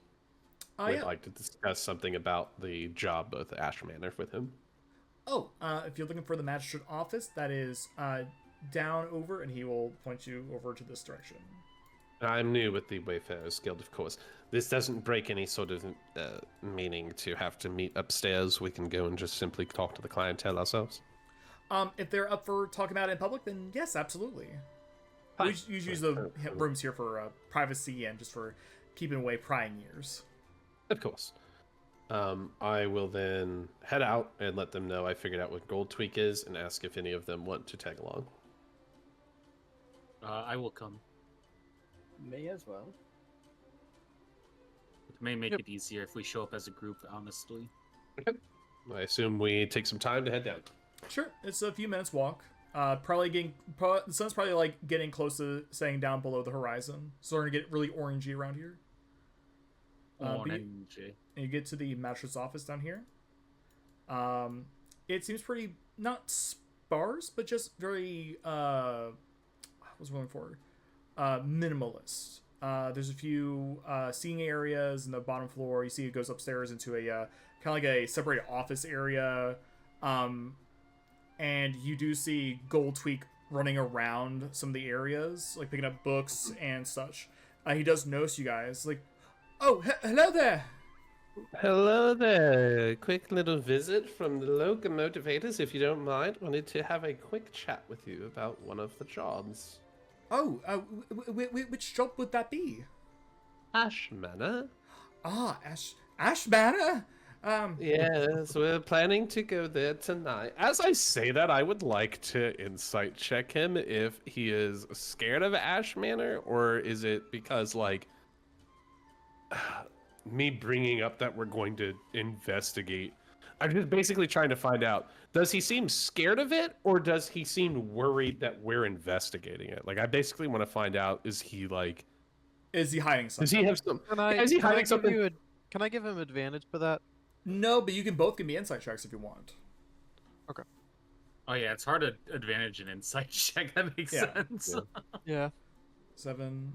We'd like to discuss something about the job of Ash Manor with him. Oh, if you're looking for the magistrate office, that is down over, and he will point you over to this direction. I'm new with the Wayfarers Guild, of course. This doesn't break any sort of meaning to have to meet upstairs. We can go and just simply talk to the clientele ourselves. If they're up for talking about it in public, then yes, absolutely. We use the rooms here for privacy and just for keeping away prying ears. Of course. I will then head out and let them know I figured out what Goldtweak is and ask if any of them want to tag along. I will come. May as well. It may make it easier if we show up as a group, honestly. Okay. I assume we take some time to head down. Sure, it's a few minutes walk. The sun's probably like getting close to setting down below the horizon, so we're gonna get really orangey around here. And you get to the magistrate's office down here. It seems pretty not sparse, but just very I was looking for minimalist. There's a few seating areas in the bottom floor. You see it goes upstairs into a kind of like a separated office area. And you do see Goldtweak running around some of the areas, like picking up books and such. He does notice you guys, like, oh, hello there. Hello there. Quick little visit from the locomotivators, if you don't mind. Wanted to have a quick chat with you about one of the jobs. Oh, which job would that be? Ash Manor. Ah, Ash Manor? Yes, we're planning to go there tonight. As I say that, I would like to insight check him if he is scared of Ash Manor, or is it because, like, me bringing up that we're going to investigate I'm just basically trying to find out, does he seem scared of it, or does he seem worried that we're investigating it? Like, I basically want to find out, is he like... Is he hiding Does something? he have some... Can I, is he can I hiding give something? you a, can I give him advantage for that? No, but you can both give me insight checks if you want. Oh yeah, it's hard to advantage an insight check. That makes Yeah. sense. Yeah. 7.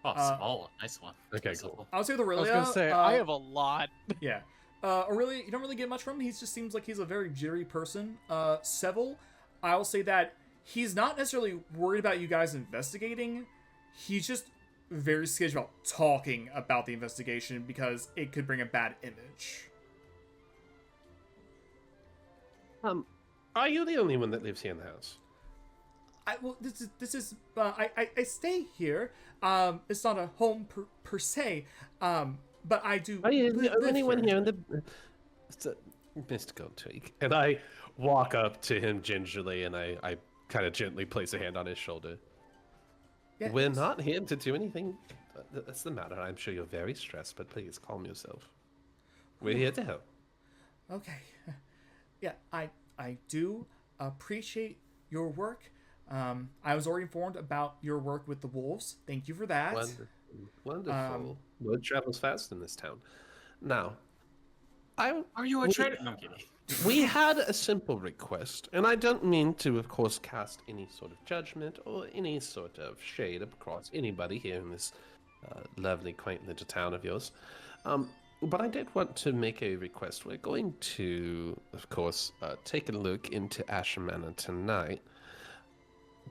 Oh, small, nice one. Okay, Nice cool. level. I was with Aurelia. I was gonna say I have a lot. Yeah. Aurelia, you don't really get much from him. He just seems like he's a very jittery person. Seville, I'll say that he's not necessarily worried about you guys investigating. He's just very skittish about talking about the investigation because it could bring a bad image. Are you the only one that lives here in the house? I stay here. It's not a home per se. But I do. Are you the live only one here in the... Mr. Goldtweak. And I walk up to him gingerly, and I kind of gently place a hand on his shoulder. Yeah, We're not here to do anything. That's the matter. I'm sure you're very stressed, but please calm yourself. We're here to help. Okay. Yeah, I do appreciate your work. I was already informed about your work with the wolves. Thank you for that. Wonderful. Word travels fast in this town. Now, Are you a traitor? No, I'm kidding. we had a simple request, and I don't mean to, of course, cast any sort of judgment or any sort of shade across anybody here in this lovely, quaint little town of yours. But I did want to make a request. We're going to, of course, take a look into Asher Manor tonight.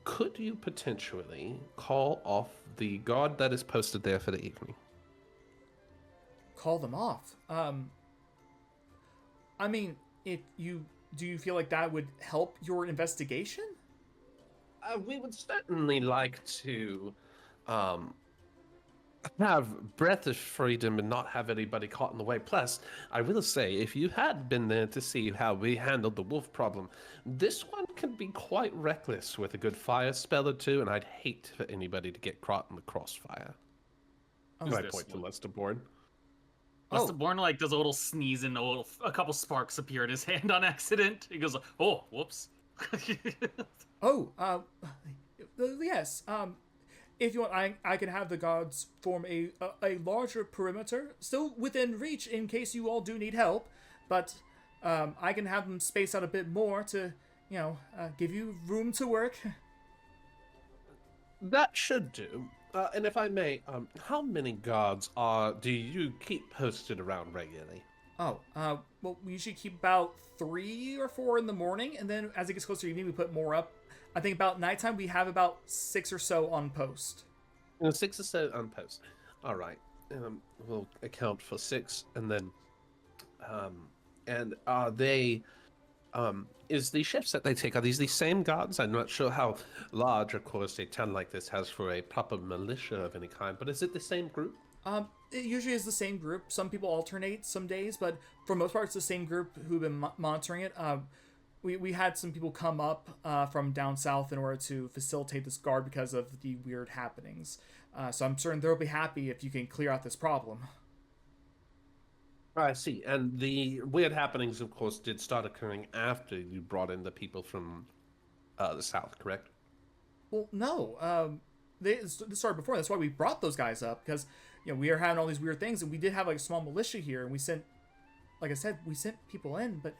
Could you potentially call off the guard that is posted there for the evening? Call them off. I mean, do you feel like that would help your investigation? We would certainly like to have breath of freedom and not have anybody caught in the way. Plus, I will say, if you had been there to see how we handled the wolf problem, this one can be quite reckless with a good fire spell or two, and I'd hate for anybody to get caught in the crossfire. Who's I this point to one? Lester Bourne. Lester Bourne like does a little sneeze and a couple sparks appear in his hand on accident. He goes, "Oh, whoops." Oh, yes. If you want, I can have the guards form a larger perimeter, still within reach in case you all do need help. But I can have them space out a bit more to, give you room to work. That should do. And if I may, how many guards do you keep posted around regularly? Oh, well, we usually keep about 3 or 4 in the morning, and then as it gets closer to evening, we put more up. I think about nighttime, we have about 6 or so on post. 6 or so on post. All right. We'll account for 6, and then, and are they, is the shifts that they take, are these the same guards? I'm not sure how large, of course, a town like this has for a proper militia of any kind, but is it the same group? It usually is the same group. Some people alternate some days, but for most part, it's the same group who've been monitoring it. We had some people come up from down south in order to facilitate this guard because of the weird happenings. So I'm certain they'll be happy if you can clear out this problem. I see. And the weird happenings, of course, did start occurring after you brought in the people from the south, correct? Well, no. This started before. That's why we brought those guys up, because we are having all these weird things, and we did have like a small militia here, and we sent, like I said, we sent people in, but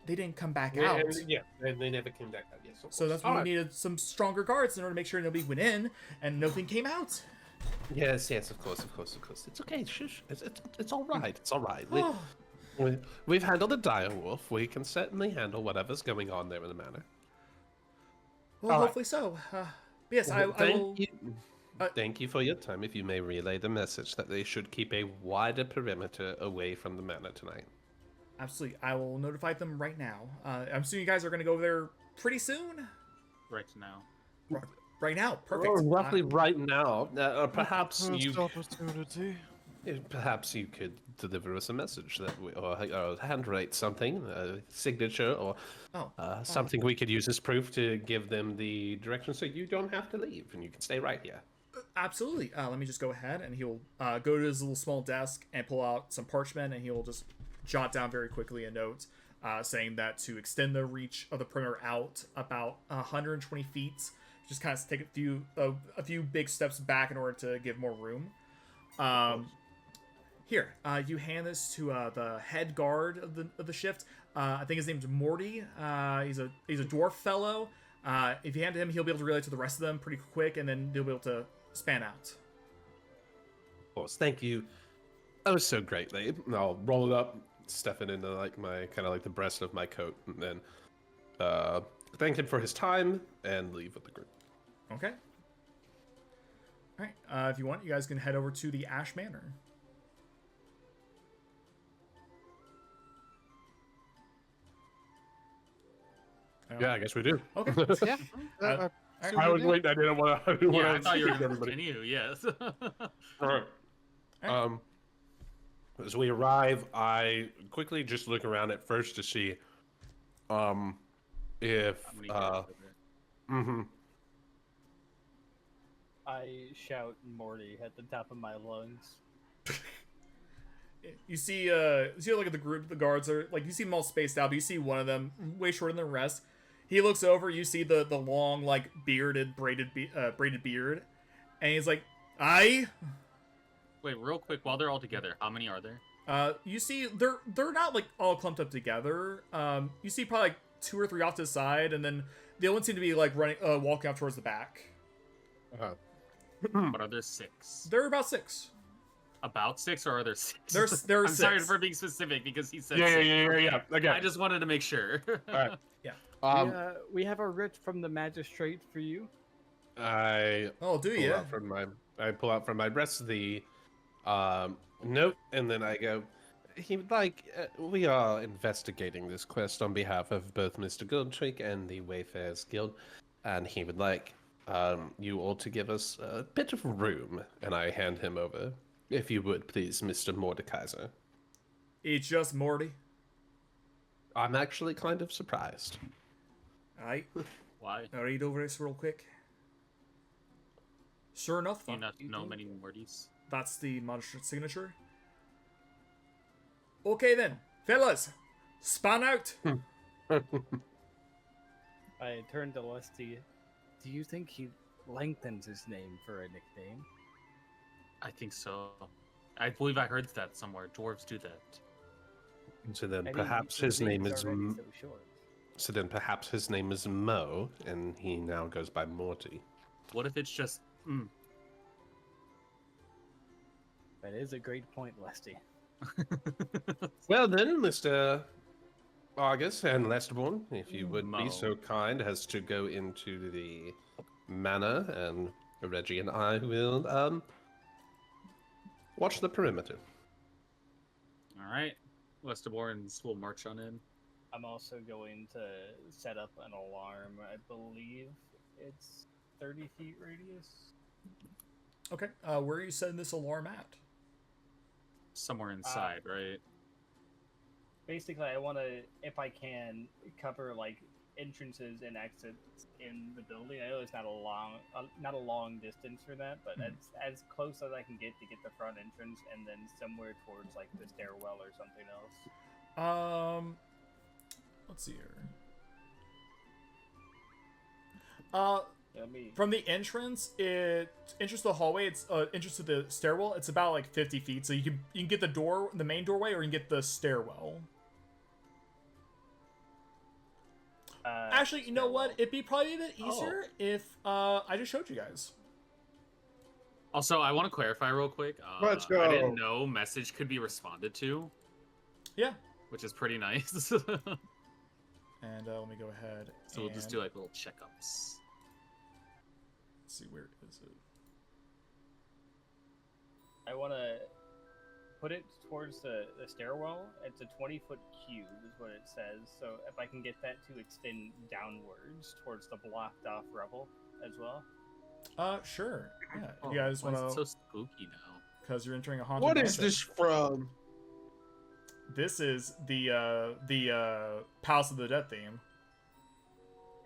they didn't come back out. Yeah, they never came back out. Yes, so that's why we needed some stronger guards in order to make sure nobody went in and nothing came out. Yes, of course. It's okay. Shush. It's all right. It's all right. We've handled the dire wolf. We can certainly handle whatever's going on there in the manor. Well, all hopefully so. Yes, I will. Thank you for your time. If you may relay the message that they should keep a wider perimeter away from the manor tonight. Absolutely. I will notify them right now. I'm assuming you guys are going to go over there pretty soon? Right now. Right now. Perfect. Roughly right now. Perhaps First you... opportunity. Perhaps you could deliver us a message that or handwrite something, a signature, or something we could use as proof to give them the direction so you don't have to leave and you can stay right here. Absolutely. Let me just go ahead, and he'll go to his little small desk and pull out some parchment, and he'll just jot down very quickly a note saying that to extend the reach of the perimeter out about 120 feet, just kind of take a few big steps back in order to give more room. Here, you hand this to the head guard of the shift. I think his name's Morty. He's a dwarf fellow. If you hand it to him, he'll be able to relay to the rest of them pretty quick, and then they'll be able to span out. Of course, thank you. That was so greatly. I'll roll it up, stuff it into like my kind of like the breast of my coat, and then thank him for his time and leave with the group. Okay. All right. If you want, you guys can head over to the Ash Manor. Yeah, I guess we do. Okay. Yeah. I was waiting. I didn't want to. Yeah, I thought you were going to continue. Yes. All right. As we arrive, I quickly just look around at first to see, if I shout Morty at the top of my lungs. You see, look at the group. The guards are like, you see them all spaced out, but you see one of them way shorter than the rest. He looks over. You see the long, like braided beard, and he's like, "Aye." Wait, real quick, while they're all together, how many are there? You see, they're not like all clumped up together. You see probably like 2 or 3 off to the side, and then the other one seem to be like running, walking out towards the back. But are there 6? They're about 6. About 6, or are there 6? There are I'm 6. sorry for being specific because he said yeah. 6. Okay. I just wanted to make sure. All right. Yeah. We have a writ from the magistrate for you. I Do you? I pull out from my breast the note, and then I go. He would like. We are investigating this quest on behalf of both Mr. Goldtrick and the Wayfarers Guild, and he would like you all to give us a bit of room. And I hand him over, if you would please, Mr. Mordekaiser. It's just Morty. I'm actually kind of surprised. Alright. Why? I'll read over this real quick. Sure enough, Do you not know many Mortys? that's the magistrate's signature. Okay then, fellas, span out. I turned to Lusty. Do you think he lengthens his name for a nickname? I think so. I believe I heard that somewhere. Dwarves do that. So then I mean, perhaps his name is already so short. So then perhaps his name is Mo, and he now goes by Morty. What if it's just That is a great point, Lusty. Well then, Mr. Argus and Lesterborn, if you would Mo. be so kind as to go into the manor, and Reggie and I will watch the perimeter. All right. Westerborns will march on in. I'm also going to set up an alarm. I believe it's 30 feet radius. Okay, where are you setting this alarm at? Somewhere inside, right? Basically, I want to, if I can, cover like entrances and exits in the building. I know it's not a long distance for that, but that's as close as I can get to get the front entrance, and then somewhere towards like the stairwell or something else. Let's see here. Me. From the entrance to the hallway, it's entrance to the stairwell. It's about like 50 feet, so you can get the main doorway, or you can get the stairwell. Actually, you know what? It'd be probably a bit easier if I just showed you guys. Also, I want to clarify real quick. Let's go. I didn't know message could be responded to. Yeah. Which is pretty nice. And let me go ahead. So we'll just do like little checkups. Let's see, where is it? I want to put it towards the stairwell. It's a 20-foot cube is what it says. So if I can get that to extend downwards towards the blocked off revel as well. Sure. Yeah. You guys Why want is it to? so spooky now? Because you're entering a haunted What is mansion. this from? This is the Palace of the Dead theme.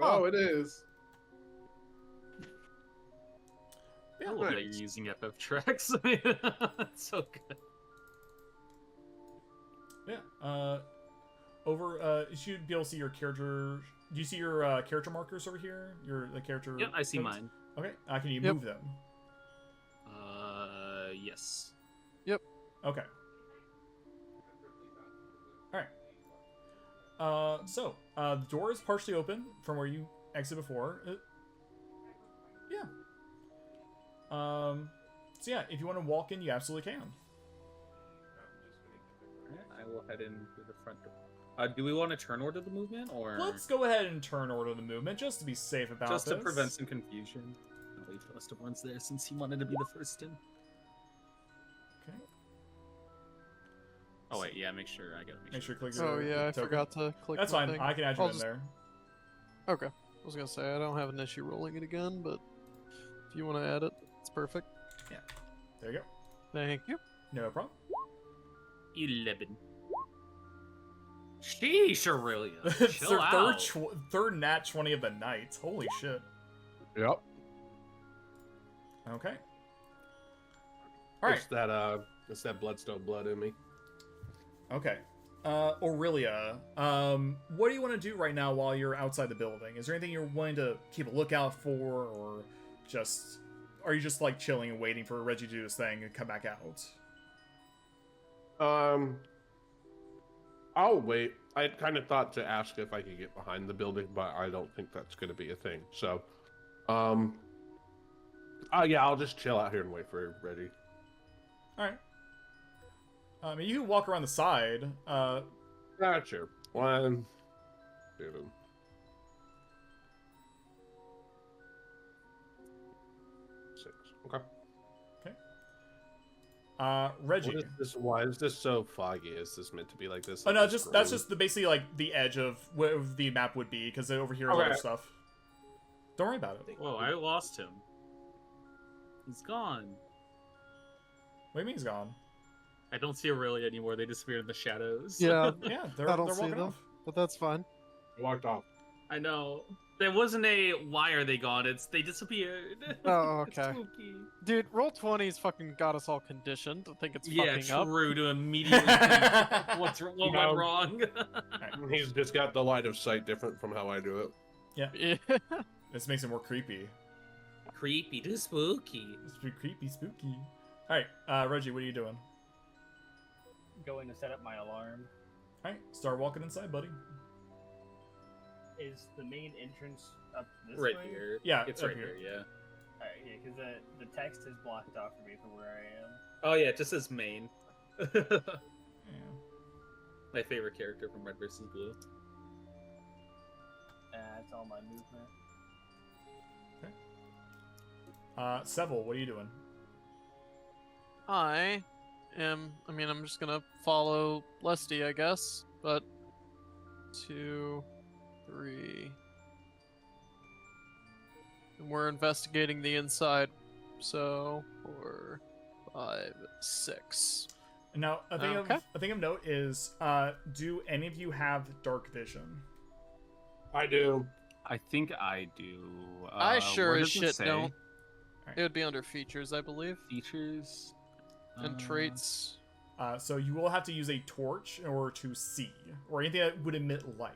Oh, it is. I love that you're using FF tracks. It's so good. Yeah. You should be able to see your character. Do you see your character markers over here? The character. Yep, I see tokens? mine. Okay. Can you Yep. move them? Yes. Okay. All right. The door is partially open from where you exited before. Yeah. So yeah, if you want to walk in, you absolutely can. I will head in through the front door. Do we want to turn order the movement, or Let's go ahead and turn order the movement just to be safe about just this. to prevent some confusion? I'll leave Esteban's there since he wanted to be the first in. Okay. Oh wait, yeah, make sure I gotta Make sure you click Oh your yeah, I token. forgot to click. That's my fine. thing. I can add you I'll in just- there. Okay. I was gonna say I don't have an issue rolling it again, but if you want to add it, it's perfect. There you go. Thank you. No problem. 11. Sheesh, Aurelia. It's Chill their out. third nat 20 of the night. Holy shit. Yep. Okay. All right. It's that bloodstone blood in me. Okay. Aurelia, what do you want to do right now while you're outside the building? Is there anything you're willing to keep a lookout for, or are you just like chilling and waiting for Reggie to do his thing and come back out? I'll wait. I kind of thought to ask if I could get behind the building, but I don't think that's going to be a thing. So, yeah, I'll just chill out here and wait for Reggie. All right. I mean, you can walk around the side. Yeah, sure. 1, 2. 6. Okay. Reggie. Why is this so foggy? Is this meant to be like this? Oh like no, this that's green? just basically like the edge of where the map would be, because over here is Okay. other stuff. Don't worry about it. Whoa, I lost him. He's gone. What do you mean he's gone? I don't see Aurelia anymore. They disappeared in the shadows. Yeah, Yeah, they're I don't they're see walking them, off. but that's fine. Walked off. I know. There wasn't a why are they gone? It's they disappeared. Oh, It's okay. spooky. Dude, roll 20's fucking got us all conditioned to think it's Yeah, fucking up. true. To immediately think what No. went wrong. He's just got the line of sight different from how I do it. Yeah. This makes it more creepy. Creepy to spooky. It's pretty creepy, spooky. All right, Reggie, what are you doing? Going to set up my alarm. All right, start walking inside, buddy. Is the main entrance up this Right way? here. Yeah, It's up right here. here. Yeah. Alright, yeah, because the text is blocked off for me for where I am. Oh yeah, it just says main. Yeah. My favorite character from Red vs. Blue. That's all my movement. Seville, what are you doing? I mean, I'm just gonna follow Lesty, I guess. But 2, 3. And we're investigating the inside. So 4, 5, 6. Now, Okay. a thing of note is, do any of you have dark vision? I do. I think I do. I sure where as does it shit say? don't. Alright. It would be under features, I believe, Features and traits. So you will have to use a torch in order to see, or anything that would emit light.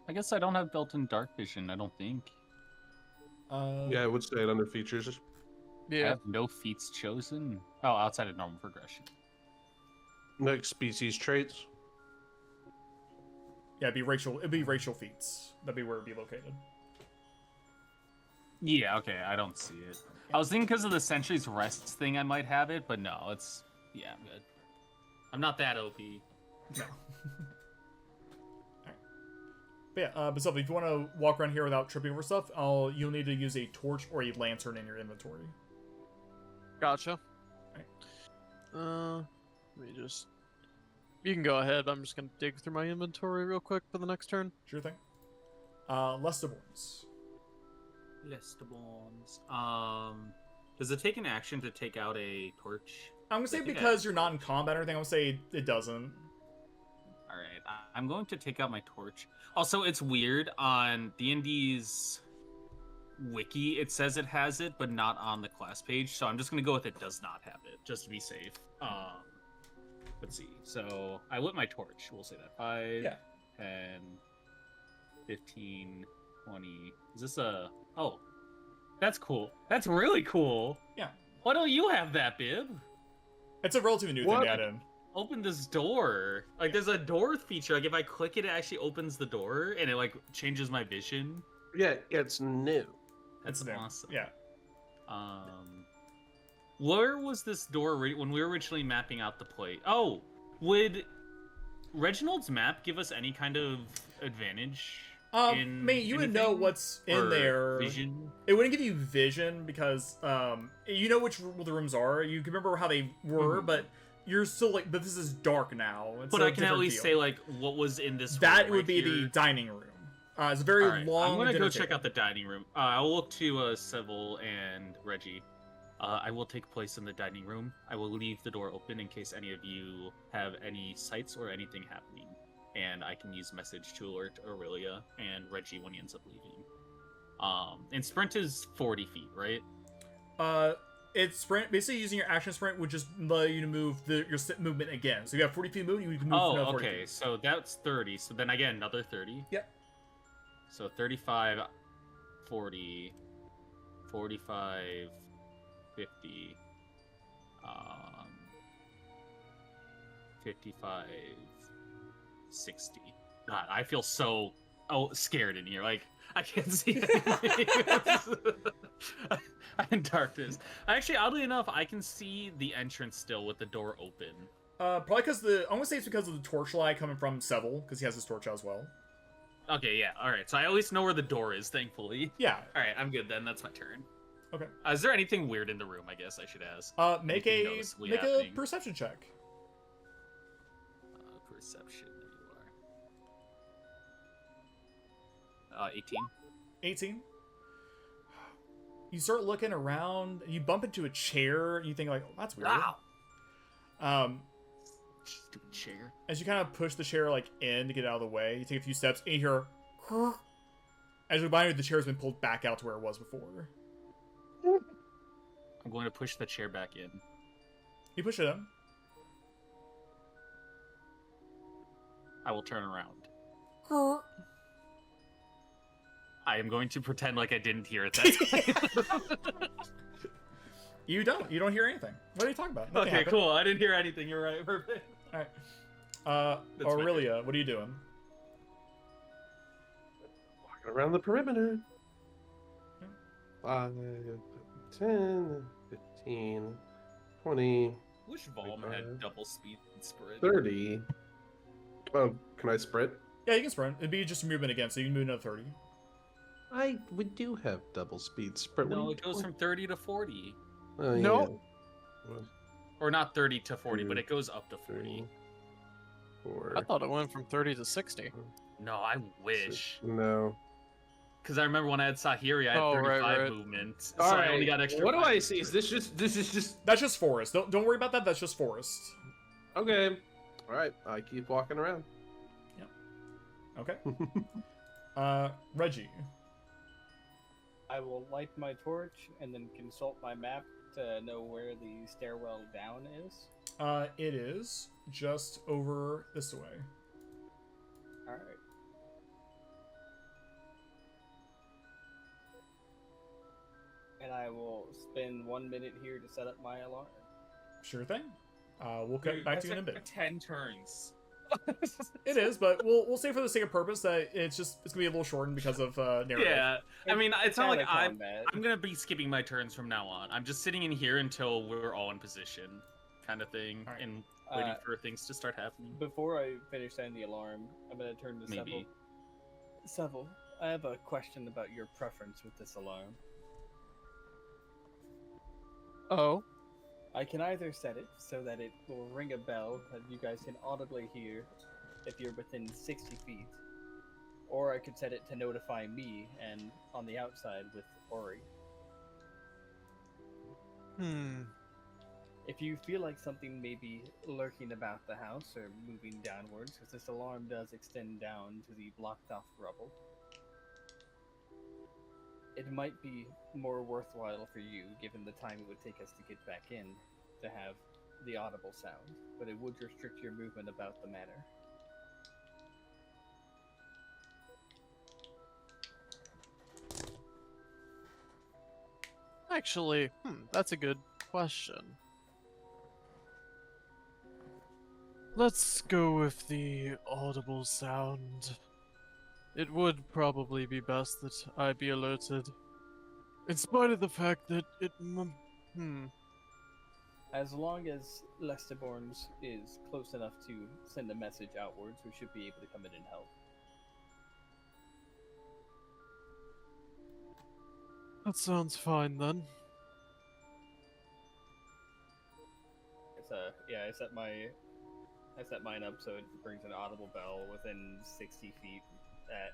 I guess I don't have built-in dark vision. I don't think. Yeah, I would say it under features. I Yeah. have no feats chosen. Oh, outside of normal progression. Like species traits. Yeah, it'd be racial feats. That'd be where it'd be located. Yeah, okay, I don't see it. I was thinking because of the Century's Rest thing I might have it, but no, it's... Yeah, I'm good. I'm not that OP. No. Alright. But yeah, but if you want to walk around here without tripping over stuff, you'll need to use a torch or a lantern in your inventory. Gotcha. Alright. Let me just. You can go ahead. I'm just gonna dig through my inventory real quick for the next turn. Sure thing. Lestaborns. Lestaborns. Does it take an action to take out a torch? I'm gonna say I think because you're not in combat or anything, I'm gonna say it doesn't. Alright, I'm going to take out my torch. Also, it's weird on D&D's wiki, it says it has it, but not on the class page. So I'm just gonna go with it does not have it, just to be safe. Let's see. So I lit my torch. We'll say that 5, 10, 15, 20. Is this a? Oh, that's cool. That's really cool. Yeah. Why don't you have that, Bib? It's a relatively new thing to add in. Open this door. Like, there's a door feature. Like, if I click it, it actually opens the door, and it like changes my vision. Yeah, it's new. That's new. awesome. Yeah. Where was this door when we were originally mapping out the plate? Oh, would Reginald's map give us any kind of advantage? Mate, you would know what's in there. Vision? It wouldn't give you vision because you know which the rooms are. You can remember how they were, but you're still like, but this is dark now. It's but I can at least say like what was in this room. That would right be here. the dining room. It's a very long. I'm gonna go dinner check table. out the dining room. I'll look to Seville and Reggie. I will take place in the dining room. I will leave the door open in case any of you have any sights or anything happening. And I can use message to alert Aurelia and Reggie when he ends up leaving. And sprint is 40 feet, right? It's sprint. Basically, using your action sprint would just allow you to move your movement again. So you have 40 feet movement. You can move another 40 okay. feet. So that's 30. So then I get another 30. Yep. So 35, 40, 45, 50, 55, 60. God, I feel so scared in here. Like, I can't see anything. I'm in darkness. Actually, oddly enough, I can see the entrance still with the door open. Probably because I want to say it's because of the torchlight coming from Seville, because he has his torch out as well. Okay, yeah, alright. So I at least know where the door is, thankfully. Yeah. Alright, I'm good then. That's my turn. Okay. Is there anything weird in the room, I guess I should ask? Make Anything a noticeably make a happening? perception check. Perception, there you are. 18. 18. You start looking around, and you bump into a chair, and you think like, oh, that's weird. Wow! Stupid chair. As you kind of push the chair like in to get out of the way, you take a few steps, and you hear, as a reminder, the chair has been pulled back out to where it was before. I'm going to push the chair back in. You push it in. I will turn around. I am going to pretend like I didn't hear it that time. You don't hear anything. What are you talking about? Nothing Okay, happened. cool. I didn't hear anything. You're right. Perfect. All right. That's Aurelia, what are you doing? Walking around the perimeter. 5, 10, 15, 20, Wish Volm had double speed and sprint. 30. Oh, can I sprint? Yeah, you can sprint. It'd be just a movement again, so you can move another 30. We do have double speed sprint. No, it goes from 30 to 40. Oh, No. Yeah. Or not 30 to 40, but 2, it goes up to 40. 3, 4. I thought it went from 30 to 60. No, I wish. No. Because I remember when I had Sahiri, I had Oh, 35 right. movement. So All I right. only got extra. What do 5. I see? Is this just That's just forest. Don't worry about that. That's just forest. okay? All right, I keep walking around. Okay. Reggie. I will light my torch and then consult my map to know where the stairwell down is. It is just over this way. Alright. And I will spend 1 minute here to set up my alarm. Sure thing. We'll cut back to you in a bit. 10 turns. It is, but we'll say for the sake of purpose that it's gonna be a little shortened because of narrative. Yeah, I mean, it's not like I'm combat. gonna be skipping my turns from now on. I'm just sitting in here until we're all in position, kind of thing, All right. and waiting for things to start happening. Before I finish setting the alarm, I'm gonna turn to Maybe. Seville, I have a question about your preference with this alarm. Oh. I can either set it so that it will ring a bell that you guys can audibly hear if you're within 60 feet, or I could set it to notify me and on the outside with Ori. If you feel like something may be lurking about the house or moving downwards, because this alarm does extend down to the blocked off rubble. it might be more worthwhile for you, given the time it would take us to get back in, to have the audible sound, but it would restrict your movement about the manor. Actually, that's a good question. Let's go with the audible sound. It would probably be best that I be alerted, in spite of the fact that it As long as Lesteborns is close enough to send a message outwards, we should be able to come in and help. That sounds fine then. I set mine up so it brings an audible bell within 60 feet.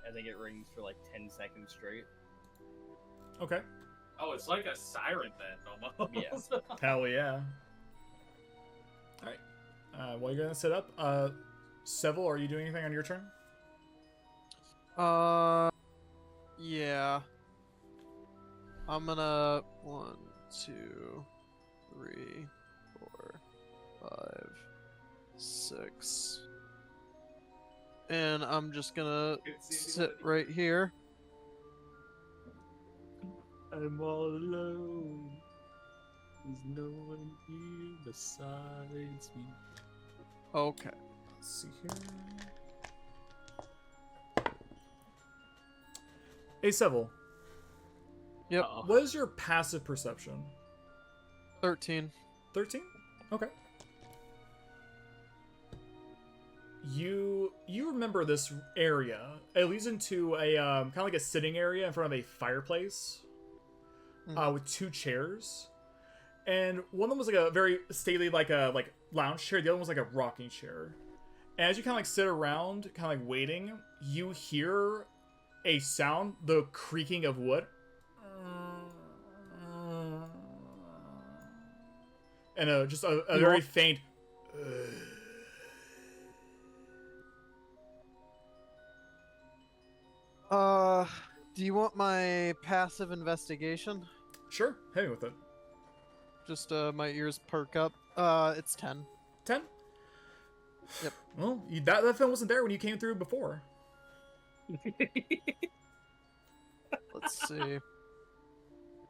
I think it rings for like 10 seconds straight. Okay. Oh, it's like a siren then, almost. Yes. Hell yeah. All right. Well, you're gonna set up. Seville, are you doing anything on your turn? Yeah. I'm gonna 1, 2, 3, 4, 5, 6. And I'm just gonna sit right here. I'm all alone. There's no one here besides me. Okay. Let's see here. Hey, Seville. Yep. What is your passive perception? 13. 13? Okay. You remember this area. It leads into a kind of like a sitting area in front of a fireplace with 2 chairs. And one of them was like a very stately like lounge chair. The other one was like a rocking chair. And as you kind of like sit around, kind of like waiting, you hear a sound, the creaking of wood. And just a very faint. Do you want my passive investigation? Sure, hit me with it. Just my ears perk up. It's 10. 10? Yep. Well, that film wasn't there when you came through before. Let's see.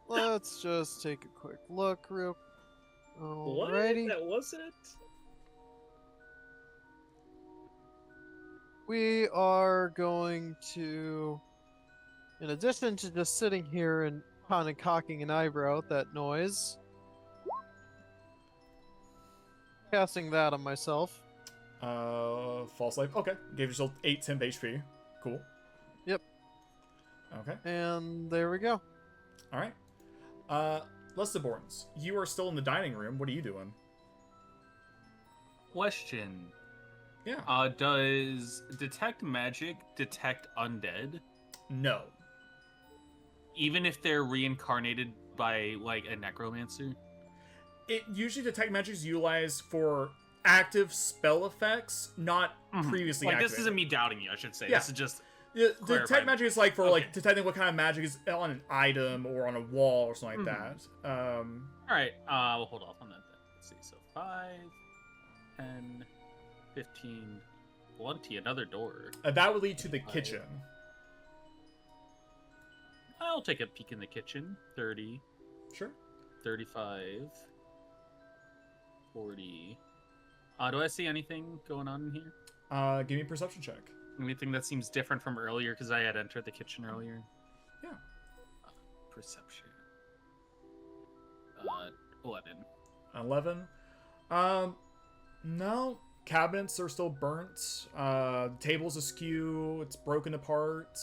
Let's just take a quick look real. Alrighty. What? That wasn't? We are going to, in addition to just sitting here and kind of cocking an eyebrow at that noise, casting that on myself. False life. Okay. Gave yourself 8 temp HP. Cool. Yep. Okay. And there we go. All right. Lesteborns, you are still in the dining room. What are you doing? Question. Yeah. Does detect magic detect undead? No. Even if they're reincarnated by like a necromancer? It usually detect magic is utilized for active spell effects, not previously like activated. This isn't me doubting you, I should say. Yeah. This is just detect magic is like for like detecting what kind of magic is on an item or on a wall or something like that. Alright, we'll hold off on that then. Let's see. So 5, 10, 15, 20, another door. That would lead to the kitchen. I'll take a peek in the kitchen. 30. Sure. 35. 40. Do I see anything going on in here? Give me a perception check. Anything that seems different from earlier because I had entered the kitchen earlier? Yeah. Perception. 11. 11. No. Cabinets are still burnt. Table's askew. It's broken apart.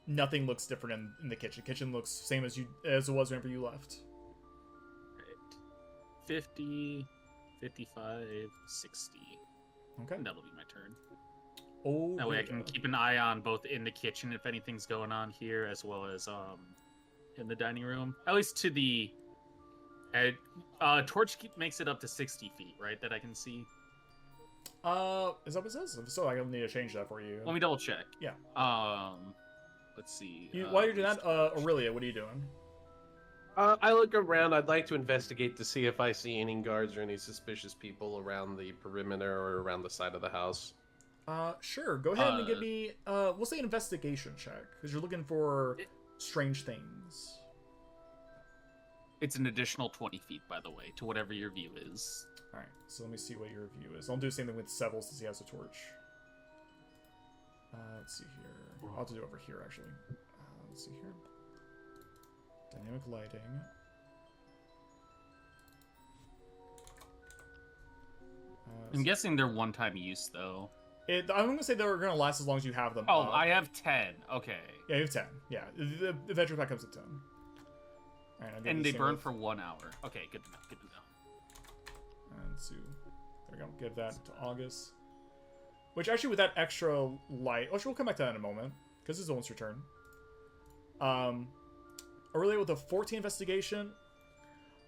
Nothing looks different in the kitchen. Kitchen looks same as it was whenever you left. Right. 50, 55, 60. Okay. That'll be my turn. Oh. That way I can keep an eye on both in the kitchen if anything's going on here, as well as in the dining room. At least to the torch makes it up to 60 feet, right? That I can see. Is that what it says? If so, I need to change that for you. Let me double check. Yeah. let's see. While you're doing that, Aurelia, what are you doing? I look around. I'd like to investigate to see if I see any guards or any suspicious people around the perimeter or around the side of the house. Sure. Go ahead and give me, we'll say an investigation check, because you're looking for strange things. It's an additional 20 feet, by the way, to whatever your view is. All right, so let me see what your view is. I'll do the same thing with Seville since he has a torch. Let's see here. I'll have to do it over here, actually. Let's see here. Dynamic lighting. I'm guessing they're one-time use, though. I'm going to say they're going to last as long as you have them. Oh, I have 10. Okay. Yeah, you have 10. Yeah, the adventure pack comes with 10. All right, and they burn for 1 hour. Okay, good to know. Good to know. And so, there we go. Give that to August. Which actually, with that extra light, we'll come back to that in a moment because this is almost your turn. Aurelia with a 14 investigation.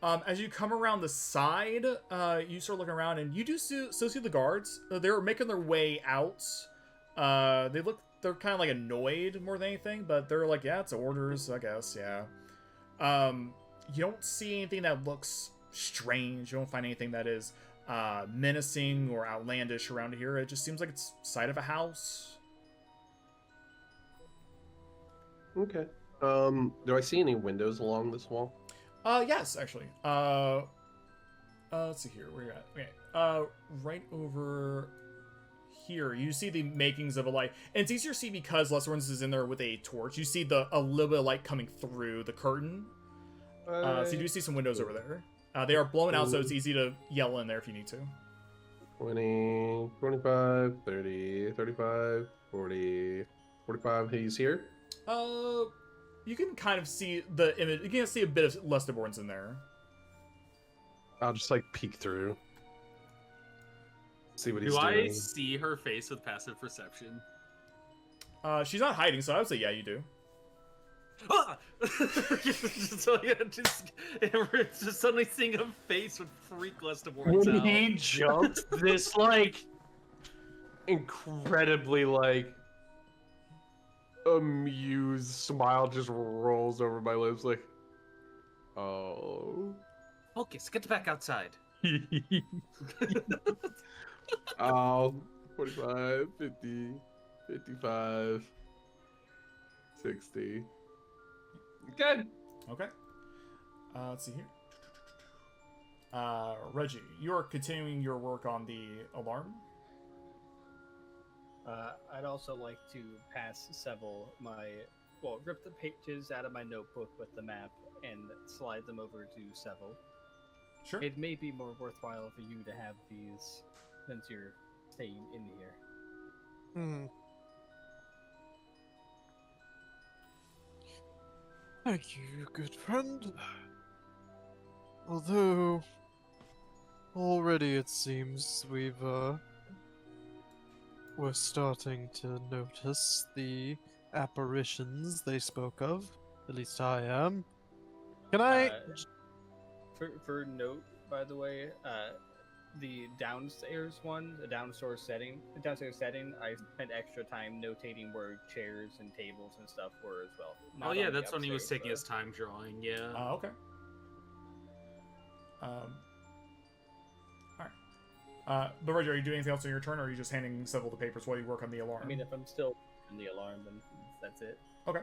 As you come around the side, you start looking around, and you do still see the guards. They're making their way out. They're kind of like annoyed more than anything, but they're like, yeah, it's orders, I guess, yeah. You don't see anything that looks strange. You don't find anything that is menacing or outlandish around here. It just seems like it's side of a house. Okay. Do I see any windows along this wall? Yes, actually. Let's see here. Where you at? Okay. Right over here, you see the makings of a light. And it's easier to see because Lesserwins is in there with a torch. You see a little bit of light coming through the curtain. So you do see some windows over there. They are blown out, so it's easy to yell in there if you need to. 20, 25, 30, 35, 40, 45. He's here. You can kind of see the image. You can see a bit of Lesterborn's in there. I'll just like peek through. See what he's doing. doing. Do I see her face with passive perception? She's not hiding, so I would say yeah, you do. Ah! So yeah, we're just suddenly seeing a face with freak Lesterborn's When out. he jumped, this like incredibly like amused smile just rolls over my lips like, oh. Focus, get back outside. Oh, 45, 50, 55, 60. Good. Okay. Let's see here. Reggie, you're continuing your work on the alarm. I'd also like to pass Seville rip the pages out of my notebook with the map and slide them over to Seville. Sure. It may be more worthwhile for you to have these since you're staying in here. Thank you, good friend. Although, already it seems we're starting to notice the apparitions they spoke of. At least I am. Can I? For note, by the way, the downstairs setting, I spent extra time notating where chairs and tables and stuff were as well. Oh yeah, that's when he was taking his time drawing. Yeah. Okay. Alright. But Reggie, are you doing anything else on your turn, or are you just handing Seville the papers while you work on the alarm? I mean, if I'm still in the alarm, then that's it. Okay.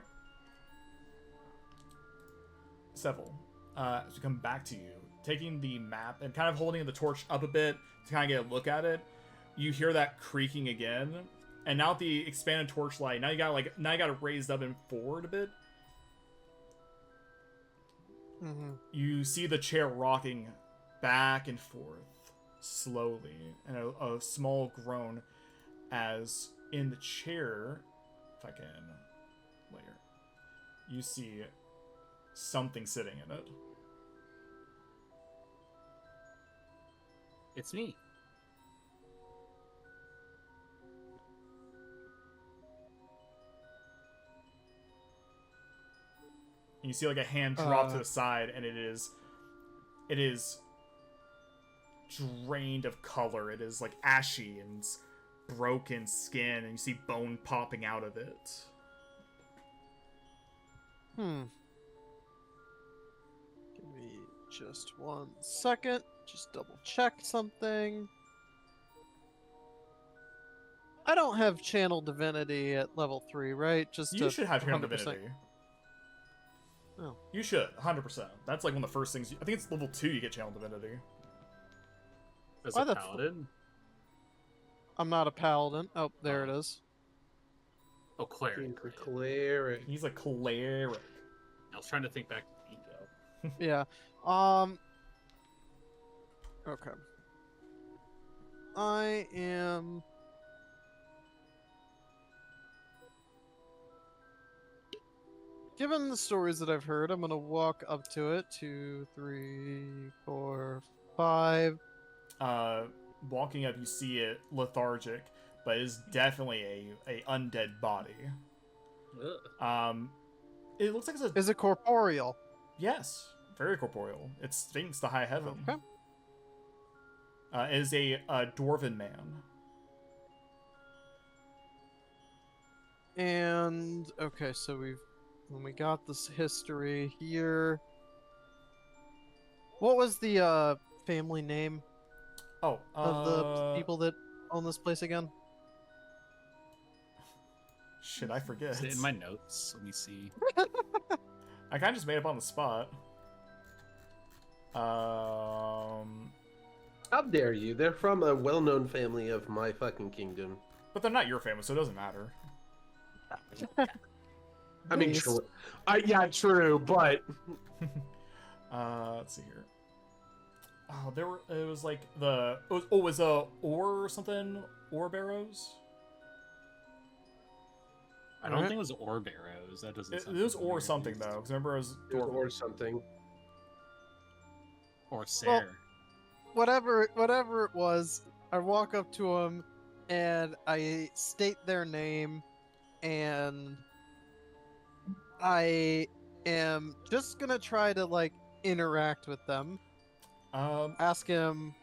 Seville, as we come back to you, taking the map and kind of holding the torch up a bit to kind of get a look at it, you hear that creaking again, and now with the expanded torchlight, now you got it raised up and forward a bit. Mm-hmm. You see the chair rocking back and forth slowly, and a small groan as in the chair, if I can layer, you see something sitting in it. It's me. You see like a hand drop to the side, and it is drained of color. It is like ashy and broken skin, and you see bone popping out of it. Hmm. Give me just 1 second. Just double check something. I don't have channel divinity at level 3, right? Just You should have channel 100%. divinity. Oh. You should, 100%. That's like one of the first things. I think it's level 2 you get channel divinity. As Why a the paladin? I'm not a paladin. Oh, there it is. Oh, cleric. He's a right. cleric. He's a cleric. I was trying to think back to Pico. Yeah. Okay. I am. Given the stories that I've heard, I'm gonna walk up to it. 2, 3, 4, 5. Walking up, you see it lethargic, but it's definitely a undead body. Ugh. It looks like it's a Is it corporeal? yes, very corporeal. It stinks to high heaven. Okay. It is a dwarven man. And okay, so when we got this history here. What was the family name Oh, of the people that own this place again? Shit, I forget. Is it in my notes? Let me see. I kind of just made up on the spot. How dare you? They're from a well-known family of my fucking kingdom. But they're not your family, so it doesn't matter. I mean, Please. true. Yeah, true, but Let's see here. Oh, there were. It was like the. It was a ore or something. Ore barrows. I don't think it was ore barrows. That doesn't. It sound was familiar, ore at something least. though, because remember it was dwarven. or something. Or Ser. Whatever it was, I walk up to them and I state their name, and I am just gonna try to like interact with them. Ask him,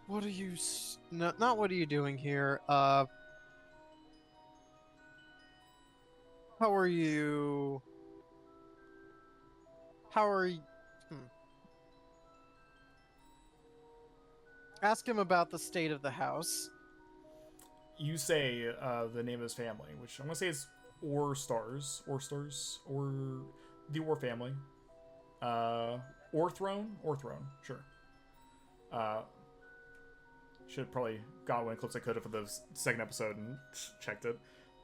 what are you? Not what are you doing here? How are you? How are you? Ask him about the state of the house. You say the name of his family, which I'm gonna say is Ore Stars, or the Ore family. Ore Throne, sure. Should have probably got one clips I could have for the second episode and checked it.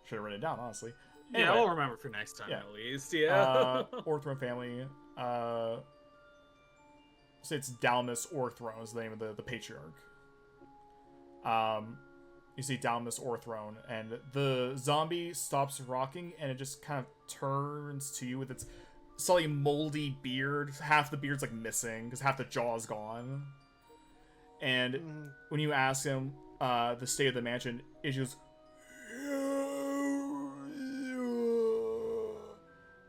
Should have written it down, honestly. Yeah, Anyway, I'll remember for next time yeah. at least. Yeah. Ore Throne family. So it's Dalmus Orthrone is the name of the patriarch. You see Dalmus Orthrone, and the zombie stops rocking, and it just kind of turns to you with its slightly moldy beard. Half the beard's like missing because half the jaw's gone. And when you ask him the state of the mansion, it just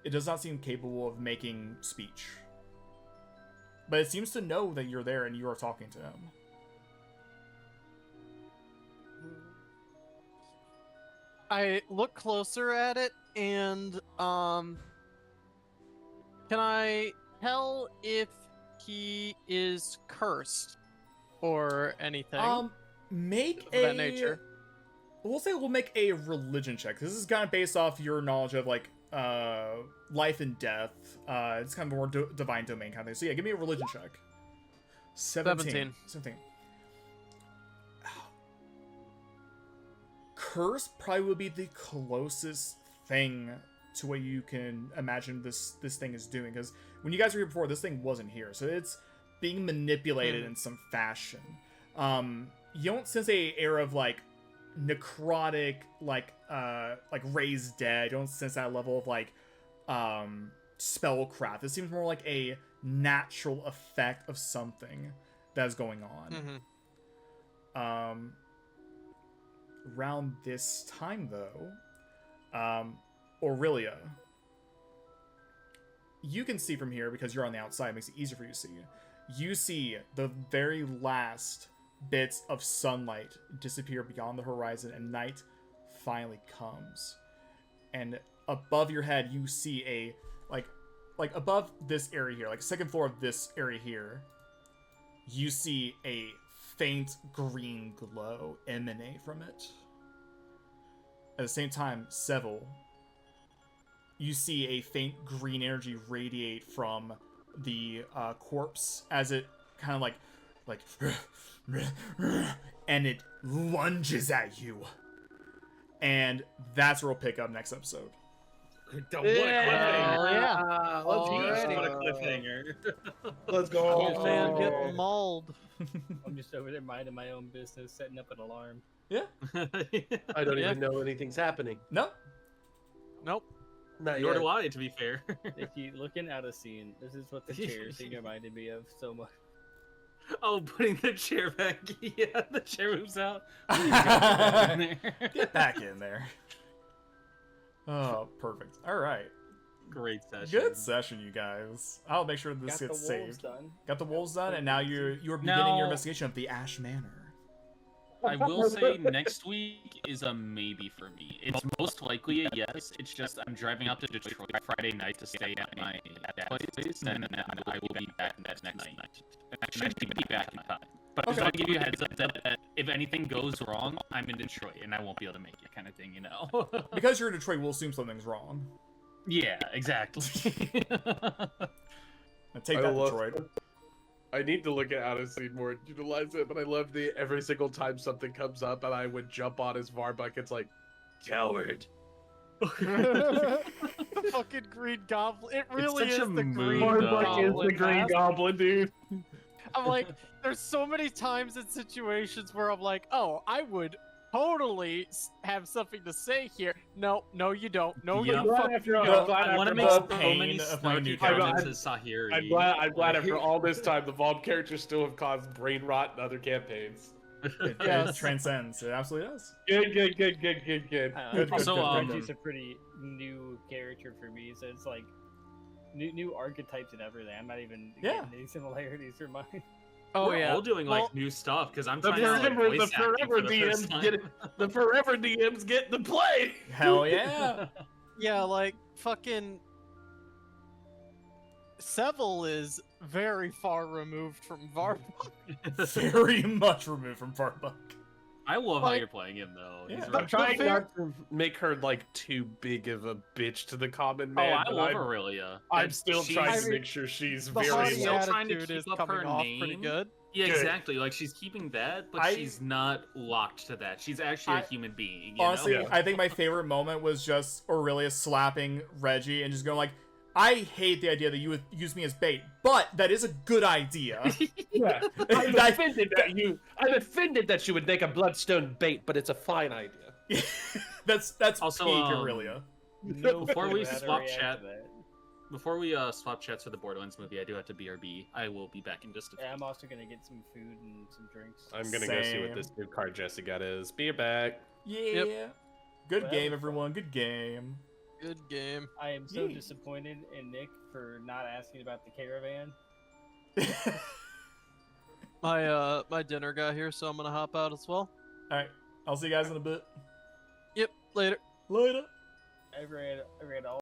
it does not seem capable of making speech. But it seems to know that you're there and you are talking to him. I look closer at it, and can I tell if he is cursed or anything? Make of that nature. We'll say we'll make a religion check. This is kind of based off your knowledge of like life and death. It's kind of more divine domain kind of thing. So yeah, give me a religion check. 17. Curse probably would be the closest thing to what you can imagine this thing is doing, because when you guys were here before, this thing wasn't here, so it's being manipulated in some fashion. You don't sense a air of like necrotic, like raised dead. You don't sense that level of like spellcraft. It seems more like a natural effect of something that's going on. Around this time though, Aurelia, you can see from here because you're on the outside. It makes it easier for you to see. You see the very last bits of sunlight disappear beyond the horizon, and night finally comes. And above your head, you see a like above this area here, like second floor of this area here, you see a faint green glow emanate from it. At the same time, Seville, you see a faint green energy radiate from the corpse as it kind of like and it lunges at you. And that's where we'll pick up next episode. What a cliffhanger. Yeah. Jeez, Alrighty. what a cliffhanger. Let's Oh, go. man, get mauled. I'm just over there minding my own business, setting up an alarm. Yeah. I don't even know anything's happening. No. Nope. Not Nor yet. do I, to be fair. Nikki, looking at a scene, this is what the chair scene reminded me of so much. Oh, putting the chair back. Yeah, the chair moves out. Get back in there. Oh, perfect. All right. Great session. Good session, you guys. I'll make sure this Got the gets wolves saved. done. Got the wolves done, and now you're beginning Now- your investigation of the Ash Manor. I will say next week is a maybe for me. It's most likely a yes. It's just I'm driving out to Detroit Friday night to stay at my dad's place, and then I will be back next night. I should be back in time. But I just want to give you a heads up that if anything goes wrong, I'm in Detroit and I won't be able to make it, kind of thing, you know? Because you're in Detroit, we'll assume something's wrong. Yeah, exactly. Now take I that, love- Detroit. I need to look at Odyssey more and utilize it, but I love the every single time something comes up and I would jump on his Varbuck, it's like, coward. The fucking green goblin. It really such is a the mood, green though. goblin. man. Goblin, dude. I'm like, there's so many times in situations where I'm like, oh, I would totally have something to say here. No, you don't. No, Yeah. you fucking don't. I want to make the so pain many of my new snarky character. comments as Sahiri. I'm glad after all this time the Vault characters still have caused brain rot in other campaigns. It Yes. transcends. It absolutely does. Good. Good, Also, Reggie's a pretty new character for me, so it's like new archetypes and everything. I'm not even Yeah. getting any similarities from mine. Oh We're yeah. all doing Well, like new stuff because I'm The trying to like, forever, the voice acting forever for the first DMs time. get it. The forever DMs get the play. Hell yeah. Yeah, like fucking Seville is very far removed from Varbuck. Very much removed from Farbuck. I love how Like- you're playing him though. Yeah. He's I'm really I'm trying fair- not to make her like too big of a bitch to the common Oh, man. I but love I'm, Aurelia. I'm And still she's- trying I to mean, make sure she's The very. haughty still trying to attitude is keep up coming her off pretty name. good. Yeah, Good. exactly. Like she's keeping that, but I- she's not locked to that. She's actually a I- human being. You Honestly, know? Yeah. I think my favorite moment was just Aurelia slapping Reggie and just going like, I hate the idea that you would use me as bait, but that is a good idea. Yeah. I'm That- offended that you would make a bloodstone bait, but it's a fine idea. that's Also, peak um, Aurelia. No Before we clue how to swap react to chat- that. Before we swap chats for the Borderlands movie, I do have to BRB. I will be back in just a few. Yeah, I'm also gonna get some food and some drinks. I'm gonna go see Same. what this new card Jesse got is. Be back. Yeah. Good Well, game, everyone. Good game. Good game. I am so Yay. disappointed in Nick for not asking about the caravan. My dinner got here, so I'm gonna hop out as well. Alright. I'll see you guys in a bit. Yep, later. Later. I read all